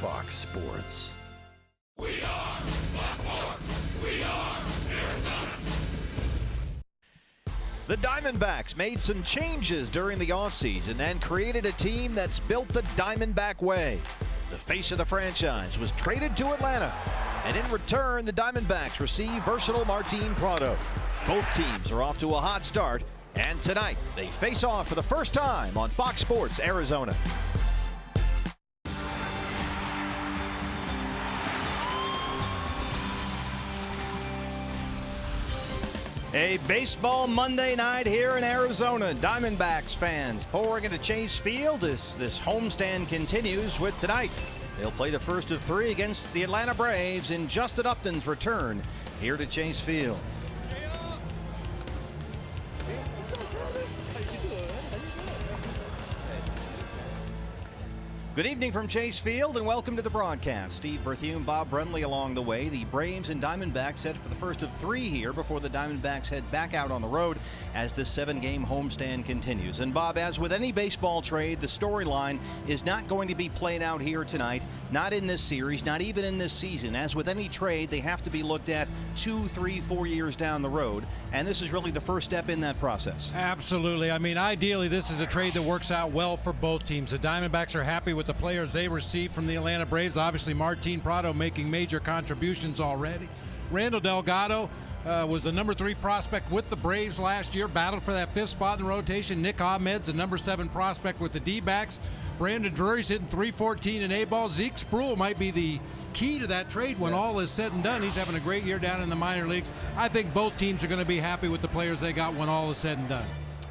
Fox Sports. We are Fox Sports. We are Arizona. The Diamondbacks made some changes during the offseason and created a team that's built the Diamondback way. The face of the franchise was traded to Atlanta, and in return, the Diamondbacks receive versatile Martin Prado. Both teams are off to a hot start, and tonight they face off for the first time on Fox Sports Arizona. A baseball Monday night here in Arizona. Diamondbacks fans pouring into Chase Field as this homestand continues with tonight. They'll play the first of three against the Atlanta Braves in Justin Upton's return here to Chase Field. Good evening from Chase Field and welcome to the broadcast. Steve Berthiaume, Bob Brenly along the way. The Braves and Diamondbacks set for the first of three here before the Diamondbacks head back out on the road as this 7-game homestand continues. And Bob, as with any baseball trade, the storyline is not going to be played out here tonight, not in this series, not even in this season. As with any trade, they have to be looked at 2, 3, 4 years down the road. And this is really the first step in that process. Absolutely. I mean, ideally, this is a trade that works out well for both teams. The Diamondbacks are happy with the players they received from the Atlanta Braves. Obviously, Martin Prado making major contributions already. Randall Delgado was the number 3 prospect with the Braves last year, battled for that 5th spot in the rotation. Nick Ahmed's the number 7 prospect with the D-backs. Brandon Drury's hitting .314 in A-ball. Zeke Spruill might be the key to that trade when all is said and done. He's having a great year down in the minor leagues. I think both teams are going to be happy with the players they got when all is said and done.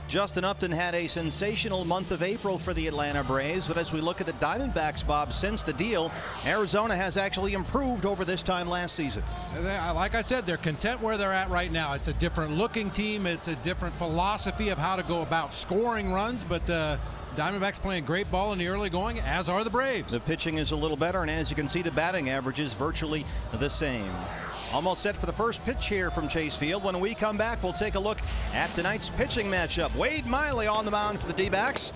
Justin Upton had a sensational month of April for the Atlanta Braves, but as we look at the Diamondbacks, Bob, since the deal, Arizona has actually improved over this time last season. Like I said, they're content where they're at right now. It's a different looking team. It's a different philosophy of how to go about scoring runs, but Diamondbacks playing great ball in the early going, as are the Braves. The pitching is a little better, and as you can see, the batting average is virtually the same. Almost set for the first pitch here from Chase Field. When we come back, we'll take a look at tonight's pitching matchup. Wade Miley on the mound for the D-backs.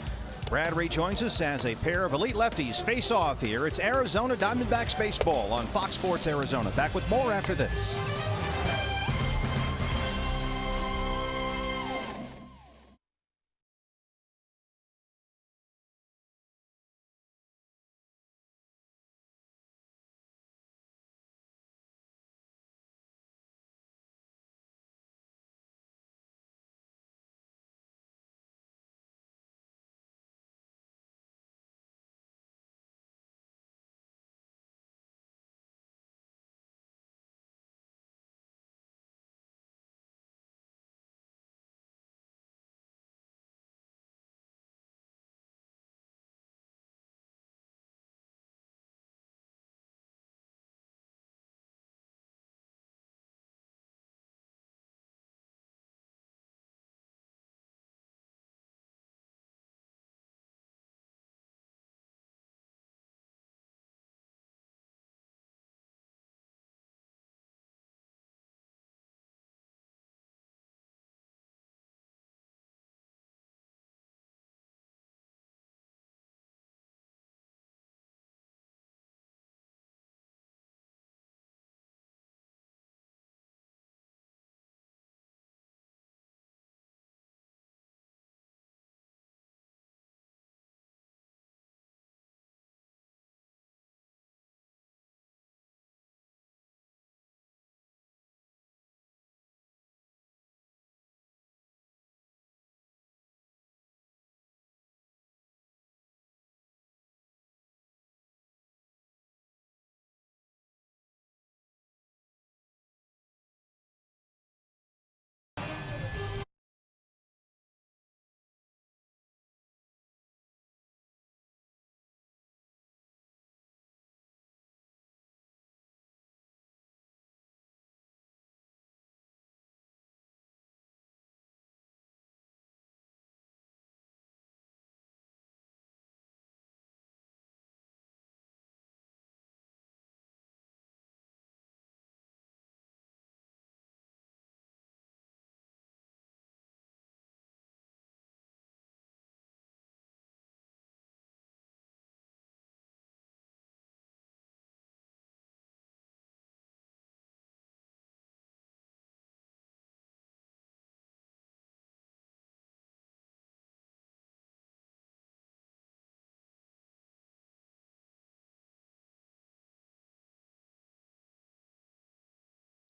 Brad rejoins us as a pair of elite lefties face off here. It's Arizona Diamondbacks baseball on Fox Sports Arizona. Back with more after this.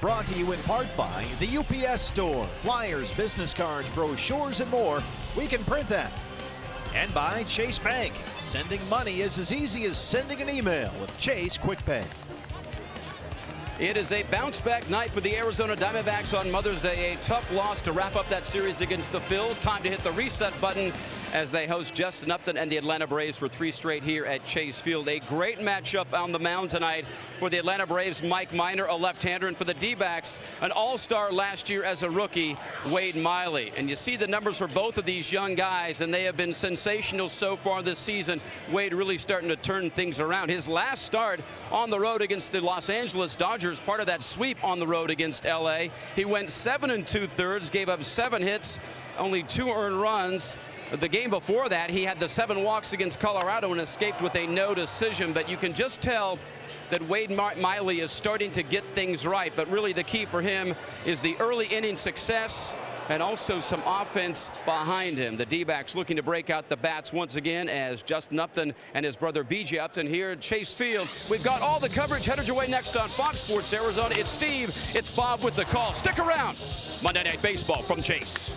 Brought to you in part by the UPS Store. Flyers, business cards, brochures, and more. We can print that. And by Chase Bank. Sending money is as easy as sending an email with Chase Quick Pay. It is a bounce-back night for the Arizona Diamondbacks on Mother's Day. A tough loss to wrap up that series against the Phils. Time to hit the reset button as they host Justin Upton and the Atlanta Braves for 3 straight here at Chase Field. A great matchup on the mound tonight for the Atlanta Braves. Mike Minor, a left-hander, and for the D-backs, an all-star last year as a rookie, Wade Miley. And you see the numbers for both of these young guys, and they have been sensational so far this season. Wade really starting to turn things around. His last start on the road against the Los Angeles Dodgers, part of that sweep on the road against LA. He went 7 2/3, gave up 7 hits, only 2 earned runs. The game before that, he had the 7 walks against Colorado and escaped with a no decision. But you can just tell that Wade Miley is starting to get things right. But really the key for him is the early inning success and also some offense behind him. The D-backs looking to break out the bats once again as Justin Upton and his brother B.J. Upton here at Chase Field. We've got all the coverage headed your way next on Fox Sports Arizona. It's Steve, it's Bob with the call. Stick around. Monday Night Baseball from Chase.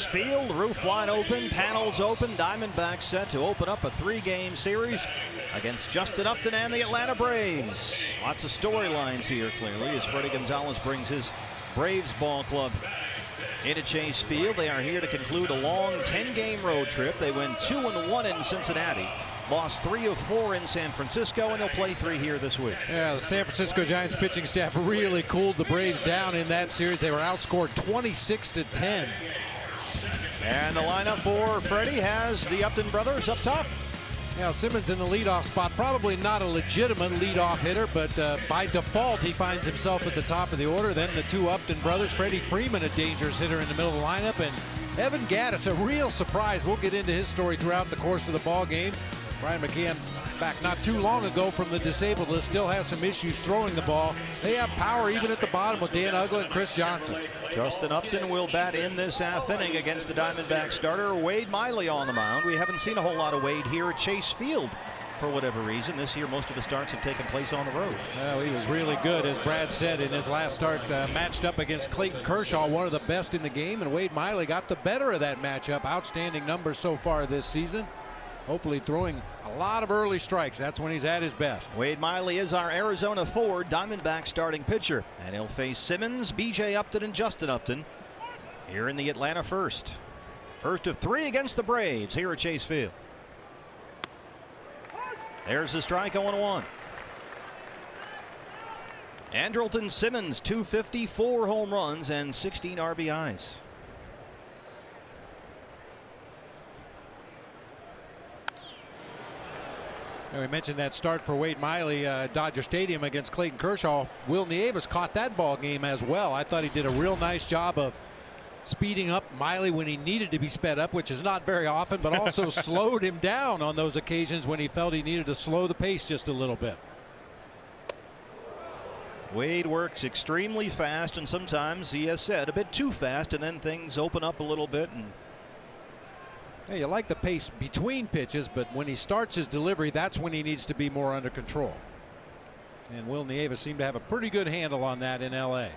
Field, roof wide open, panels open. Diamondbacks set to open up a 3-game series against Justin Upton and the Atlanta Braves. Lots of storylines here, clearly, as Freddie Gonzalez brings his Braves ball club into Chase Field. They are here to conclude a long 10-game road trip. They win 2-1 in Cincinnati, lost 3 of 4 in San Francisco, and they'll play 3 here this week. Yeah, the San Francisco Giants pitching staff really cooled the Braves down in that series. They were outscored 26-10. And the lineup for Freddie has the Upton brothers up top. Now Simmons in the leadoff spot, probably not a legitimate leadoff hitter, but by default he finds himself at the top of the order. Then the 2 Upton brothers, Freddie Freeman, a dangerous hitter in the middle of the lineup, and Evan Gattis, a real surprise. We'll get into his story throughout the course of the ball game. Brian McCann back not too long ago from the disabled list, still has some issues throwing the ball. They have power even at the bottom with Dan Uggla and Chris Johnson. Justin Upton will bat in this half inning against the Diamondback starter Wade Miley on the mound. We haven't seen a whole lot of Wade here at Chase Field for whatever reason. This year most of his starts have taken place on the road. Well, he was really good, as Brad said, in his last start, matched up against Clayton Kershaw, one of the best in the game, and Wade Miley got the better of that matchup. Outstanding numbers so far this season. Hopefully throwing a lot of early strikes. That's when he's at his best. Wade Miley is our Arizona Ford Diamondback starting pitcher, and he'll face Simmons, B.J. Upton, and Justin Upton here in the Atlanta first. First of 3 against the Braves here at Chase Field. There's the strike, 0-1. Andrelton Simmons, 250, 4 home runs, and 16 RBIs. We mentioned that start for Wade Miley at Dodger Stadium against Clayton Kershaw. Will Nieves caught that ball game as well. I thought he did a real nice job of speeding up Miley when he needed to be sped up, which is not very often, but also slowed him down on those occasions when he felt he needed to slow the pace just a little bit. Wade works extremely fast, and sometimes, he has said, a bit too fast, and then things open up a little bit. And hey, you like the pace between pitches, but when he starts his delivery, that's when he needs to be more under control. And Will Nieves seemed to have a pretty good handle on that in L.A.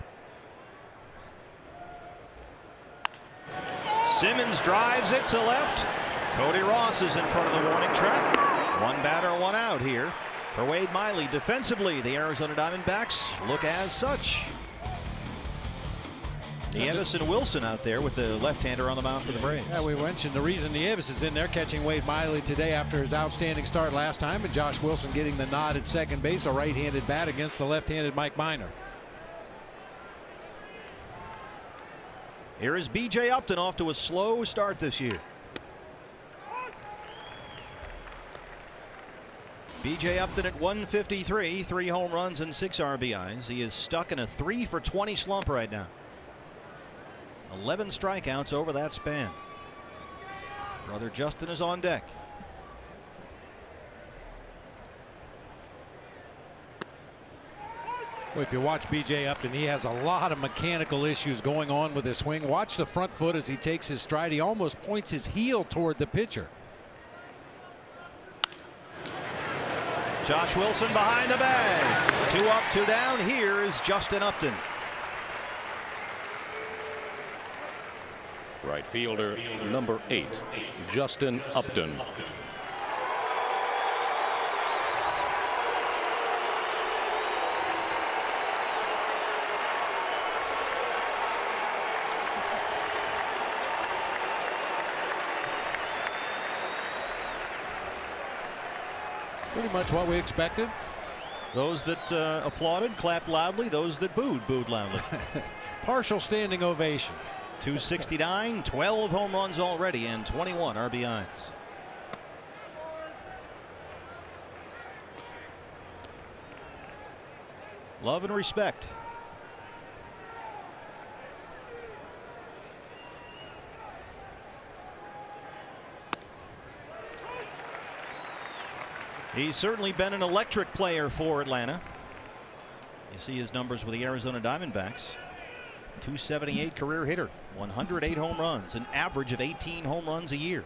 Simmons drives it to left. Cody Ross is in front of the warning track. 1 batter, 1 out here for Wade Miley. Defensively, the Arizona Diamondbacks look as such. Nieves and Wilson out there with the left-hander on the mound for the Braves. Yeah, we mentioned the reason Nieves is in there catching Wade Miley today after his outstanding start last time, and Josh Wilson getting the nod at second base, a right-handed bat against the left-handed Mike Minor. Here is B.J. Upton off to a slow start this year. B.J. Upton at 153, 3 home runs and 6 RBIs. He is stuck in a 3 for 20 slump right now. 11 strikeouts over that span. Brother Justin is on deck. Well, if you watch B.J. Upton, he has a lot of mechanical issues going on with his swing. Watch the front foot as he takes his stride. He almost points his heel toward the pitcher. Josh Wilson behind the bag. 2 up, 2 down. Here is Justin Upton. Right fielder, number 8, Justin Upton. Pretty much what we expected. Those that applauded clapped loudly. Those that booed loudly. Partial standing ovation. 269, 12 home runs already, and 21 RBIs. Love and respect. He's certainly been an electric player for Atlanta. You see his numbers with the Arizona Diamondbacks. 278 career hitter, 108 home runs, an average of 18 home runs a year.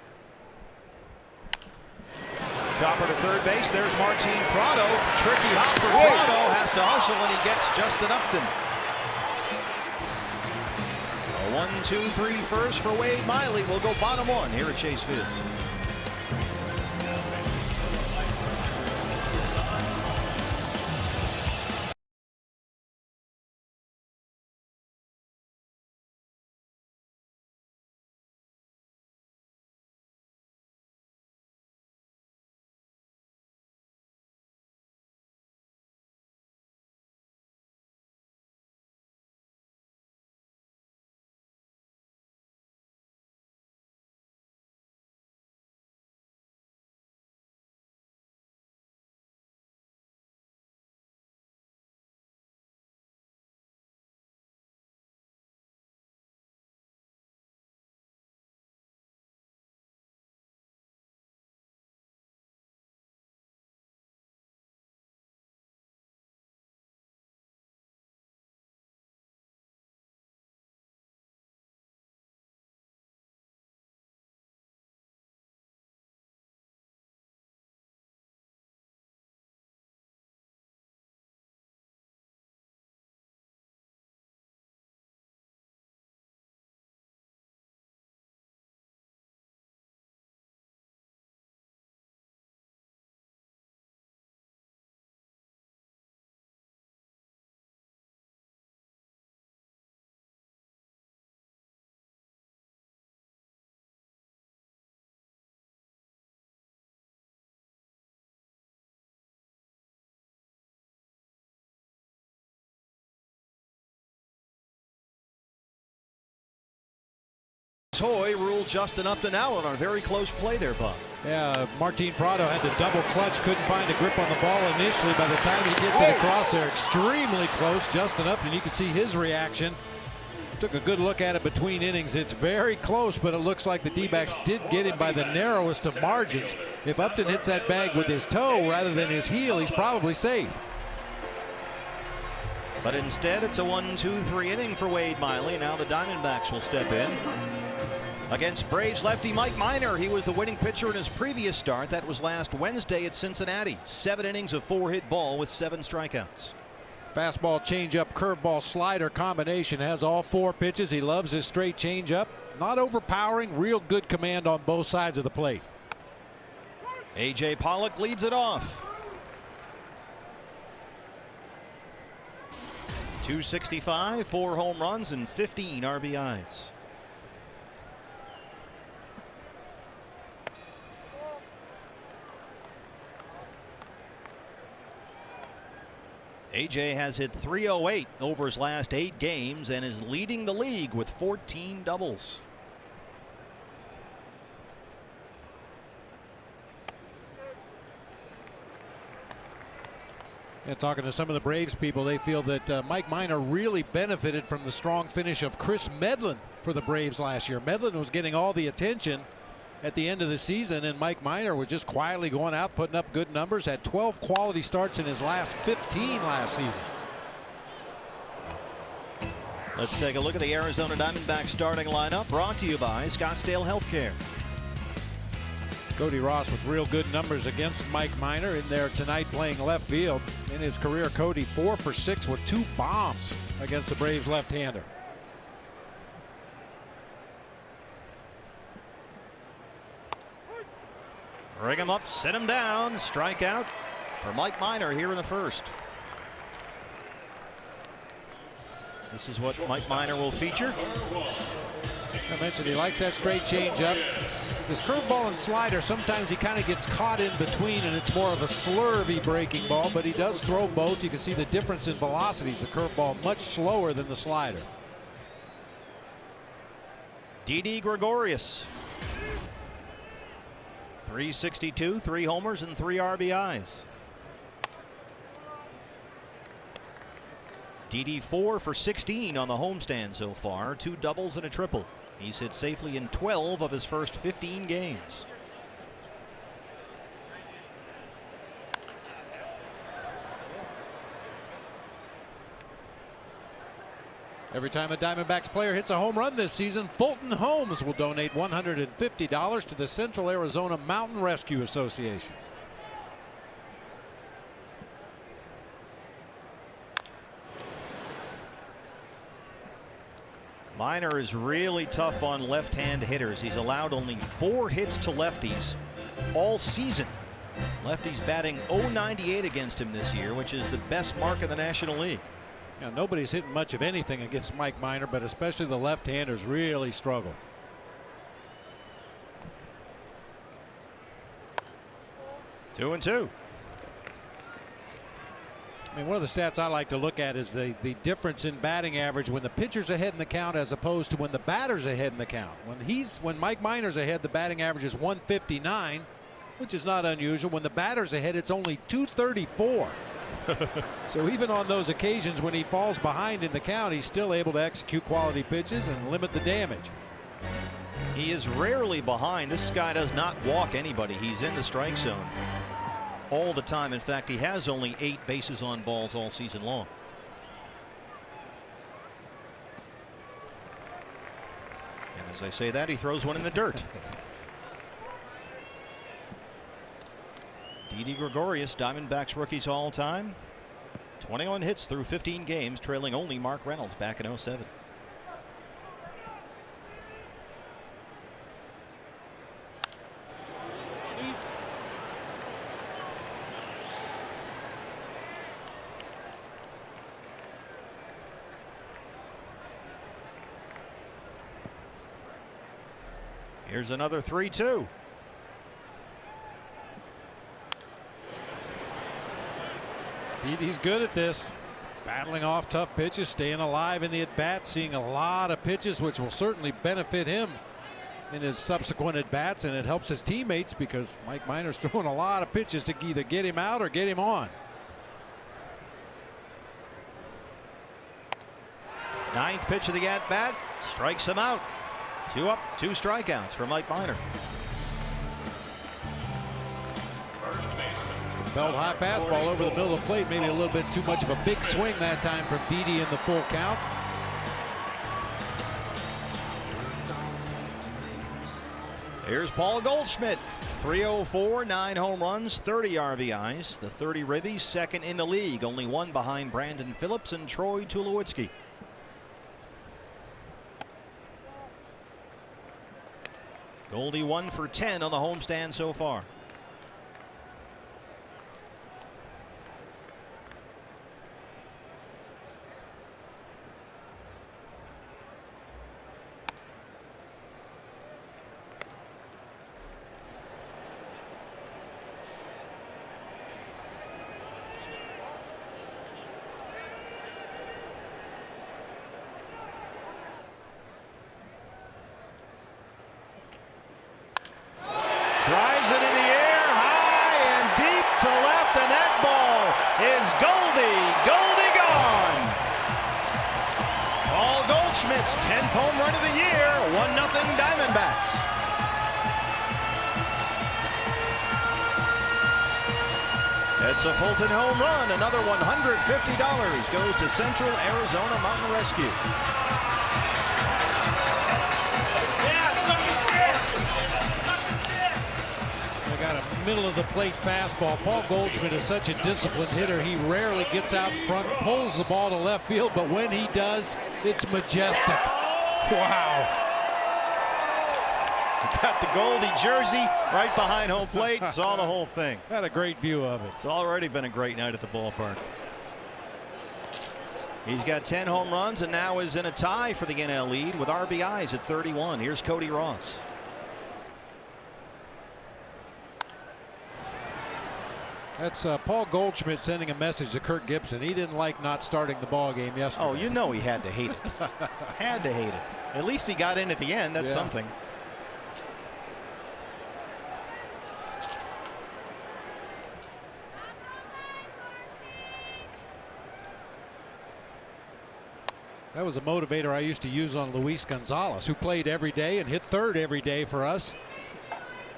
Chopper to third base. There's Martin Prado. Tricky hop for Prado. Has to hustle, and he gets Justin Upton. A 1-2-3 first for Wade Miley. Will go bottom 1 here at Chase Field. Toy ruled Justin Upton out on a very close play there, Bob. Yeah, Martin Prado had to double clutch, couldn't find a grip on the ball initially. By the time he gets it across there, extremely close. Justin Upton, you can see his reaction. Took a good look at it between innings. It's very close, but it looks like the D-backs did get him by the narrowest of margins. If Upton hits that bag with his toe rather than his heel, he's probably safe. But instead, it's a 1-2-3 inning for Wade Miley. Now the Diamondbacks will step in. Against Braves lefty Mike Minor, he was the winning pitcher in his previous start. That was last Wednesday at Cincinnati. 7 innings of 4-hit ball with 7 strikeouts. Fastball, changeup, curveball, slider combination. Has all 4 pitches. He loves his straight changeup. Not overpowering, real good command on both sides of the plate. A.J. Pollock leads it off. 265, 4 home runs, and 15 RBIs. AJ has hit .308 over his last 8 games and is leading the league with 14 doubles. Yeah, talking to some of the Braves people, they feel that Mike Minor really benefited from the strong finish of Chris Medlin for the Braves last year. Medlin was getting all the attention at the end of the season, and Mike Minor was just quietly going out, putting up good numbers. Had 12 quality starts in his last 15 last season. Let's take a look at the Arizona Diamondbacks starting lineup, brought to you by Scottsdale Healthcare. Cody Ross with real good numbers against Mike Minor in there tonight, playing left field. In his career, Cody 4 for 6 with 2 bombs against the Braves left-hander. Ring him up, set him down, strikeout for Mike Minor here in the first. This is what Mike Minor will feature. I mentioned he likes that straight changeup. His curveball and slider, sometimes he kind of gets caught in between, and it's more of a slurvy breaking ball, but he does throw both. You can see the difference in velocities. The curveball much slower than the slider. Didi Gregorius. 362, 3 homers, and 3 RBIs. Didi 4 for 16 on the homestand so far, 2 doubles and a triple. He's hit safely in 12 of his first 15 games. Every time a Diamondbacks player hits a home run this season, Fulton Homes will donate $150 to the Central Arizona Mountain Rescue Association. Minor is really tough on left-hand hitters. He's allowed only 4 hits to lefties all season. Lefties batting .098 against him this year, which is the best mark in the National League. Now, nobody's hitting much of anything against Mike Minor, but especially the left-handers really struggle. Two and two. I mean, one of the stats I like to look at is the difference in batting average when the pitcher's ahead in the count as opposed to when the batter's ahead in the count. When Mike Minor's ahead, the batting average is 159, which is not unusual. When the batter's ahead, it's only 234. So even on those occasions when he falls behind in the count, he's still able to execute quality pitches and limit the damage. He is rarely behind. This guy does not walk anybody. He's in the strike zone all the time. In fact, he has only 8 bases on balls all season long. And as I say that, he throws one in the dirt. Didi Gregorius, Diamondbacks rookies all time. 21 hits through 15 games, trailing only Mark Reynolds back in '07. Here's another 3-2. He's good at this, battling off tough pitches, staying alive in the at-bat, seeing a lot of pitches which will certainly benefit him in his subsequent at-bats, and it helps his teammates because Mike Minor's throwing a lot of pitches to either get him out or get him on. Ninth pitch of the at-bat, strikes him out. 2 up, 2 strikeouts for Mike Minor. Belt high fastball over the middle of the plate, maybe a little bit too much of a big swing that time from Didi in the full count. Here's Paul Goldschmidt. 304, 9 home runs, 30 RBIs. The 30 ribbies, second in the league, only one behind Brandon Phillips and Troy Tulowitzki. Goldie 1 for 10 on the homestand so far. Drives it in the air, high and deep to left, and that ball is Goldie gone. Paul Goldschmidt's 10th home run of the year, 1-0 Diamondbacks. It's a Fulton home run. Another $150 goes to Central Arizona Mountain Rescue. Got a middle of the plate fastball. Paul Goldschmidt is such a disciplined hitter. He rarely gets out in front, pulls the ball to left field, but when he does, it's majestic. Wow. Got the Goldie jersey right behind home plate. Saw the whole thing. Had a great view of it. It's already been a great night at the ballpark. He's got 10 home runs and now is in a tie for the NL lead with RBIs at 31. Here's Cody Ross. That's Paul Goldschmidt sending a message to Kirk Gibson. He didn't like not starting the ball game yesterday. Oh, you know he had to hate it. Had to hate it. At least he got in at the end. That's something. That was a motivator I used to use on Luis Gonzalez, who played every day and hit third every day for us.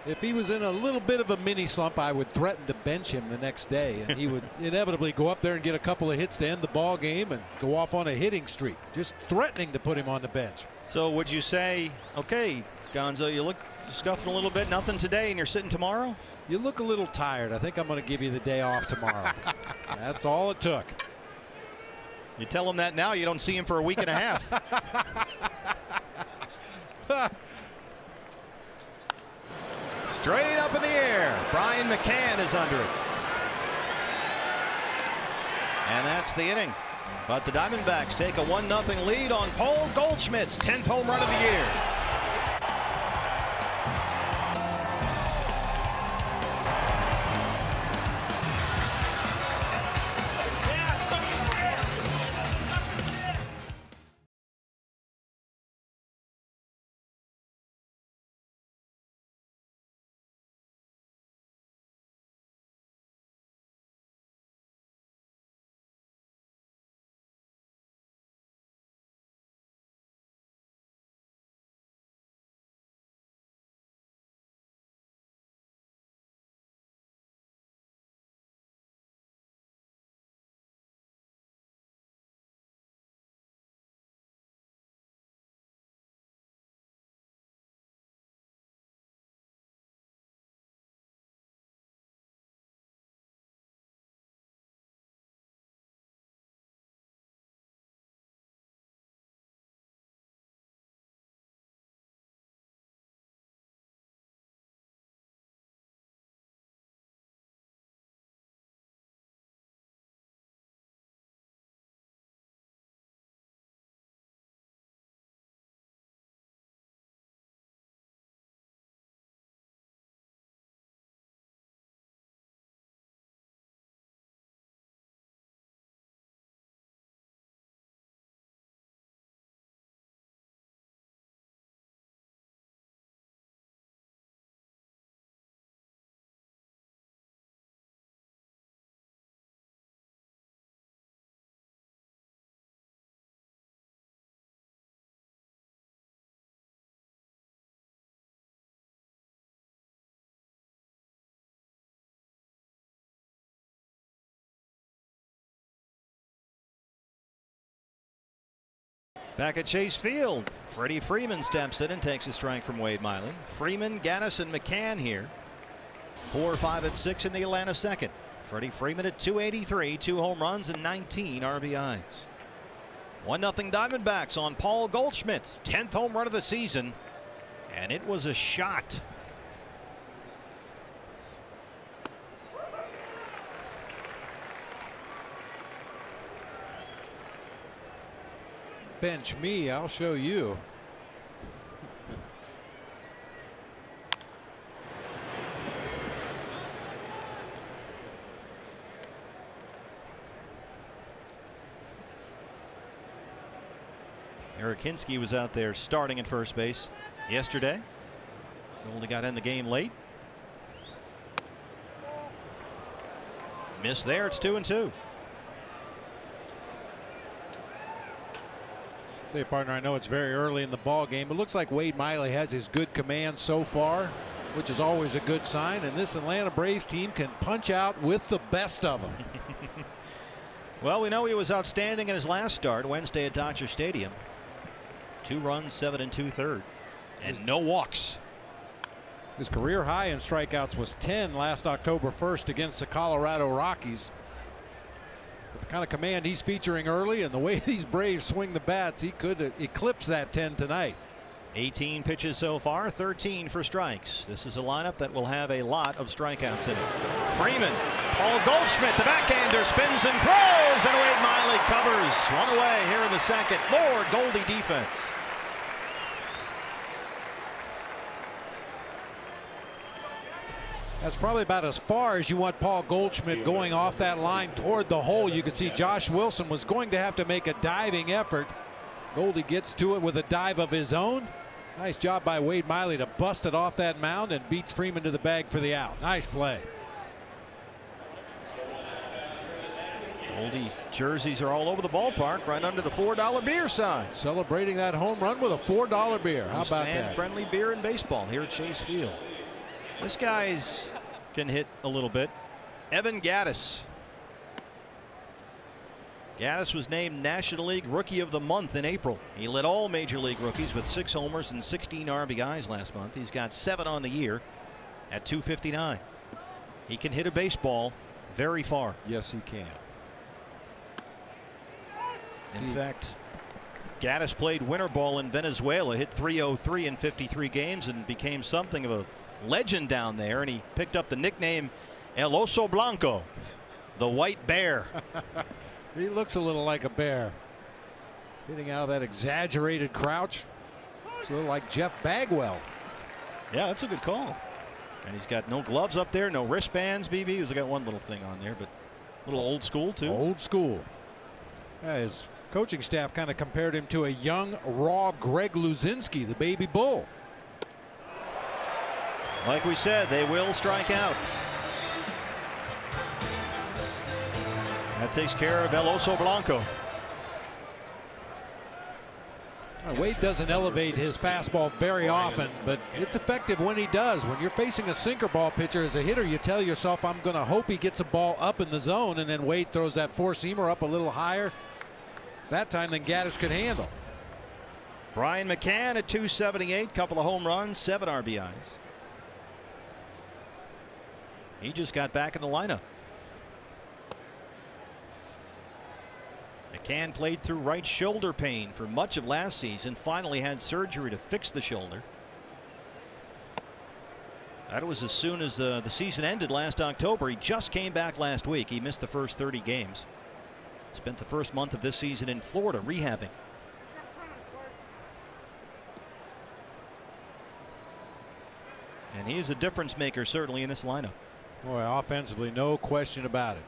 If he was in a little bit of a mini slump, I would threaten to bench him the next day, and he would inevitably go up there and get a couple of hits to end the ball game and go off on a hitting streak, just threatening to put him on the bench. So would you say, okay, Gonzo, you look scuffing a little bit, nothing today, and you're sitting tomorrow? You look a little tired. I think I'm going to give you the day off tomorrow. That's all it took. You tell him that now, you don't see him for a week and a half. Straight up in the air. Brian McCann is under it. And that's the inning. But the Diamondbacks take a 1-0 lead on Paul Goldschmidt's 10th home run of the year. Back at Chase Field, Freddie Freeman steps in and takes a strike from Wade Miley. Freeman, Gaddis, and McCann here. 4, 5, and 6 in the Atlanta second. Freddie Freeman at 283, 2 home runs and 19 RBIs. 1-0 Diamondbacks on Paul Goldschmidt's 10th home run of the season, and it was a shot. Bench me, I'll show you. Eric Hinske was out there starting at first base yesterday. Only got in the game late. Missed there. It's 2-2. Hey, partner, I know it's very early in the ball game. It looks like Wade Miley has his good command so far, which is always a good sign. And this Atlanta Braves team can punch out with the best of them. Well, we know he was outstanding in his last start Wednesday at Dodger Stadium. 2 runs, 7 2/3, and no walks. His career high in strikeouts was 10 last October 1st against the Colorado Rockies. With the kind of command he's featuring early and the way these Braves swing the bats, he could eclipse that 10 tonight. 18 pitches so far, 13 for strikes. This is a lineup that will have a lot of strikeouts in it. Freeman, Paul Goldschmidt, the backhander, spins and throws, and Wade Miley covers. One away here in the second. More Goldie defense. That's probably about as far as you want Paul Goldschmidt going off that line toward the hole. You can see Josh Wilson was going to have to make a diving effort. Goldie gets to it with a dive of his own. Nice job by Wade Miley to bust it off that mound and beats Freeman to the bag for the out. Nice play. Goldie jerseys are all over the ballpark, right under the $4 beer sign. Celebrating that home run with a $4 beer. How about that? Friendly beer and baseball here at Chase Field. This guy's can hit a little bit. Evan Gaddis. Gaddis was named National League Rookie of the Month in April. He led all Major League rookies with 6 homers and 16 RBIs last month. He's got 7 on the year at 259. He can hit a baseball very far. Yes, he can. In fact, Gaddis played winter ball in Venezuela, hit .303 in 53 games, and became something of a legend down there. And he picked up the nickname El Oso Blanco, the White Bear. He looks a little like a bear. Hitting out of that exaggerated crouch. It's a little like Jeff Bagwell. Yeah, that's a good call. And he's got no gloves up there, no wristbands, BB. He's got one little thing on there, but a little old school, too. Old school. Yeah, his coaching staff kind of compared him to a young, raw Greg Luzinski, the baby bull. Like we said, they will strike out. That takes care of El Oso Blanco. Wade doesn't elevate his fastball very often, but it's effective when he does. When you're facing a sinker ball pitcher as a hitter, you tell yourself, I'm going to hope he gets a ball up in the zone, and then Wade throws that four-seamer up a little higher that time than Gaddis could handle. Brian McCann at 278, couple of home runs, 7 RBIs. He just got back in the lineup. McCann played through right shoulder pain for much of last season, finally had surgery to fix the shoulder. That was as soon as the season ended last October. He just came back last week. He missed the first 30 games. Spent the first month of this season in Florida rehabbing. And he is a difference maker certainly in this lineup. Boy, offensively, no question about it.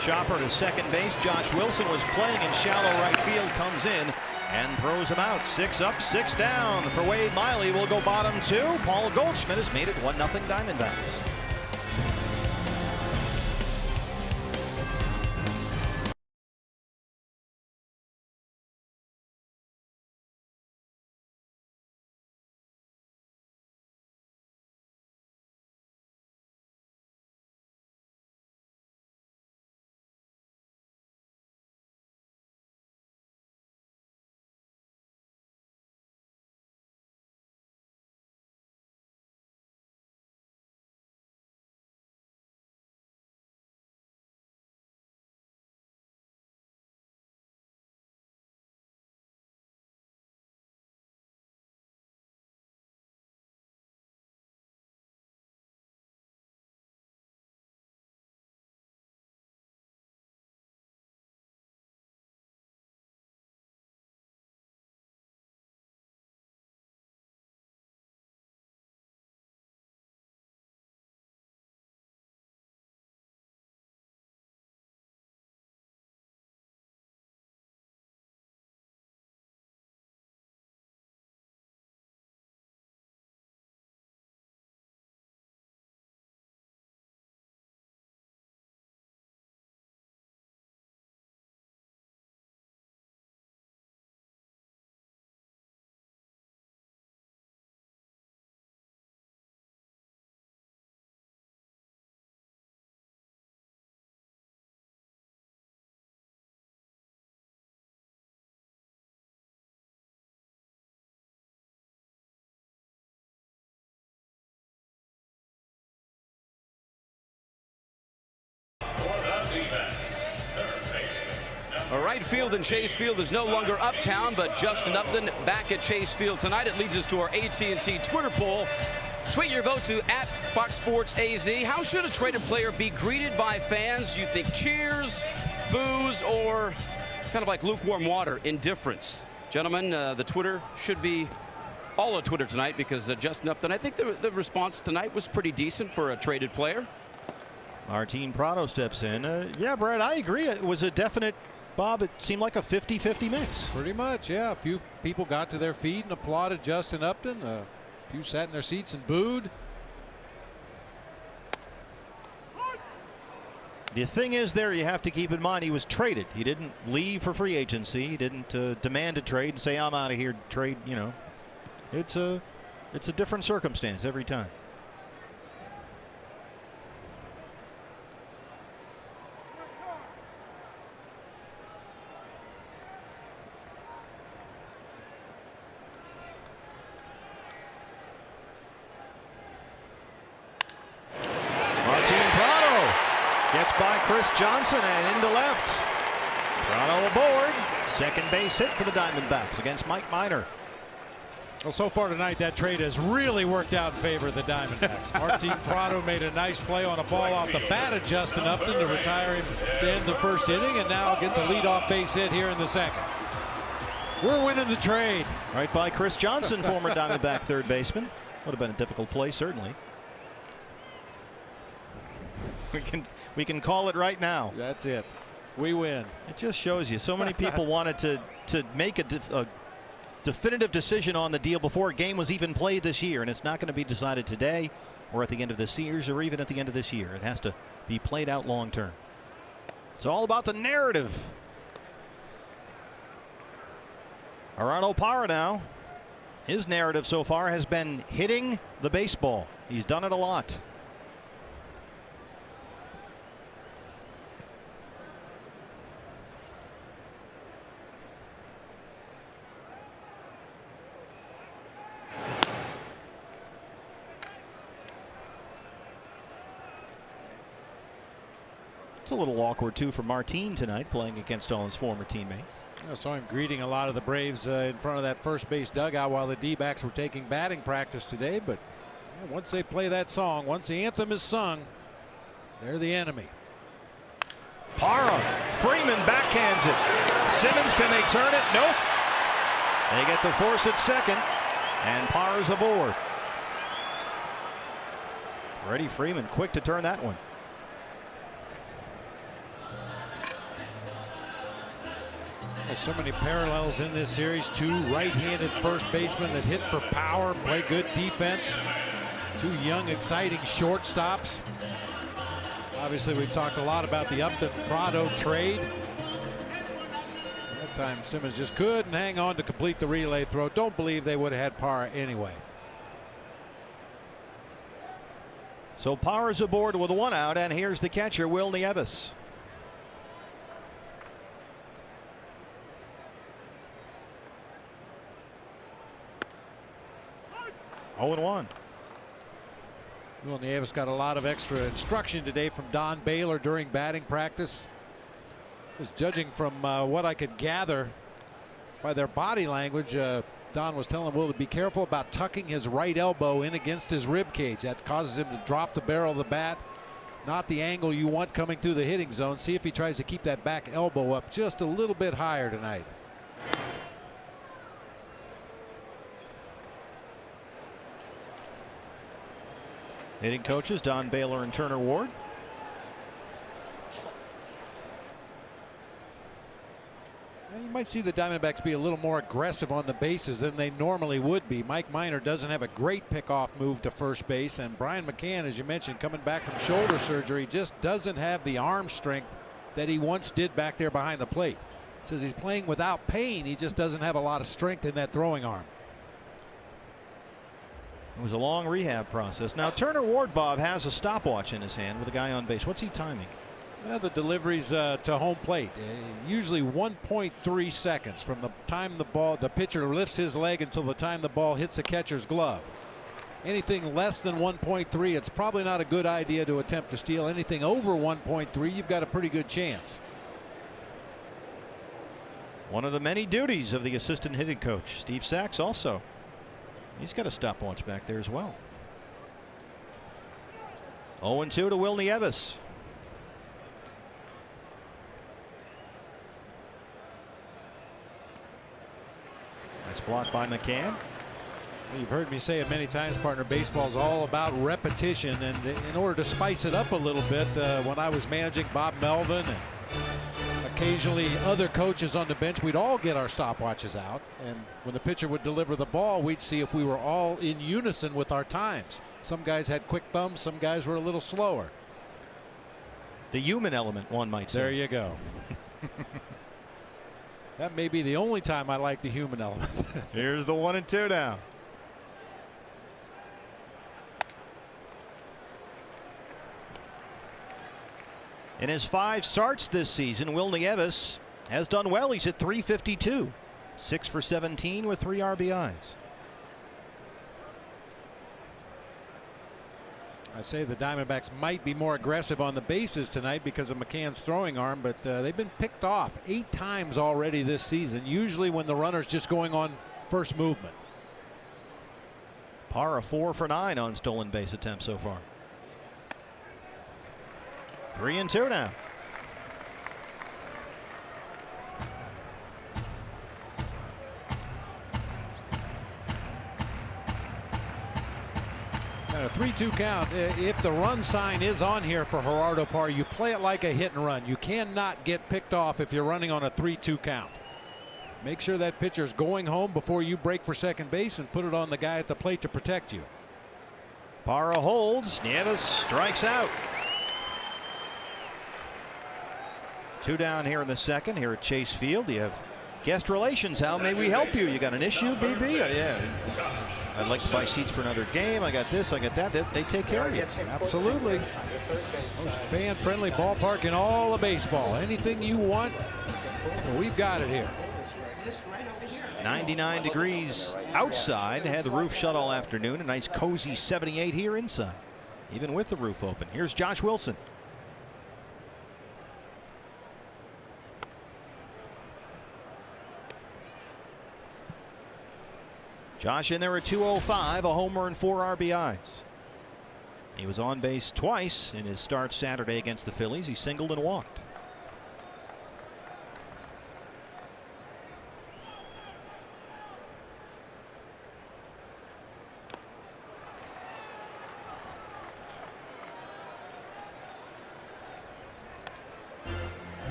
Chopper to second base. Josh Wilson was playing in shallow right field, comes in and throws him out. 6 up, 6 down for Wade Miley. Will go bottom 2. Paul Goldschmidt has made it 1-0 Diamondbacks. Right field in Chase Field is no longer uptown, but Justin Upton back at Chase Field tonight. It leads us to our AT&T Twitter poll. Tweet your vote to @FoxSportsAZ. How should a traded player be greeted by fans? You think cheers, boos, or kind of like lukewarm water, indifference? Gentlemen, the Twitter should be all of Twitter tonight because Justin Upton, I think the response tonight was pretty decent for a traded player. Martin Prado steps in. Yeah, Brad, I agree. It was a definite, Bob, it seemed like a 50-50 mix. Pretty much, yeah. A few people got to their feet and applauded Justin Upton. A few sat in their seats and booed. The thing is there, you have to keep in mind he was traded. He didn't leave for free agency. He didn't demand a trade and say, I'm out of here, trade, you know. It's a different circumstance every time. Gets by Chris Johnson and into left. Prado aboard. Second base hit for the Diamondbacks against Mike Minor. Well, so far tonight, that trade has really worked out in favor of the Diamondbacks. Martin Prado made a nice play on a ball off the bat of Justin Upton to retire him to end the first inning, and now gets a leadoff base hit here in the second. We're winning the trade. Right by Chris Johnson, former Diamondback third baseman. Would have been a difficult play, certainly. We can call it right now. That's it. We win. It just shows you so many people wanted to make a definitive decision on the deal before a game was even played this year, and it's not going to be decided today or at the end of the series or even at the end of this year. It has to be played out long term. It's all about the narrative. Gerardo Parra now. His narrative so far has been hitting the baseball. He's done it a lot. It's a little awkward too for Martin tonight, playing against all his former teammates. I saw him greeting a lot of the Braves in front of that first base dugout while the D-backs were taking batting practice today. But yeah, once they play that song, once the anthem is sung, they're the enemy. Parra, Freeman backhands it. Simmons, can they turn it? Nope. They get the force at second, and Parra's aboard. Freddie Freeman quick to turn that one. There's so many parallels in this series. Two right-handed first basemen that hit for power, play good defense. Two young, exciting shortstops. Obviously, we've talked a lot about the Upton-Prado trade. That time, Simmons just couldn't hang on to complete the relay throw. Don't believe they would have had Parra anyway. So Parra's aboard with one out, and here's the catcher, Will Nieves. Oh, 0-1. Well, Nieves got a lot of extra instruction today from Don Baylor during batting practice. Just judging from what I could gather by their body language, Don was telling Will to be careful about tucking his right elbow in against his rib cage. That causes him to drop the barrel of the bat, not the angle you want coming through the hitting zone. See if he tries to keep that back elbow up just a little bit higher tonight. Hitting coaches Don Baylor and Turner Ward. You might see the Diamondbacks be a little more aggressive on the bases than they normally would be. Mike Minor doesn't have a great pickoff move to first base, and Brian McCann, as you mentioned, coming back from shoulder surgery, just doesn't have the arm strength that he once did back there behind the plate. Says he's playing without pain. He just doesn't have a lot of strength in that throwing arm. It was a long rehab process. Now Turner Ward, Bob, has a stopwatch in his hand with a guy on base. What's he timing? Well, the deliveries to home plate, usually 1.3 seconds from the time the pitcher lifts his leg until the time the ball hits the catcher's glove. Anything less than 1.3, it's probably not a good idea to attempt to steal. Anything over 1.3, you've got a pretty good chance. One of the many duties of the assistant hitting coach. Steve Sachs also. He's got a stopwatch back there as well. 0-2 to Wilnie Evis. That's blocked by McCann. You've heard me say it many times, partner. Baseball's all about repetition, and in order to spice it up a little bit, when I was managing Bob Melvin and occasionally other coaches on the bench, we'd all get our stopwatches out, and when the pitcher would deliver the ball, we'd see if we were all in unison with our times. Some guys had quick thumbs, some guys were a little slower. The human element, one might say. There you go. That may be the only time I like the human element. Here's the 1-2 now. In his 5 starts this season, Wilnie Evis has done well. He's at .352, 6 for 17 with 3 RBIs. I say the Diamondbacks might be more aggressive on the bases tonight because of McCann's throwing arm, but they've been picked off 8 times already this season, usually when the runner's just going on first movement. Parra 4 for 9 on stolen base attempts so far. 3-2 now. And a 3-2 count. If the run sign is on here for Gerardo Parra, you play it like a hit and run. You cannot get picked off if you're running on a 3-2 count. Make sure that pitcher's going home before you break for second base and put it on the guy at the plate to protect you. Parra holds. Nieves strikes out. 2 down here in the second here at Chase Field. You have guest relations. How may we help you? You got an issue, BB? Yeah. I'd like to buy seats for another game. I got this, I got that. They take care of you. Absolutely. Most fan-friendly ballpark in all of baseball. Anything you want, we've got it here. 99 degrees outside. Had the roof shut all afternoon. A nice cozy 78 here inside, even with the roof open. Here's Josh Wilson. Josh in there at 205, a homer and 4 RBIs. He was on base twice in his start Saturday against the Phillies. He singled and walked.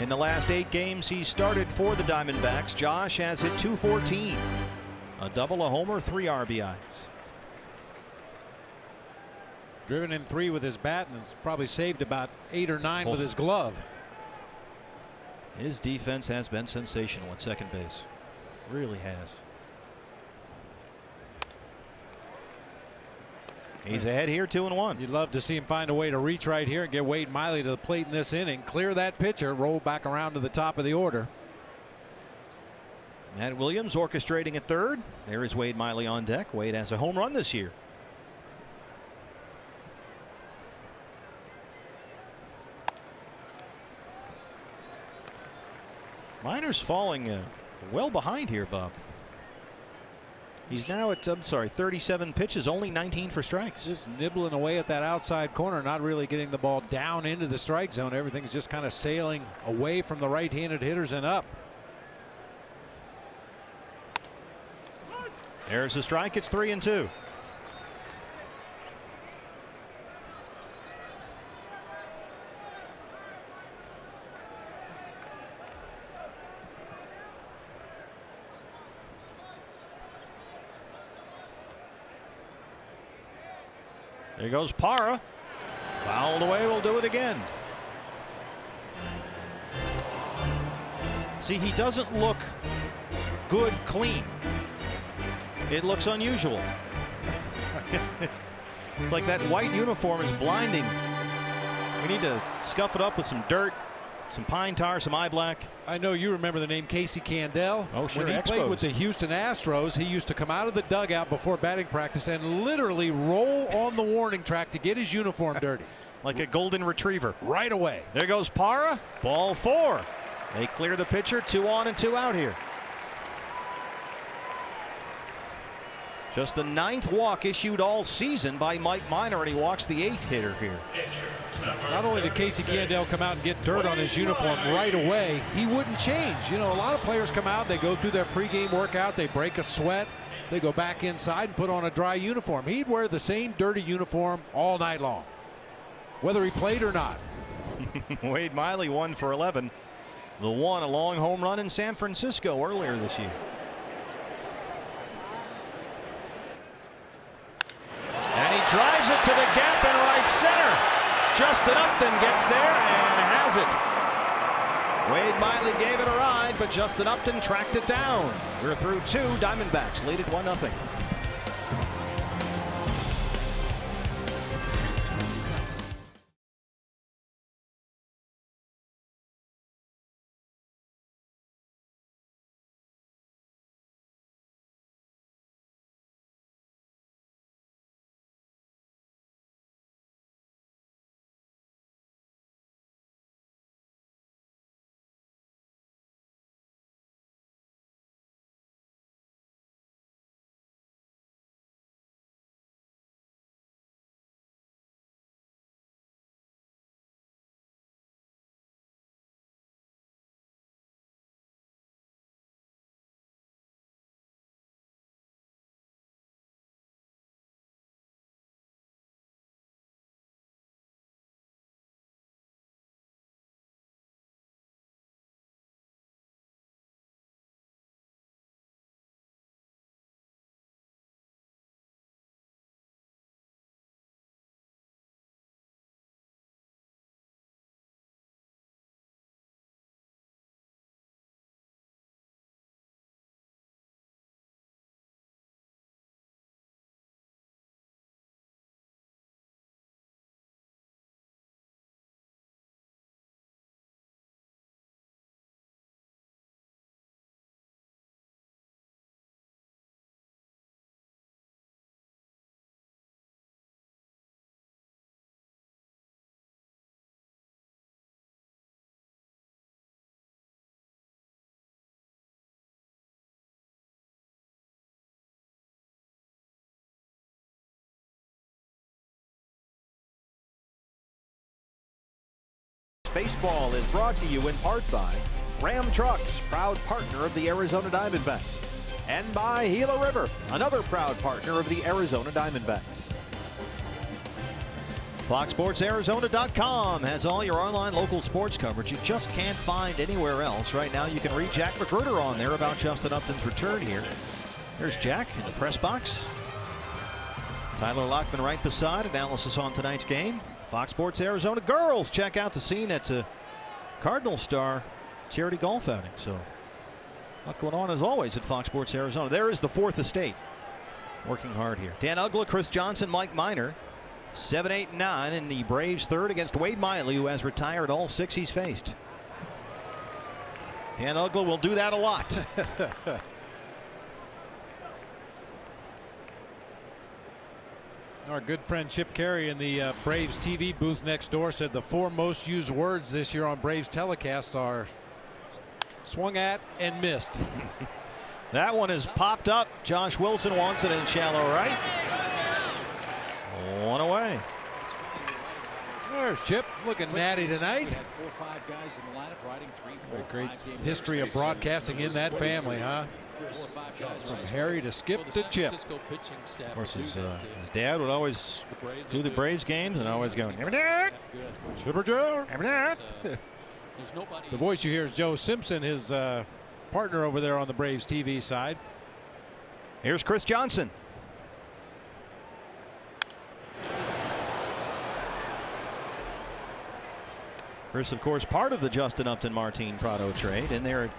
In the last 8 games he started for the Diamondbacks, Josh has hit .214. A double, a homer, 3 RBIs. Driven in 3 with his bat and probably saved about 8 or 9 with his glove. His defense has been sensational at second base. Really has. He's ahead here, 2-1. You'd love to see him find a way to reach right here and get Wade Miley to the plate in this inning. Clear that pitcher, roll back around to the top of the order. Matt Williams orchestrating at third. There is Wade Miley on deck. Wade has a home run this year. Minor's falling well behind here, Bob. He's now at, 37 pitches, only 19 for strikes. Just nibbling away at that outside corner, not really getting the ball down into the strike zone. Everything's just kind of sailing away from the right-handed hitters and up. There's the strike. It's 3-2. There goes Parra. Fouled away. We'll do it again. See, he doesn't look good clean. It looks unusual. It's like that white uniform is blinding. We need to scuff it up with some dirt, some pine tar, some eye black. I know you remember the name Casey Candell. Oh, sure. When he played with the Houston Astros, he used to come out of the dugout before batting practice and literally roll on the warning track to get his uniform dirty. Like a golden retriever. Right away. There goes Parra. Ball 4. They clear the pitcher, 2 on and 2 out here. Just the 9th walk issued all season by Mike Minor, and he walks the 8th hitter here. Not only did Casey Candaele come out and get dirt on his uniform right away, he wouldn't change. You know, a lot of players come out, they go through their pregame workout, they break a sweat, they go back inside and put on a dry uniform. He'd wear the same dirty uniform all night long, whether he played or not. Wade Miley 1 for 11. The one, a long home run in San Francisco earlier this year. And he drives it to the gap in right center. Justin Upton gets there and has it. Wade Miley gave it a ride, but Justin Upton tracked it down. We're through 2. Diamondbacks lead it 1-0. Baseball is brought to you in part by Ram Trucks, proud partner of the Arizona Diamondbacks, and by Gila River, another proud partner of the Arizona Diamondbacks. FoxSportsArizona.com has all your online local sports coverage you just can't find anywhere else. Right now you can read Jack McGruder on there about Justin Upton's return here. There's Jack in the press box. Tyler Lockman right beside. Analysis on tonight's game. Fox Sports Arizona girls check out the scene at Cardinal Star charity golf outing. So a lot going on as always at Fox Sports Arizona. There is the fourth estate working hard here. Dan Uggla, Chris Johnson, Mike Minor. 7, 8, and 9 in the Braves third against Wade Miley, who has retired all 6 he's faced. Dan Uggla will do that a lot. Our good friend Chip Carey in the Braves TV booth next door said the 4 most used words this year on Braves telecast are swung at and missed. That one has popped up. Josh Wilson wants it in shallow right. 1 away. There's Chip looking natty tonight. We had 4 or 5 guys in the lineup riding 3, 4, Great 5 game history of broadcasting in that family, huh? 4 or 5 guys From Harry to Skip to Chip. Of course, his dad would always do the Braves games and always go, Chipper Joe. The voice you hear is Joe Simpson, his partner over there on the Braves TV side. Here's Chris Johnson. Chris, of course, part of the Justin Upton Martin Prado trade, and they're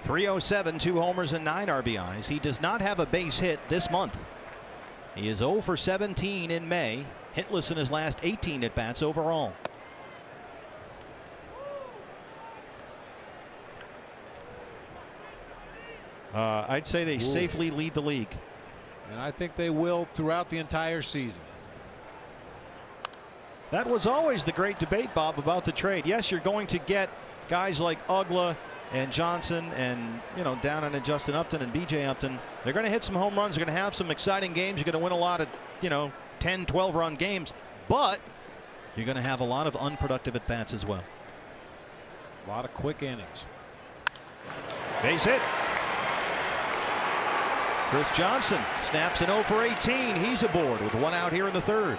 307, 2 homers and 9 RBIs. He does not have a base hit this month. He is 0 for 17 in May, hitless in his last 18 at bats overall. I'd say they safely lead the league. And I think they will throughout the entire season. That was always the great debate, Bob, about the trade. Yes, you're going to get guys like Uggla and Johnson and, Downing and Justin Upton and B.J. Upton, they're going to hit some home runs. They're going to have some exciting games. You're going to win a lot of, 10, 12-run games. But you're going to have a lot of unproductive at-bats as well. A lot of quick innings. Base hit. Chris Johnson snaps an 0 for 18. He's aboard with one out here in the third.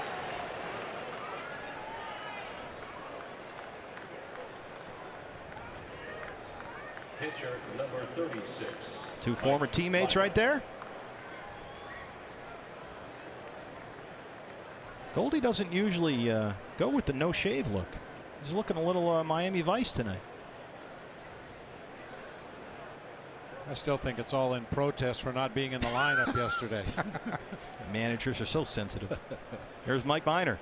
Pitcher number 36. Two former teammates right there. Goldie doesn't usually go with the no shave look. He's looking a little Miami Vice tonight. I still think it's all in protest for not being in the lineup yesterday. Managers are so sensitive. Here's Mike Minor.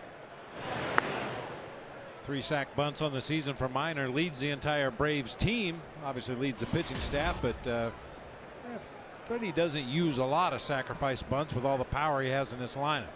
3 sack bunts on the season for Minor. Leads the entire Braves team. Obviously leads the pitching staff, but Freddie doesn't use a lot of sacrifice bunts with all the power he has in this lineup.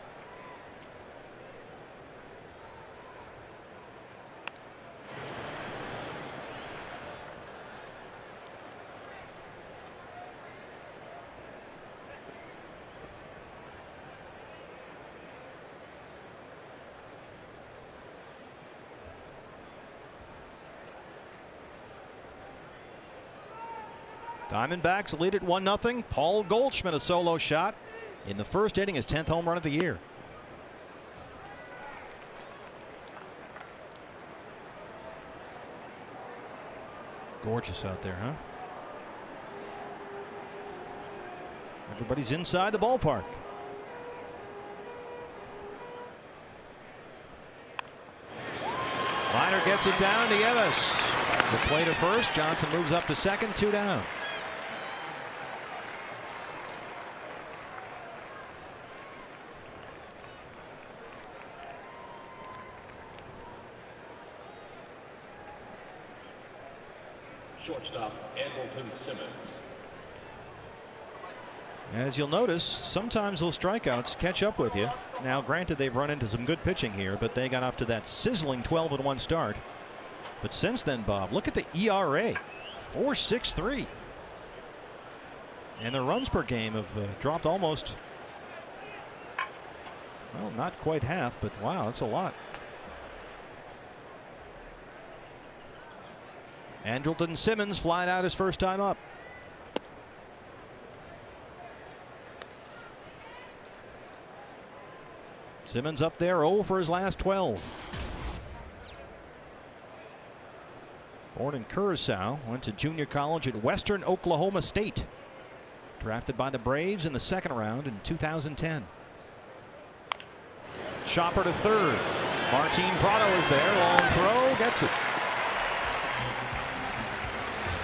Diamondbacks lead at 1-0. Paul Goldschmidt, a solo shot in the first inning, his 10th home run of the year. Gorgeous out there, huh? Everybody's inside the ballpark. Minor gets it down to Yevis. The play to first. Johnson moves up to second, 2 down. Shortstop Andrelton Simmons. As you'll notice, sometimes those strikeouts catch up with you. Now, granted, they've run into some good pitching here, but they got off to that sizzling 12-1 start. But since then, Bob, look at the ERA, 4.63. And their runs per game have dropped almost, well, not quite half, but wow, that's a lot. Andrelton Simmons flying out his first time up. Simmons up there 0 for his last 12. Born in Curacao, went to junior college at Western Oklahoma State. Drafted by the Braves in the second round in 2010. Chopper to third. Martin Prado is there. Long throw, gets it.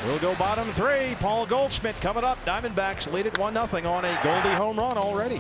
We'll go bottom 3. Paul Goldschmidt coming up. Diamondbacks lead at 1-0 on a Goldie home run already.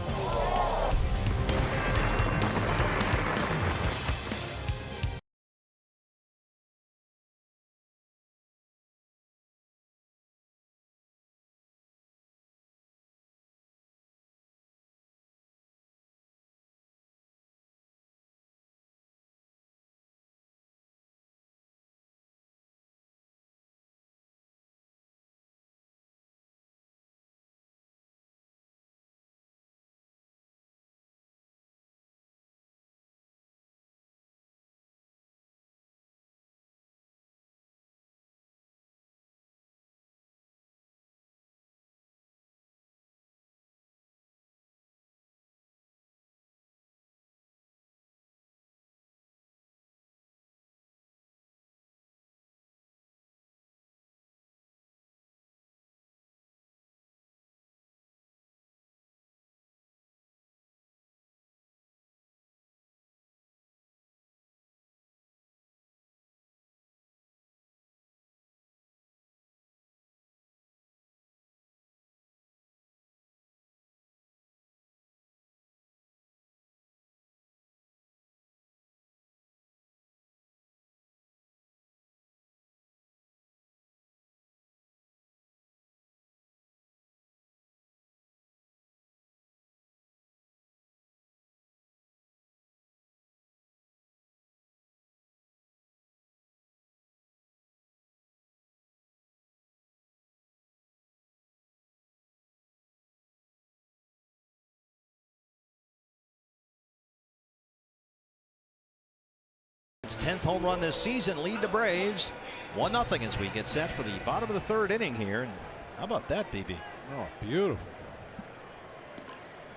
Goldschmidt's 10th home run this season lead the Braves 1-0 as we get set for the bottom of the third inning here. And how about that, BB? Oh, beautiful.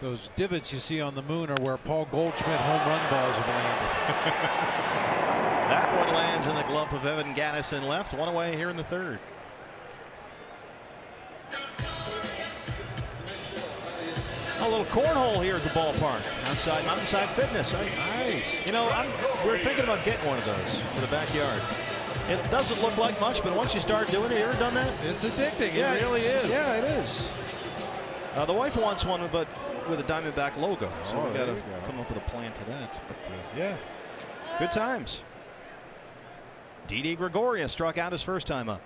Those divots you see on the moon are where Paul Goldschmidt home run balls have landed. That one lands in the glove of Evan Gattis in left. One away here in the third. A little cornhole here at the ballpark outside Mountainside Fitness. Nice. You know, we're thinking about getting one of those for the backyard. It doesn't look like much, but once you start doing it, you ever done that? It's addicting. Yeah, it really is. Yeah, it is. The wife wants one, but with a Diamondback logo. So we got to come up with a plan for that. But yeah, good times. Didi Gregorius struck out his first time up.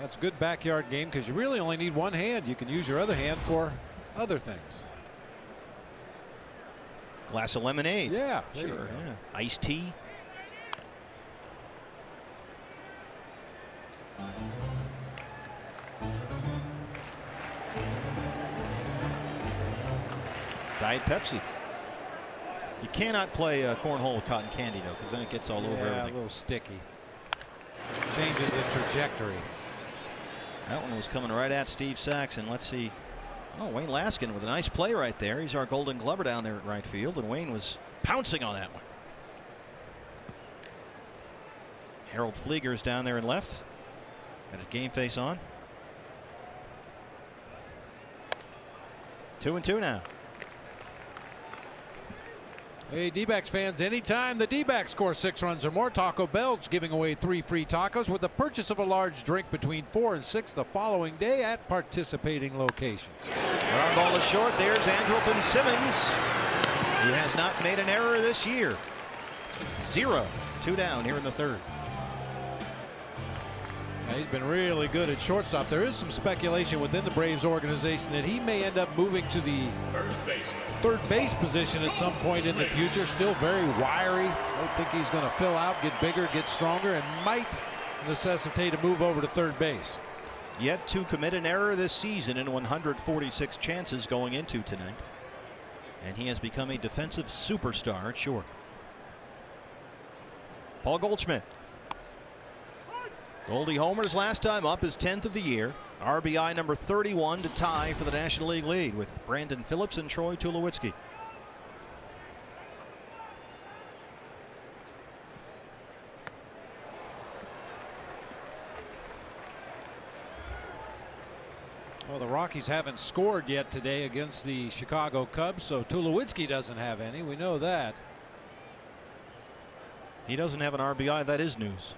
That's a good backyard game because you really only need one hand. You can use your other hand for other things. Glass of lemonade. Yeah, sure. Yeah. Iced tea. Diet Pepsi. You cannot play cornhole with cotton candy though, because then it gets all over everything. A little sticky. Changes the trajectory. That one was coming right at Steve Saxon. Let's see. Oh, Wayne Laskin with a nice play right there. He's our Golden Glover down there at right field, and Wayne was pouncing on that one. Harold Flieger's down there in left. Got his game face on. 2-2 now. Hey, D-backs fans, anytime the D-backs score 6 runs or more, Taco Bell's giving away 3 free tacos with the purchase of a large drink between 4 and 6 the following day at participating locations. Ground ball is short. There's Andrelton Simmons. He has not made an error this year. 0. 2 down here in the third. He's been really good at shortstop. There is some speculation within the Braves organization that he may end up moving to the third base position at some point in the future. Still very wiry. I don't think he's going to fill out, get bigger, get stronger, and might necessitate a move over to third base. Yet to commit an error this season in 146 chances going into tonight. And he has become a defensive superstar at short. Paul Goldschmidt. Goldie homers last time up, his 10th of the year. RBI number 31 to tie for the National League lead with Brandon Phillips and Troy Tulowitzki. Well, the Rockies haven't scored yet today against the Chicago Cubs, so Tulowitzki doesn't have any. We know that. He doesn't have an RBI. That is news.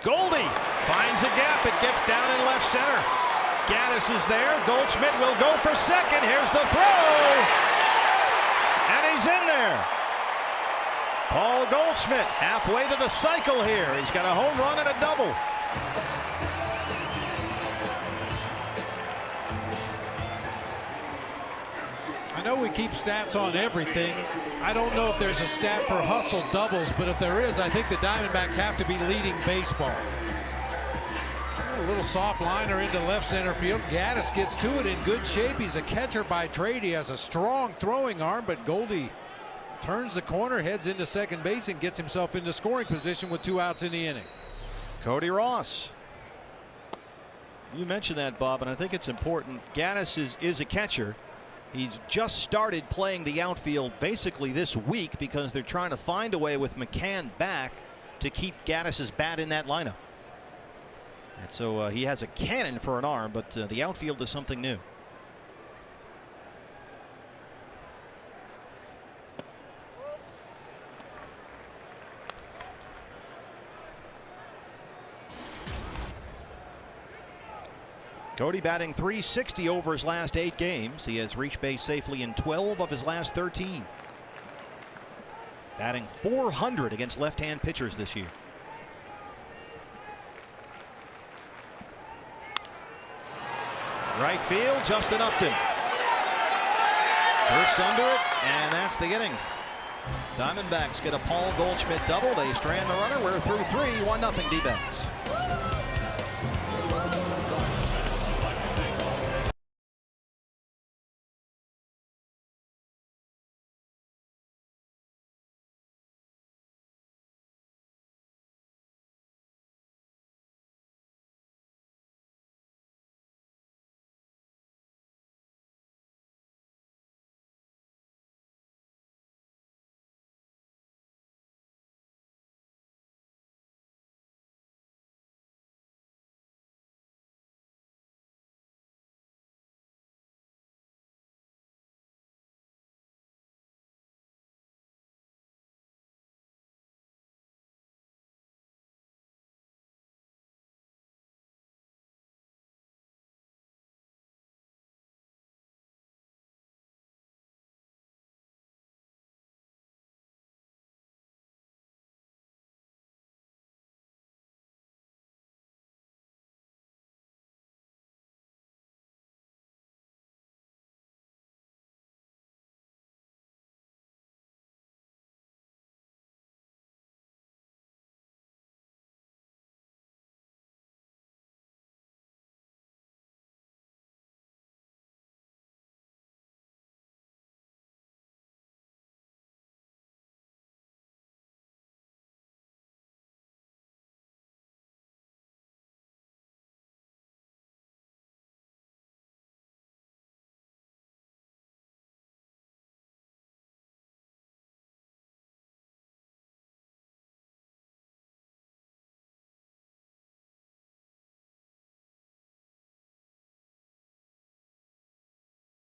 Goldie finds a gap. It gets down in left center. Gattis is there. Goldschmidt will go for second. Here's the throw. And he's in there. Paul Goldschmidt halfway to the cycle here. He's got a home run and a double. I know we keep stats on everything. I don't know if there's a stat for hustle doubles, but if there is, I think the Diamondbacks have to be leading baseball. A little soft liner into left center field. Gattis gets to it in good shape. He's a catcher by trade. He has a strong throwing arm, but Goldie turns the corner, heads into second base, and gets himself into scoring position with 2 outs in the inning. Cody Ross. You mentioned that, Bob, and I think it's important. Gattis is a catcher. He's just started playing the outfield basically this week because they're trying to find a way with McCann back to keep Gattis's bat in that lineup. And so he has a cannon for an arm, but the outfield is something new. Cody batting .360 over his last 8 games. He has reached base safely in 12 of his last 13. Batting .400 against left-hand pitchers this year. Right field, Justin Upton. Drifts under it, and that's the inning. Diamondbacks get a Paul Goldschmidt double. They strand the runner. We're through 3, 1-0 D-backs.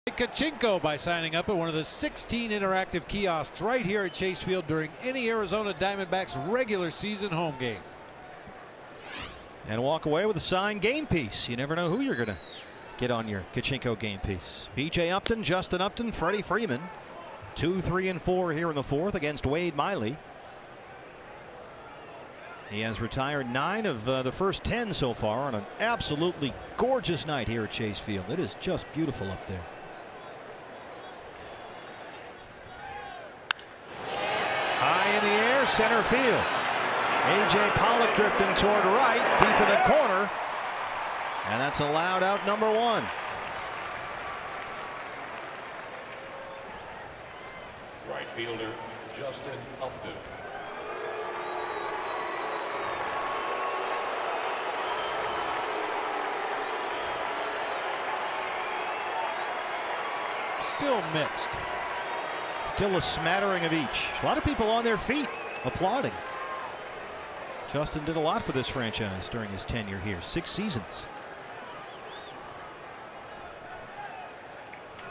Kachinko by signing up at one of the 16 interactive kiosks right here at Chase Field during any Arizona Diamondbacks regular season home game. And walk away with a signed game piece. You never know who you're going to get on your Kachinko game piece. B.J. Upton, Justin Upton, Freddie Freeman. 2, 3, and 4 here in the fourth against Wade Miley. He has retired 9 of the first 10 so far on an absolutely gorgeous night here at Chase Field. It is just beautiful up there. High in the air, center field. A.J. Pollock drifting toward right, deep in the corner. And that's allowed out number 1. Right fielder Justin Upton. Still mixed. Still a smattering of each. A lot of people on their feet applauding. Justin did a lot for this franchise during his tenure here. 6 seasons.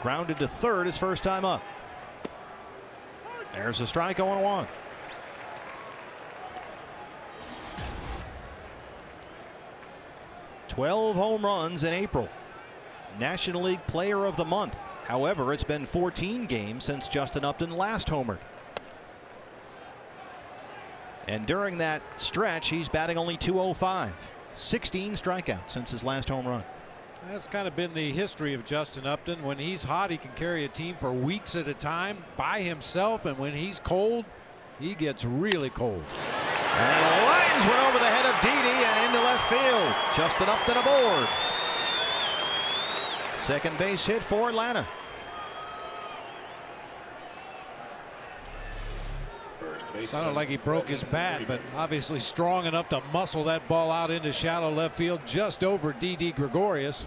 Grounded to third his first time up. There's a strike, 0-1. "12 home runs in April. National League Player of the Month. However, it's been 14 games since Justin Upton last homered. And during that stretch, he's batting only .205. 16 strikeouts since his last home run. That's kind of been the history of Justin Upton. When he's hot, he can carry a team for weeks at a time by himself. And when he's cold, he gets really cold. And he lines one over the head of Didi and into left field. Justin Upton aboard. Second base hit for Atlanta. Sounded like he broke his bat, but obviously strong enough to muscle that ball out into shallow left field just over Didi Gregorius.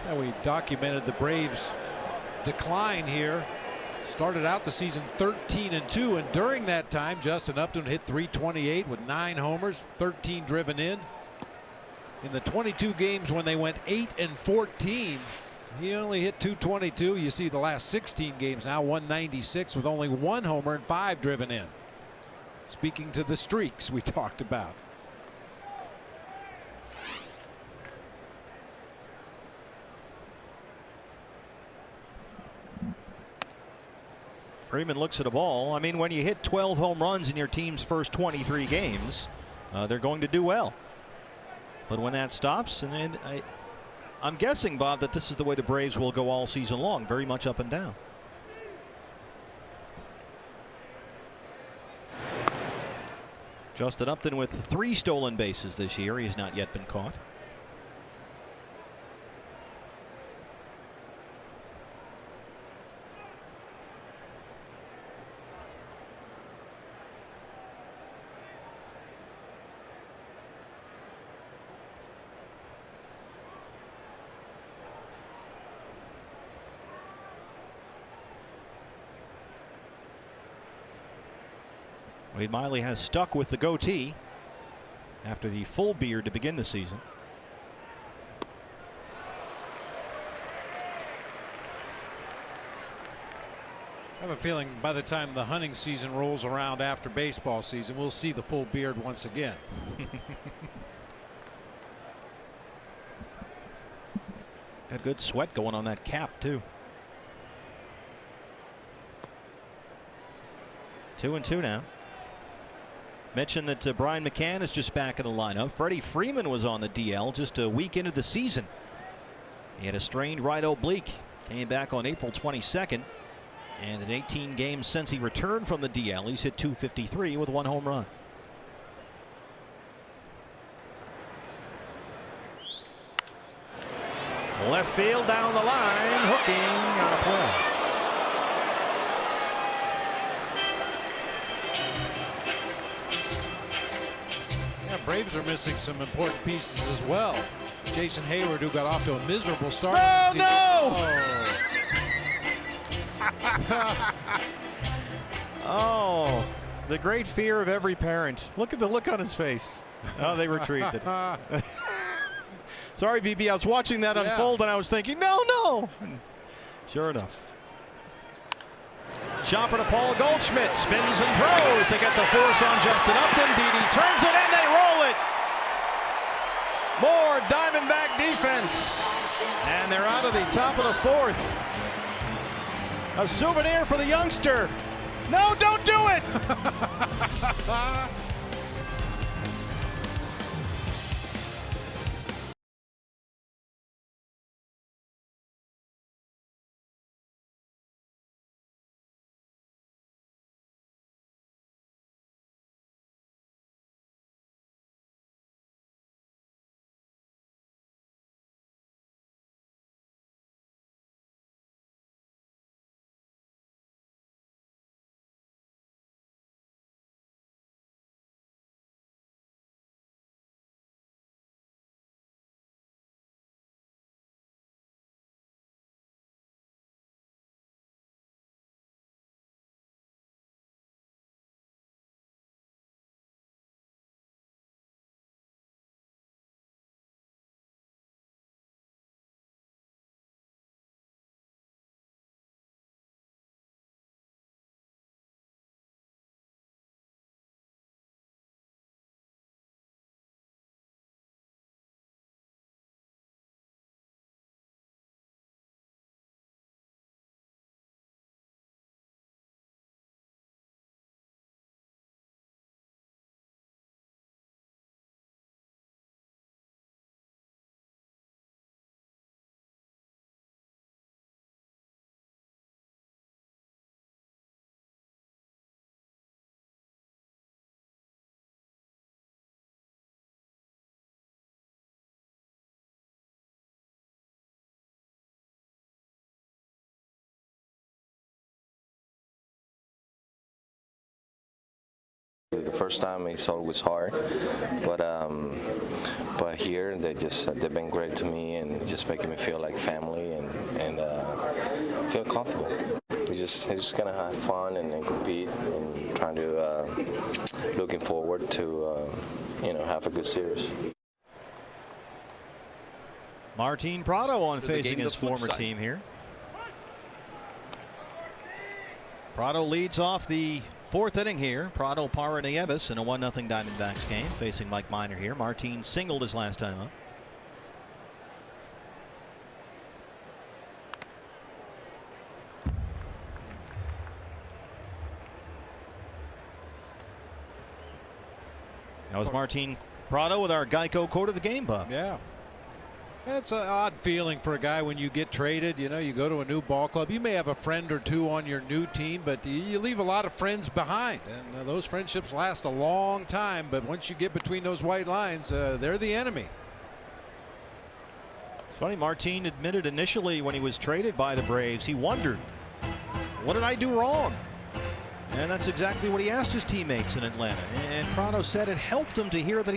And we documented the Braves' decline here. Started out the season 13-2, and during that time Justin Upton hit .328 with 9 homers, 13 driven in. In the 22 games when they went 8-14, he only hit .222. You see the last 16 games now, 196 with only 1 homer and 5 driven in. Speaking to the streaks we talked about. Freeman looks at a ball. I mean, when you hit 12 home runs in your team's first 23 games, they're going to do well. But when that stops, and I'm guessing, Bob, that this is the way the Braves will go all season long, very much up and down. Justin Upton with 3 stolen bases this year. He has not yet been caught. Wade Miley has stuck with the goatee after the full beard to begin the season. I have a feeling by the time the hunting season rolls around after baseball season, we'll see the full beard once again. Got good sweat going on that cap, too. 2-2 now. Mentioned that Brian McCann is just back in the lineup. Freddie Freeman was on the DL just a week into the season. He had a strained right oblique. Came back on April 22nd. And in 18 games since he returned from the DL, he's hit .253 with 1 home run. Left field down the line, hooking on a play. Braves are missing some important pieces as well. Jason Hayward, who got off to a miserable start. Oh, no! Oh, the great fear of every parent. Look at the look on his face. Oh, they retrieved it. Sorry, BB. I was watching that unfold, and I was thinking, no. And sure enough. Chopper to Paul Goldschmidt. Spins and throws to get the force on Justin Upton. Didi turns it, and they roll it. More Diamondback defense. And they're out of the top of the fourth. A souvenir for the youngster. No, don't do it! The first time it's always hard, but here they've been great to me and just making me feel like family and feel comfortable. We're just gonna have fun and compete and trying to looking forward to have a good series. Martin Prado on The facing game, his the flip former side. team here. Prado leads off the fourth inning here. Prado, Parra, Nieves in a 1-0 Diamondbacks game facing Mike Minor here. Martin singled his last time up. That was Martin Prado with our Geico quote of the game, Bob. Yeah. It's an odd feeling for a guy when you get traded. You know, you go to a new ball club. You may have a friend or two on your new team, but you leave a lot of friends behind. And those friendships last a long time. But once you get between those white lines, they're the enemy. It's funny, Martin admitted initially when he was traded by the Braves, he wondered, what did I do wrong? And that's exactly what he asked his teammates in Atlanta. And Prado said it helped him to hear that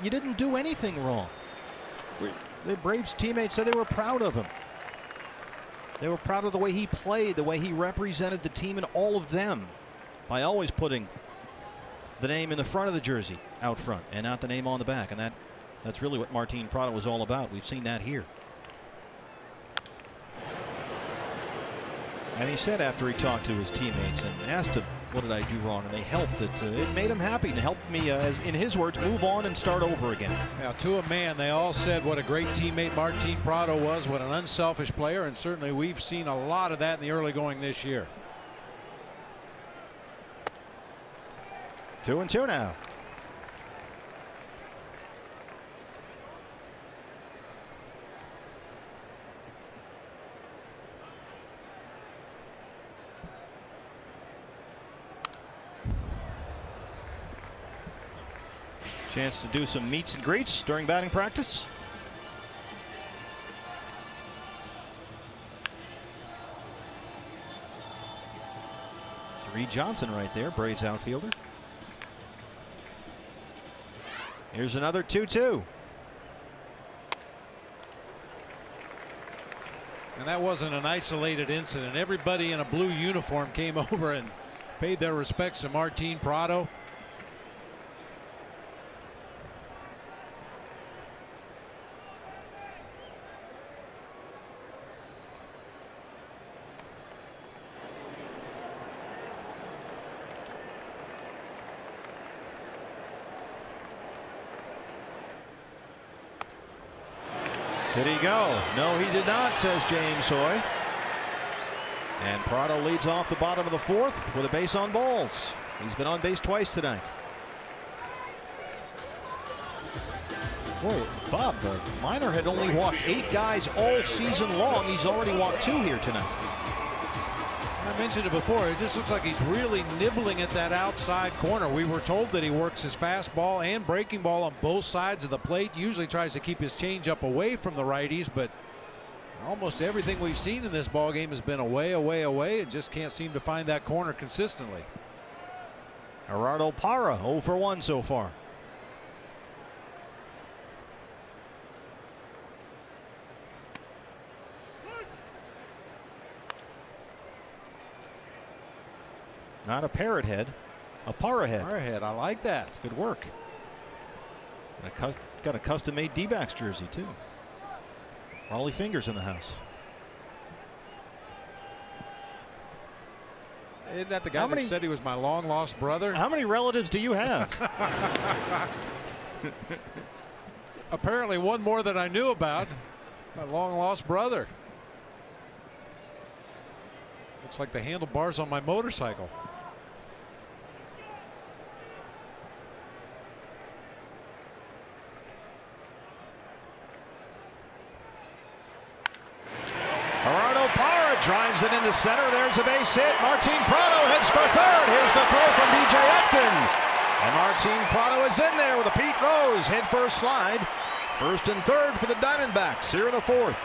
you didn't do anything wrong. The Braves teammates said they were proud of him. They were proud of the way he played, the way he represented the team and all of them by always putting the name in the front of the jersey out front and not the name on the back. And that's really what Martin Prado was all about. We've seen that here. And he said after he talked to his teammates and asked him, what did I do wrong? And they helped. It made him happy and helped me, as in his words, move on and start over again. Now, to a man, they all said what a great teammate Martin Prado was, what an unselfish player, and certainly we've seen a lot of that in the early going this year. 2-2 now. Chance to do some meets and greets during batting practice. It's Reed Johnson right there, Braves outfielder. Here's another 2-2. And that wasn't an isolated incident. Everybody in a blue uniform came over and paid their respects to Martin Prado. Did he go? No, he did not, says James Hoy. And Prado leads off the bottom of the fourth with a base on balls. He's been on base twice tonight. Boy, Bob, the Minor had only walked 8 guys all season long. He's already walked 2 here tonight. I mentioned it before. It just looks like he's really nibbling at that outside corner. We were told that he works his fastball and breaking ball on both sides of the plate. Usually tries to keep his changeup away from the righties, but almost everything we've seen in this ball game has been away, and just can't seem to find that corner consistently. Gerardo Parra 0 for 1 so far. Not a parrot head, a Parra head. Parra head, I like that. It's good work. Got a custom-made D-backs jersey too. Raleigh Fingers in the house. Isn't that the guy that said he was my long-lost brother? How many relatives do you have? Apparently one more than I knew about. My long-lost brother. Looks like the handlebars on my motorcycle. Gerardo Parra drives it into center. There's a base hit. Martin Prado heads for third. Here's the throw from B.J. Upton. And Martin Prado is in there with a Pete Rose head first slide. First and third for the Diamondbacks here in the fourth.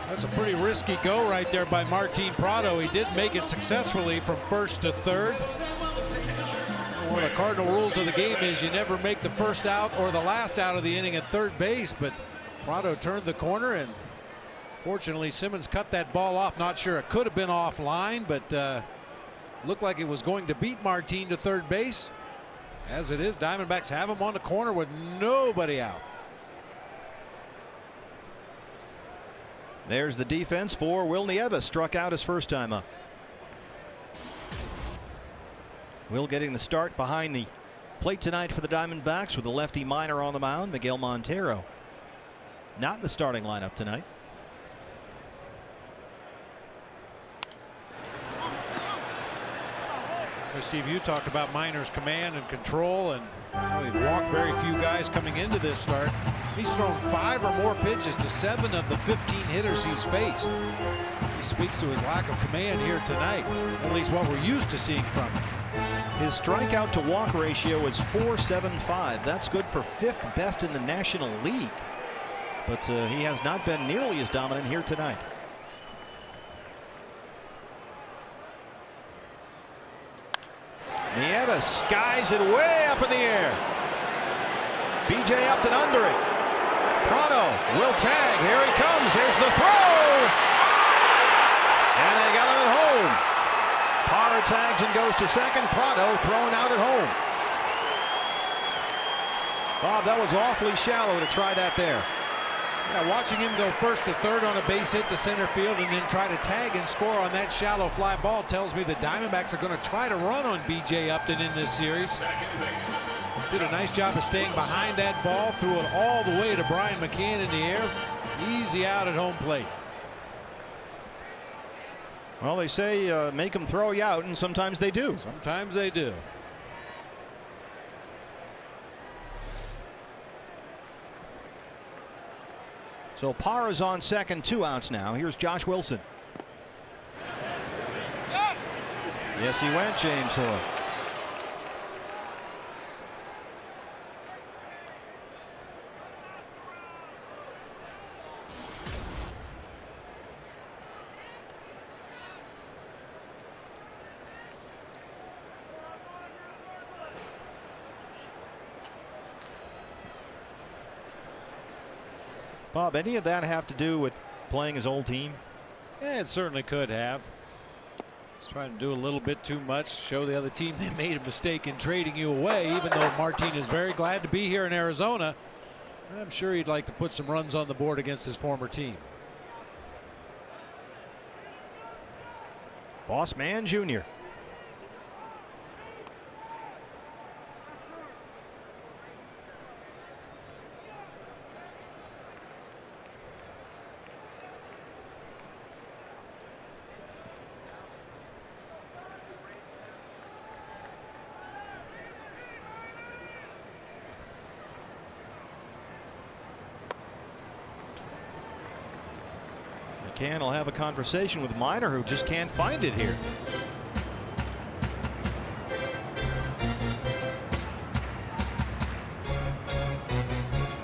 That's a pretty risky go right there by Martin Prado. He did make it successfully from first to third. One of the cardinal rules of the game is you never make the first out or the last out of the inning at third base, but Prado turned the corner, and fortunately Simmons cut that ball off. Not sure it could have been offline, but looked like it was going to beat Martin to third base. As it is, Diamondbacks have him on the corner with nobody out. There's the defense for Will Nieves, struck out his first time up. Will getting the start behind the plate tonight for the Diamondbacks with the lefty Minor on the mound. Miguel Montero not in the starting lineup tonight. Steve, you talked about Minor's command and control, and he walked very few guys coming into this start. He's thrown 5 or more pitches to 7 of the 15 hitters he's faced. He speaks to his lack of command here tonight, at least what we're used to seeing from him. His strikeout to walk ratio is .475. That's good for 5th best in the National League. But he has not been nearly as dominant here tonight. Nieves skies it way up in the air. B.J. Upton under it. Prado will tag. Here he comes. Here's the throw. And they got him at home. Parra tags and goes to second. Prado thrown out at home. Bob, that was awfully shallow to try that there. Yeah, watching him go first to third on a base hit to center field and then try to tag and score on that shallow fly ball tells me the Diamondbacks are going to try to run on B.J. Upton in this series. Did a nice job of staying behind that ball, threw it all the way to Brian McCann in the air. Easy out at home plate. Well, they say make them throw you out, and sometimes they do. Sometimes they do. So Parra's on second, 2 outs now. Here's Josh Wilson. Yes, he went, James Hoy. Bob, any of that have to do with playing his old team? Yeah, it certainly could have. He's trying to do a little bit too much, show the other team they made a mistake in trading you away, even though Martin is very glad to be here in Arizona. I'm sure he'd like to put some runs on the board against his former team. Boss Man Jr. McCann will have a conversation with Minor, who just can't find it here.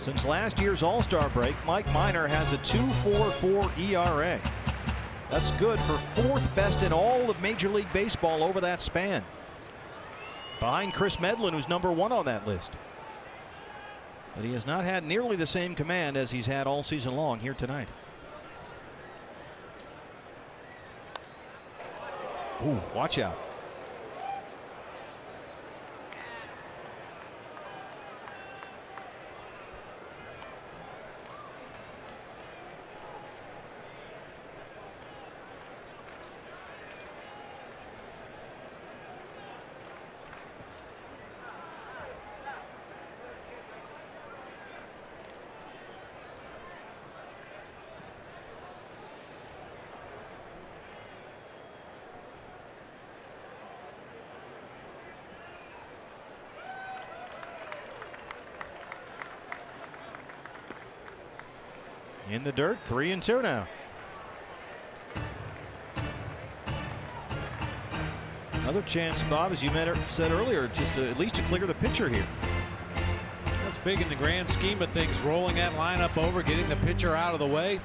Since last year's All-Star break, Mike Minor has a 2.44 ERA. That's good for 4th best in all of Major League Baseball over that span, behind Chris Medlin, who's #1 on that list. But he has not had nearly the same command as he's had all season long here tonight. Ooh, watch out. In the dirt, 3-2 now. Another chance, Bob, as you said earlier, just at least to clear the pitcher here. That's big in the grand scheme of things, rolling that lineup over, getting the pitcher out of the way.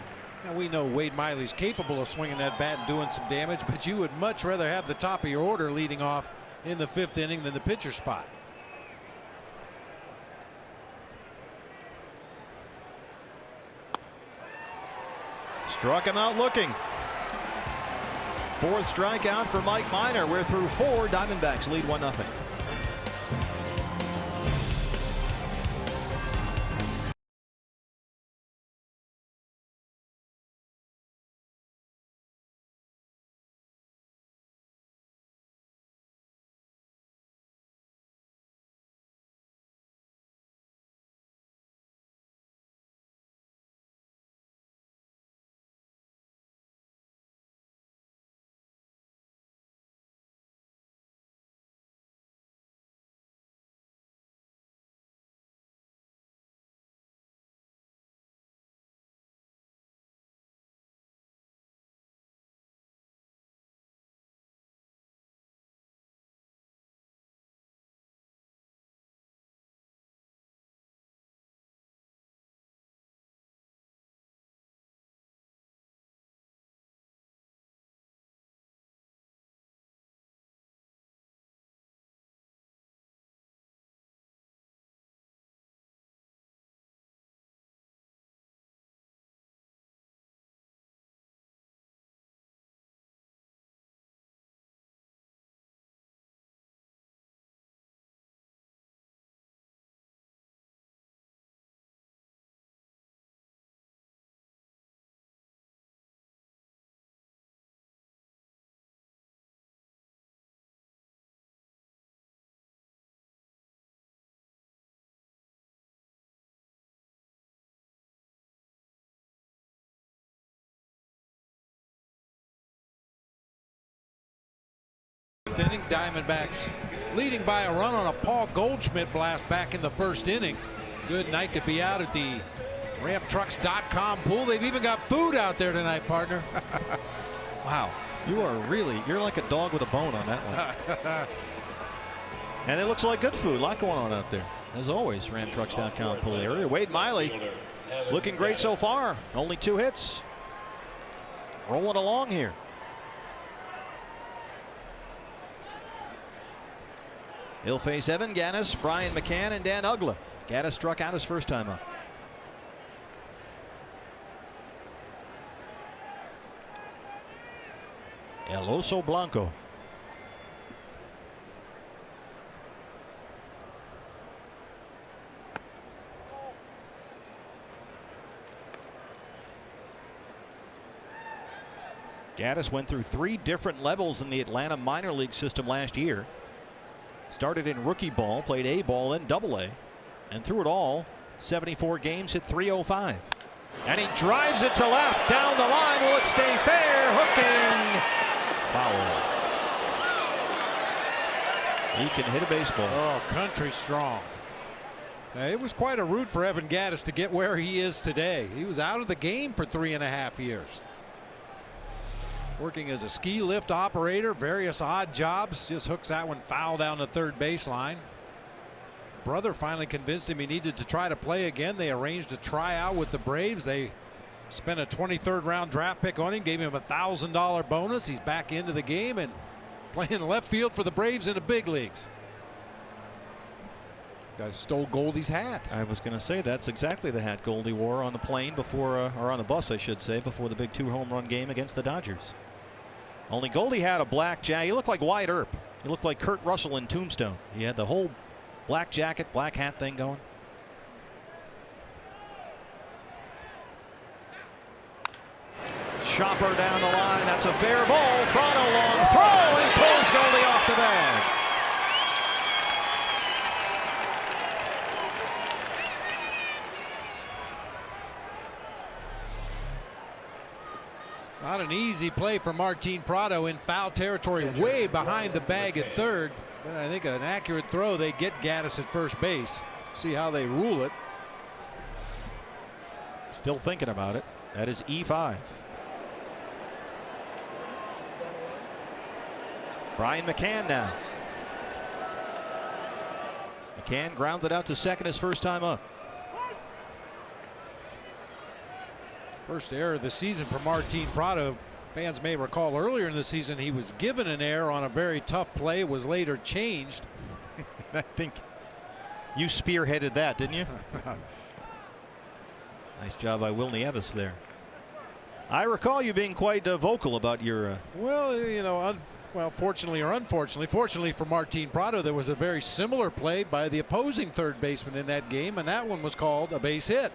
Now, we know Wade Miley's capable of swinging that bat and doing some damage, but you would much rather have the top of your order leading off in the 5th inning than the pitcher spot. Struck him out looking. 4th strikeout for Mike Minor. We're through 4. Diamondbacks lead 1-0. Inning, Diamondbacks leading by a run on a Paul Goldschmidt blast back in the 1st inning. Good night to be out at the RamTrucks.com pool. They've even got food out there tonight, partner. Wow, you're like a dog with a bone on that one. And it looks like good food. A lot going on out there. As always, RamTrucks.com pool area. Wade Miley looking great so far. Only 2 hits. Rolling along here. He'll face Evan Gattis, Brian McCann, and Dan Uggla. Gattis struck out his first time up. El Oso Blanco. Gattis went through 3 different levels in the Atlanta minor league system last year. Started in rookie ball, played A ball, then AA, and through it all, 74 games, hit .305. And he drives it to left, down the line. Will it stay fair? Hooking, foul. He can hit a baseball. Oh, country strong. It was quite a route for Evan Gattis to get where he is today. He was out of the game for 3.5 years. working as a ski lift operator, various odd jobs. Just hooks that one foul down the third baseline. Brother finally convinced him he needed to try to play again. They arranged a tryout with the Braves. They spent a 23rd round draft pick on him, gave him a $1,000 bonus. He's back into the game and playing left field for the Braves in the big leagues. Guy stole Goldie's hat. I was going to say that's exactly the hat Goldie wore on the plane before, or on the bus, I should say, before the big 2 home run game against the Dodgers. Only Goldie had a black jacket. He looked like Wyatt Earp. He looked like Kurt Russell in Tombstone. He had the whole black jacket, black hat thing going. Chopper down the line. That's a fair ball. Prado long throw, and he pulls Goldie off the bag. Not an easy play for Martin Prado in foul territory, way behind the bag at third. But I think an accurate throw. They get Gaddis at first base. See how they rule it. Still thinking about it. That is E5. Brian McCann now. McCann grounded out to second his first time up. First error of the season for Martin Prado. Fans may recall earlier in the season he was given an error on a very tough play, was later changed. I think you spearheaded that, didn't you? Nice job by Will Nieves there. I recall you being quite vocal about your. Well, you know, well, fortunately or unfortunately, fortunately for Martin Prado, there was a very similar play by the opposing third baseman in that game, and that one was called a base hit.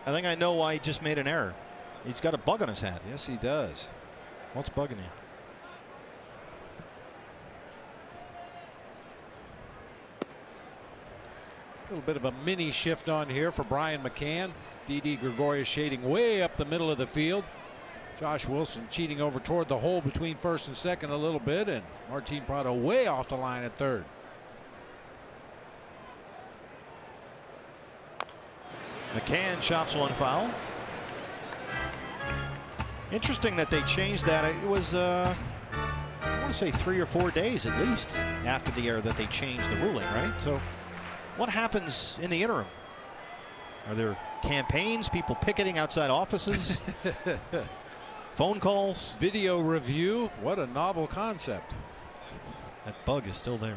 I think I know why he just made an error. He's got a bug on his hat. Yes, he does. What's bugging you? A little bit of a mini shift on here for Brian McCann. Didi Gregorius shading way up the middle of the field. Josh Wilson cheating over toward the hole between first and second a little bit, and Martin Prado way off the line at third. McCann chops one foul. Interesting that they changed that. It was, I want to say 3 or 4 days at least after the error that they changed the ruling, right? So what happens in the interim? Are there campaigns, people picketing outside offices? Phone calls? Video review? What a novel concept. That bug is still there.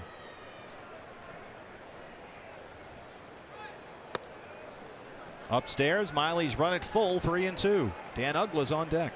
Upstairs, Miley's run it full, 3-2. Dan Uggla's on deck.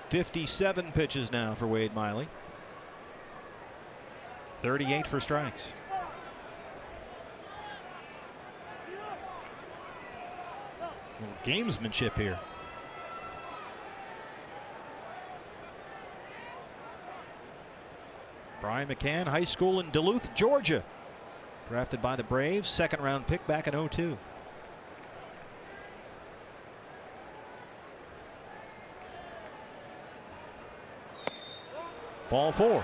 .57 pitches now for Wade Miley. 38 for strikes. A little gamesmanship here. Brian McCann, high school in Duluth, Georgia. Drafted by the Braves, second round pick back in '02. Ball 4.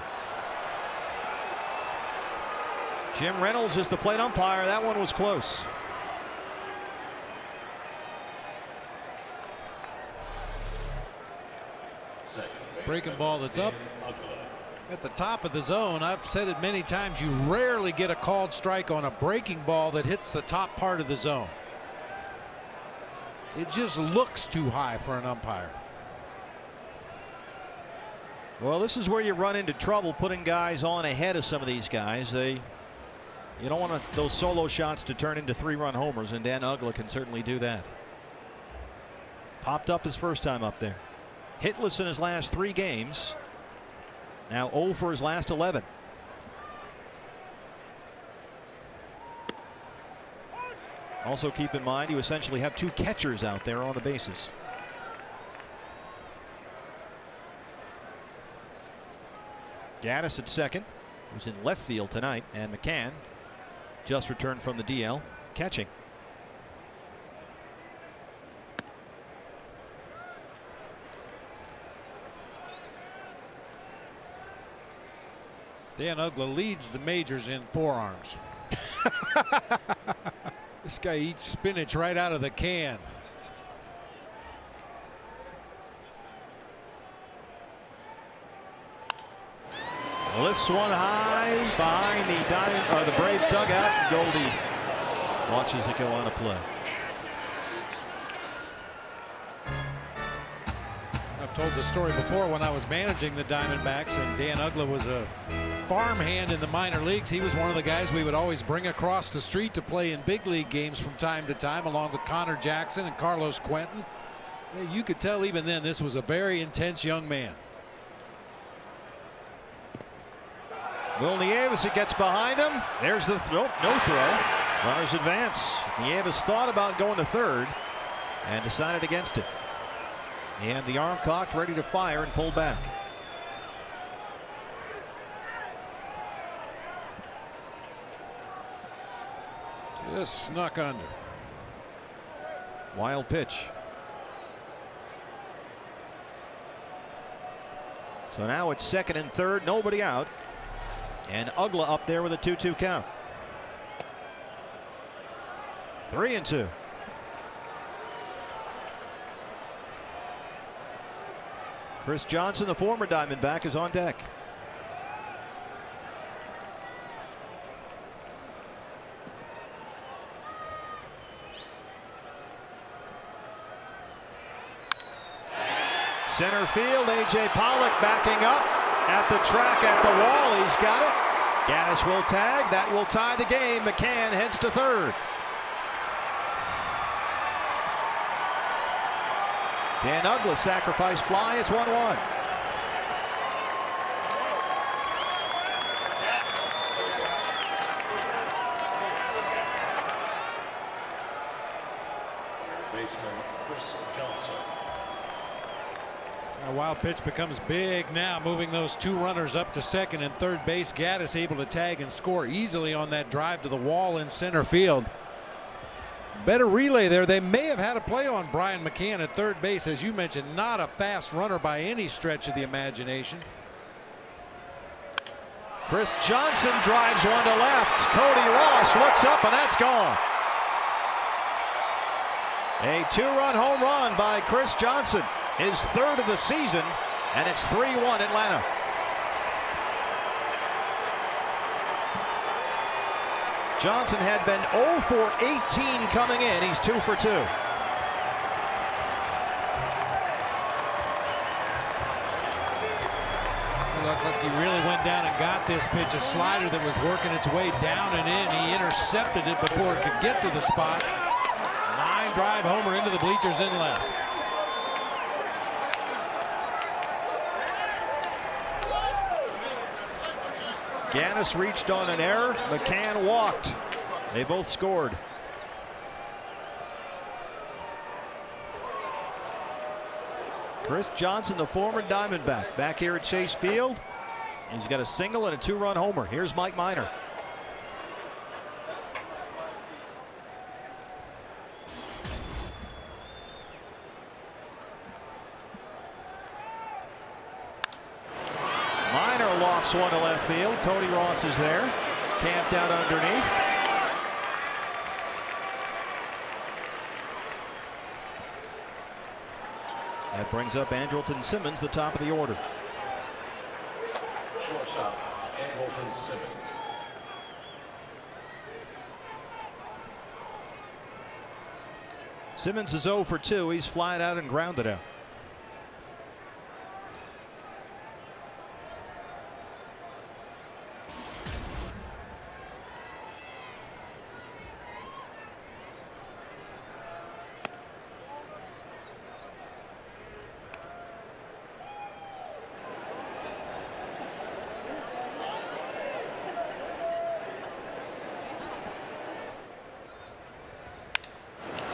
Jim Reynolds is the plate umpire. That one was close. Breaking ball that's up at the top of the zone. I've said it many times, you rarely get a called strike on a breaking ball that hits the top part of the zone. It just looks too high for an umpire. Well, this is where you run into trouble putting guys on ahead of some of these guys. You don't want those solo shots to turn into 3-run homers, and Dan Uggla can certainly do that. Popped up his first time up there. Hitless in his last 3 games. Now 0 for his last 11. Also keep in mind you essentially have 2 catchers out there on the bases. Gaddis at second, who's in left field tonight, and McCann just returned from the DL, catching. Dan Uggla leads the majors in forearms. This guy eats spinach right out of the can. Lifts one high behind the Braves dugout, and Goldie watches it go on a play. I've told the story before when I was managing the Diamondbacks and Dan Uggla was a farmhand in the minor leagues. He was one of the guys we would always bring across the street to play in big league games from time to time, along with Connor Jackson and Carlos Quentin. You could tell even then this was a very intense young man. Will Nieves, it gets behind him. There's the throw. No throw. Runners advance. Nieves thought about going to third and decided against it. And the arm cocked, ready to fire, and pulled back. Just snuck under. Wild pitch. So now it's second and third, nobody out. And Uggla up there with a 2-2 count. 3-2. Chris Johnson, the former Diamondback, is on deck. Center field, A.J. Pollock backing up at the track, at the wall. He's got it. Gaddis will tag. That will tie the game. McCann heads to third. Dan Uggla sacrifice fly. It's 1-1. Baseman Chris Johnson. A wild pitch becomes big now, moving those two runners up to second and third base. Gaddis able to tag and score easily on that drive to the wall in center field. Better relay there. They may have had a play on Brian McCann at third base. As you mentioned, not a fast runner by any stretch of the imagination. Chris Johnson drives one to left. Cody Ross looks up, and that's gone. A two-run home run by Chris Johnson. His third of the season, and it's 3-1 Atlanta. Johnson had been 0 for 18 coming in. He's 2 for 2. Looked like he really went down and got this pitch. A slider that was working its way down and in. He intercepted it before it could get to the spot. Line drive homer into the bleachers in left. Gaddis reached on an error. McCann walked. They both scored. Chris Johnson, the former Diamondback, back here at Chase Field. He's got a single and a two-run homer. Here's Mike Minor. Minor lofts one to left field. Cody Ross is there, camped out underneath. That brings up Andrelton Simmons, the top of the order. Shortstop, Andrelton Simmons. Simmons is 0 for 2. He's flying out and grounded out.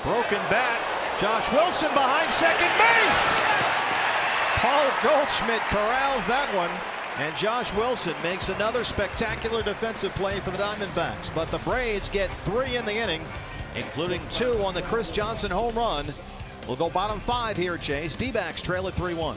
Broken bat. Josh Wilson behind second base. Paul Goldschmidt corrals that one. And Josh Wilson makes another spectacular defensive play for the Diamondbacks. But the Braves get 3 in the inning, including 2 on the Chris Johnson home run. We'll go bottom 5 here at Chase. D-backs trail at 3-1.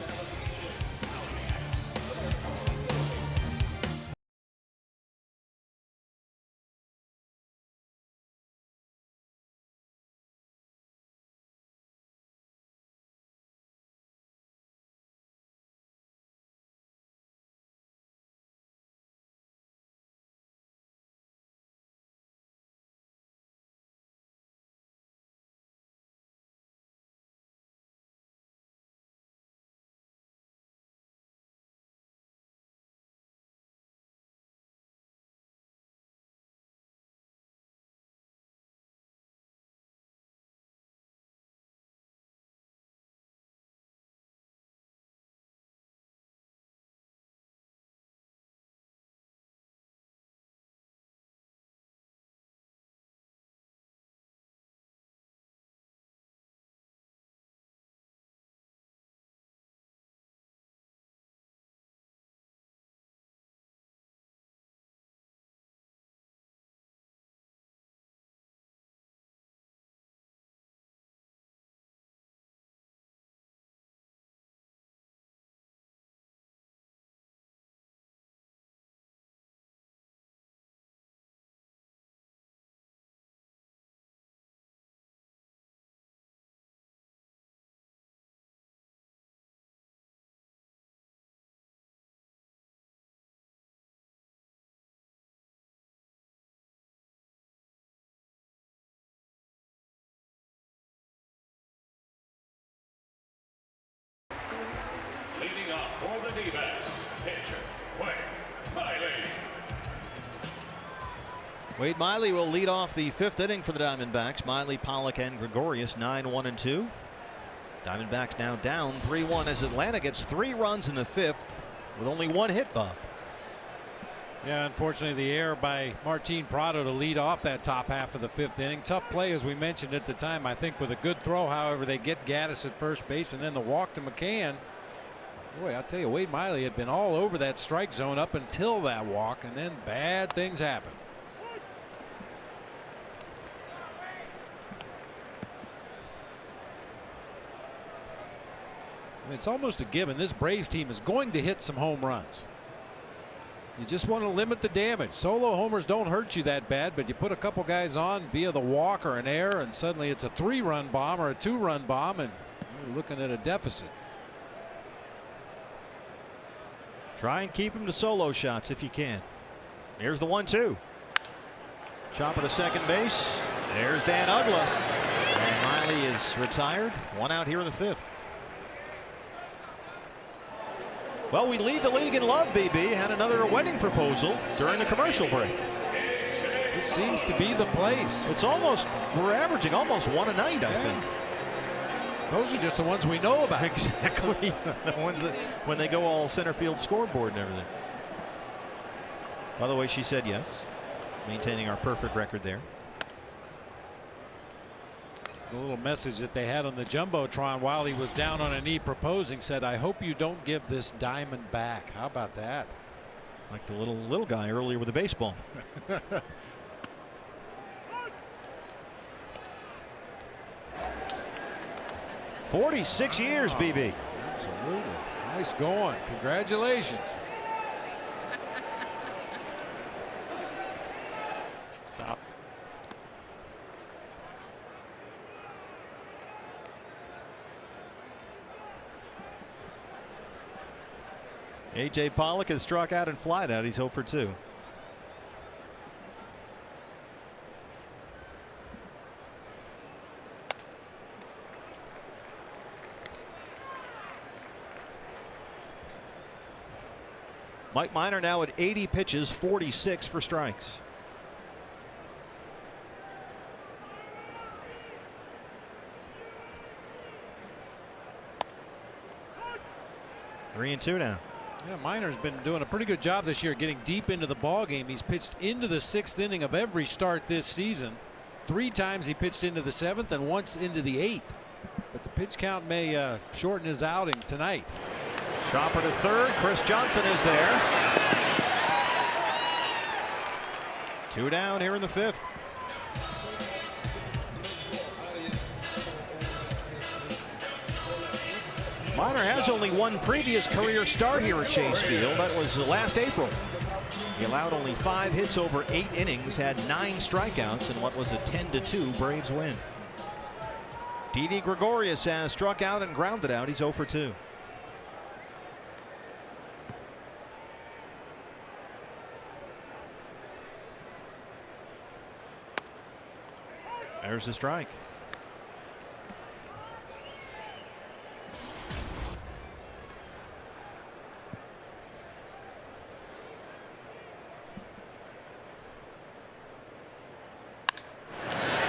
Leading off for the D-backs, pitcher Wade Miley. Wade Miley will lead off the 5th inning for the Diamondbacks. Miley, Pollock, and Gregorius 9-1 and 2. Diamondbacks now down 3-1 as Atlanta gets 3 runs in the 5th with only 1 hit, Bob. Yeah, unfortunately, the error by Martin Prado to lead off that top half of the 5th inning. Tough play, as we mentioned at the time. I think with a good throw, however, they get Gaddis at first base, and then the walk to McCann. Boy, I'll tell you, Wade Miley had been all over that strike zone up until that walk, and then bad things happen. I mean, it's almost a given. This Braves team is going to hit some home runs. You just want to limit the damage. Solo homers don't hurt you that bad, but you put a couple guys on via the walk or an error, and suddenly it's a 3-run bomb or a 2-run bomb, and you're looking at a deficit. Try and keep him to solo shots if you can. Here's the 1-2. Chopper to second base. There's Dan Uggla. And Miley is retired. 1 out here in the 5th. Well, we lead the league in love, BB. Had another wedding proposal during the commercial break. This seems to be the place. It's almost, we're averaging almost 1 a night, I think. Those are just the ones we know about. Exactly. The ones that when they go all center field scoreboard and everything. By the way, she said yes. Maintaining our perfect record there. The little message that they had on the Jumbotron while he was down on a knee proposing said, "I hope you don't give this diamond back." How about that? Like the little guy earlier with the baseball. 46 years, BB. Absolutely. Nice going. Congratulations. Stop. A.J. Pollock has struck out and flied out. He's 0 for 2. Mike Minor now at 80 pitches, 46 for strikes. Three and two now. Yeah, Minor's been doing a pretty good job this year getting deep into the ball game. He's pitched into the 6th inning of every start this season. 3 times he pitched into the 7th and once into the 8th. But the pitch count may shorten his outing tonight. Chopper to third. Chris Johnson is there. 2 down here in the 5th. Minor has only one previous career start here at Chase Field. That was last April. He allowed only 5 hits over 8 innings, had 9 strikeouts in what was a 10-2 Braves win. Didi Gregorius has struck out and grounded out. He's 0 for 2. There's the strike.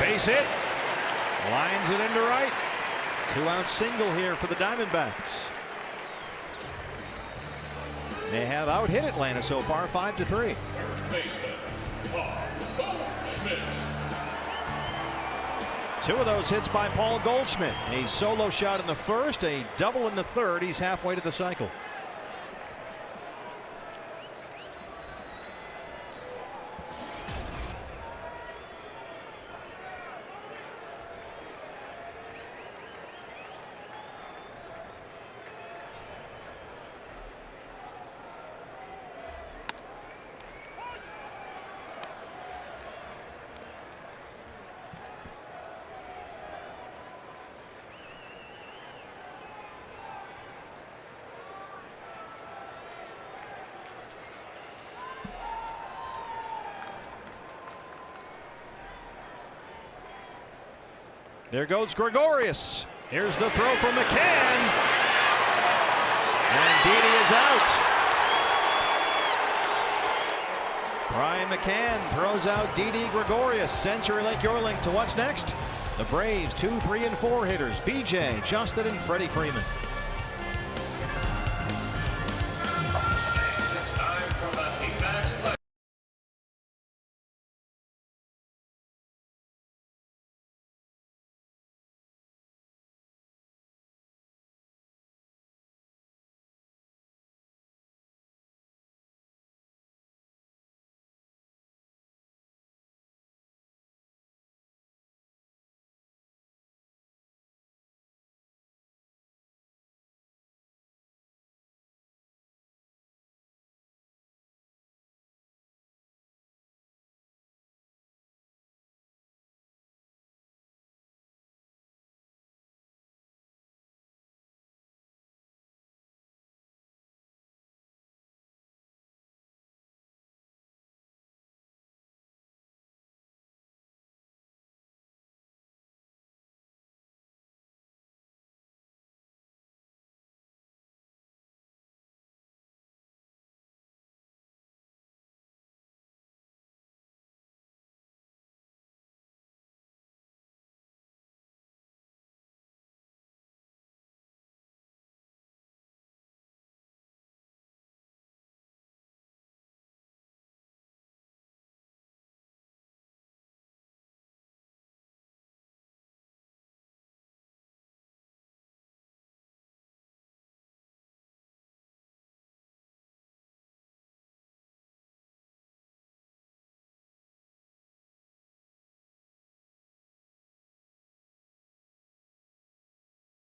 Base hit. Lines it into right. 2-out single here for the Diamondbacks. They have out-hit Atlanta so far, 5-3. First baseman, Paul Goldschmidt. 2 of those hits by Paul Goldschmidt. A solo shot in the first, a double in the third. He's halfway to the cycle. There goes Gregorius. Here's the throw from McCann. And Didi is out. Brian McCann throws out Didi Gregorius. Century Link Yorlink to what's next? The Braves 2, 3, and 4 hitters. BJ, Justin, and Freddie Freeman. It's time for the D-backs.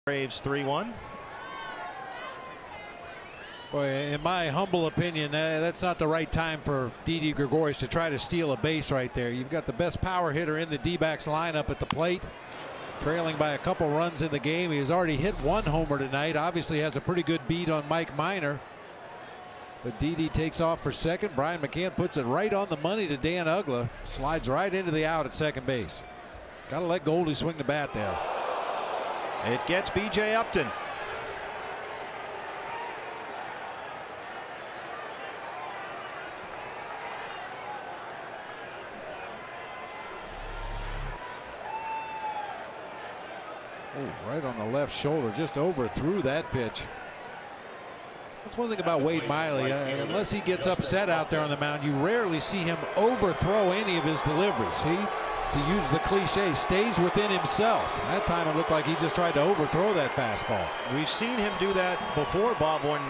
Braves 3-1. Boy, in my humble opinion, that's not the right time for Didi Gregorius to try to steal a base right there. You've got the best power hitter in the D-backs lineup at the plate, trailing by a couple runs in the game. He has already hit 1 homer tonight. Obviously has a pretty good beat on Mike Minor. But Didi takes off for second. Brian McCann puts it right on the money to Dan Uggla. Slides right into the out at second base. Got to let Goldie swing the bat there. It gets BJ Upton. Oh, right on the left shoulder, just overthrew that pitch. That's one thing about Wade Miley. Unless he gets upset out there on the mound, you rarely see him overthrow any of his deliveries. He to use the cliche, stays within himself. That time it looked like he just tried to overthrow that fastball. We've seen him do that before, Bob, when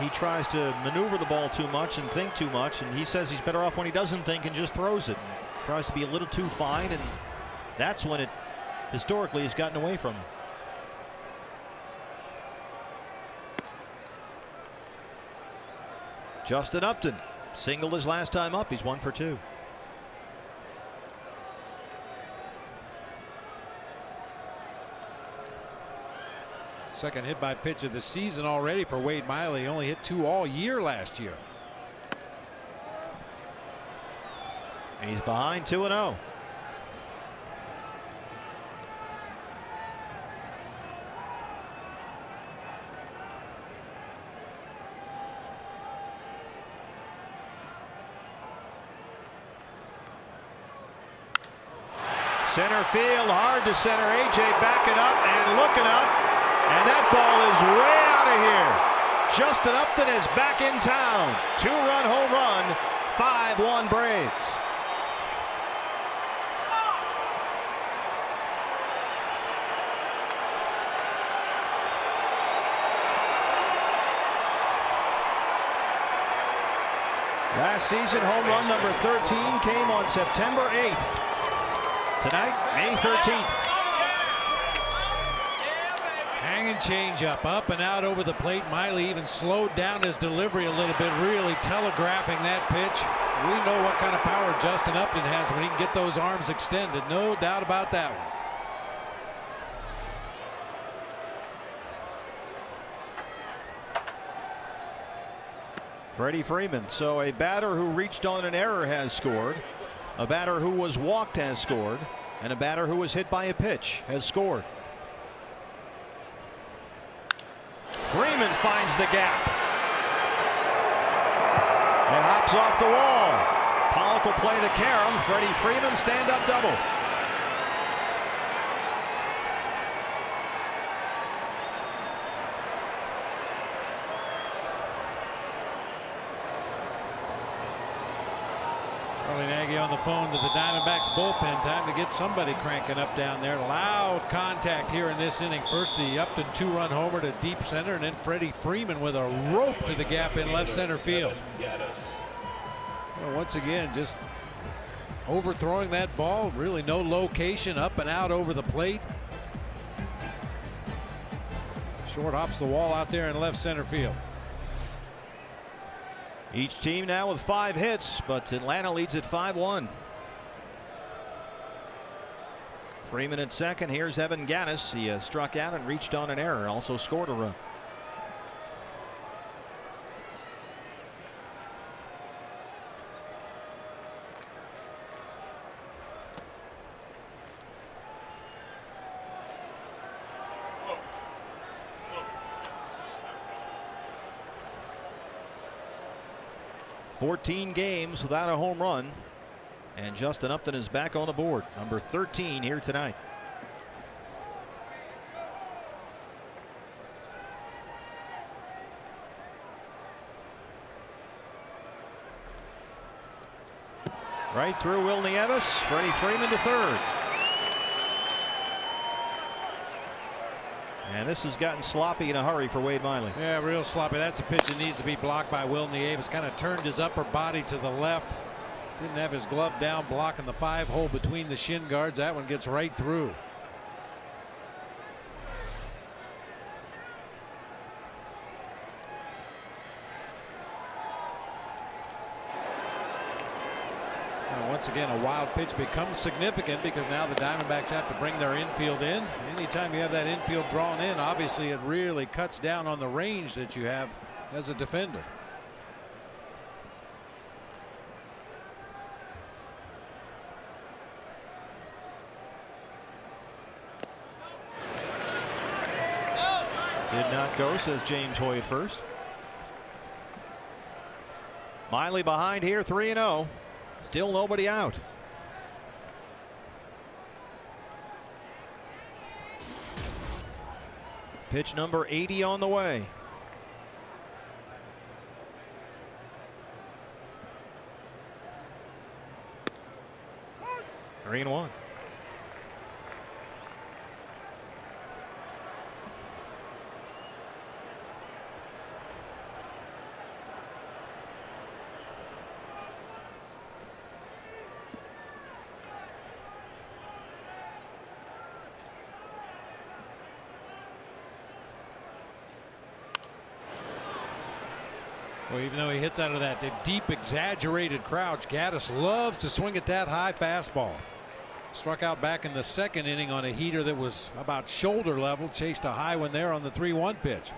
he tries to maneuver the ball too much and think too much, and he says he's better off when he doesn't think and just throws it. Tries to be a little too fine, and that's when it historically has gotten away from him. Justin Upton singled his last time up. He's 1 for 2. Second hit by pitch of the season already for Wade Miley. He only hit 2 all year last year. He's behind 2-0. Center field, hard to center. AJ backing up and looking up, and that ball is way out of here. Justin Upton is back in town. 2-run home run, 5-1 Braves. Last season, home run number 13 came on September 8th. Tonight, May 13th. Hanging changeup, up and out over the plate. Miley even slowed down his delivery a little bit, really telegraphing that pitch. We know what kind of power Justin Upton has when he can get those arms extended. No doubt about that one. Freddie Freeman. So a batter who reached on an error has scored. A batter who was walked has scored. And a batter who was hit by a pitch has scored. Freeman finds the gap. It hops off the wall. Pollock will play the carom. Freddie Freeman stand-up double. Charlie Nagy on the phone to the Diamondbacks bullpen. Time to get somebody cranking up down there. Loud contact here in this inning. First the Upton 2-run homer to deep center, and then Freddie Freeman with a rope to the gap in left center field. Well, once again, just overthrowing that ball. Really no location, up and out over the plate. Short hops the wall out there in left center field. Each team now with 5 hits, but Atlanta leads at 5-1. Freeman at second. Here's Evan Gattis. He struck out and reached on an error. Also scored a run. "14 games without a home run, and Justin Upton is back on the board. Number 13 here tonight. Right through Will Nieves. Freddie Freeman to third. And this has gotten sloppy in a hurry for Wade Miley. Yeah, real sloppy. That's a pitch that needs to be blocked by Will Nieves. Kind of turned his upper body to the left. Didn't have his glove down, blocking the 5-hole between the shin guards. That one gets right through. Once again, a wild pitch becomes significant because now the Diamondbacks have to bring their infield in. Anytime you have that infield drawn in, obviously it really cuts down on the range that you have as a defender. Did not go, says James Hoy at first. Miley behind here, 3-0. Still nobody out. Pitch number 80 on the way. 3-1. Well, even though he hits out of that deep, exaggerated crouch, Gattis loves to swing at that high fastball. Struck out back in the second inning on a heater that was about shoulder level, chased a high one there on the 3-1 pitch.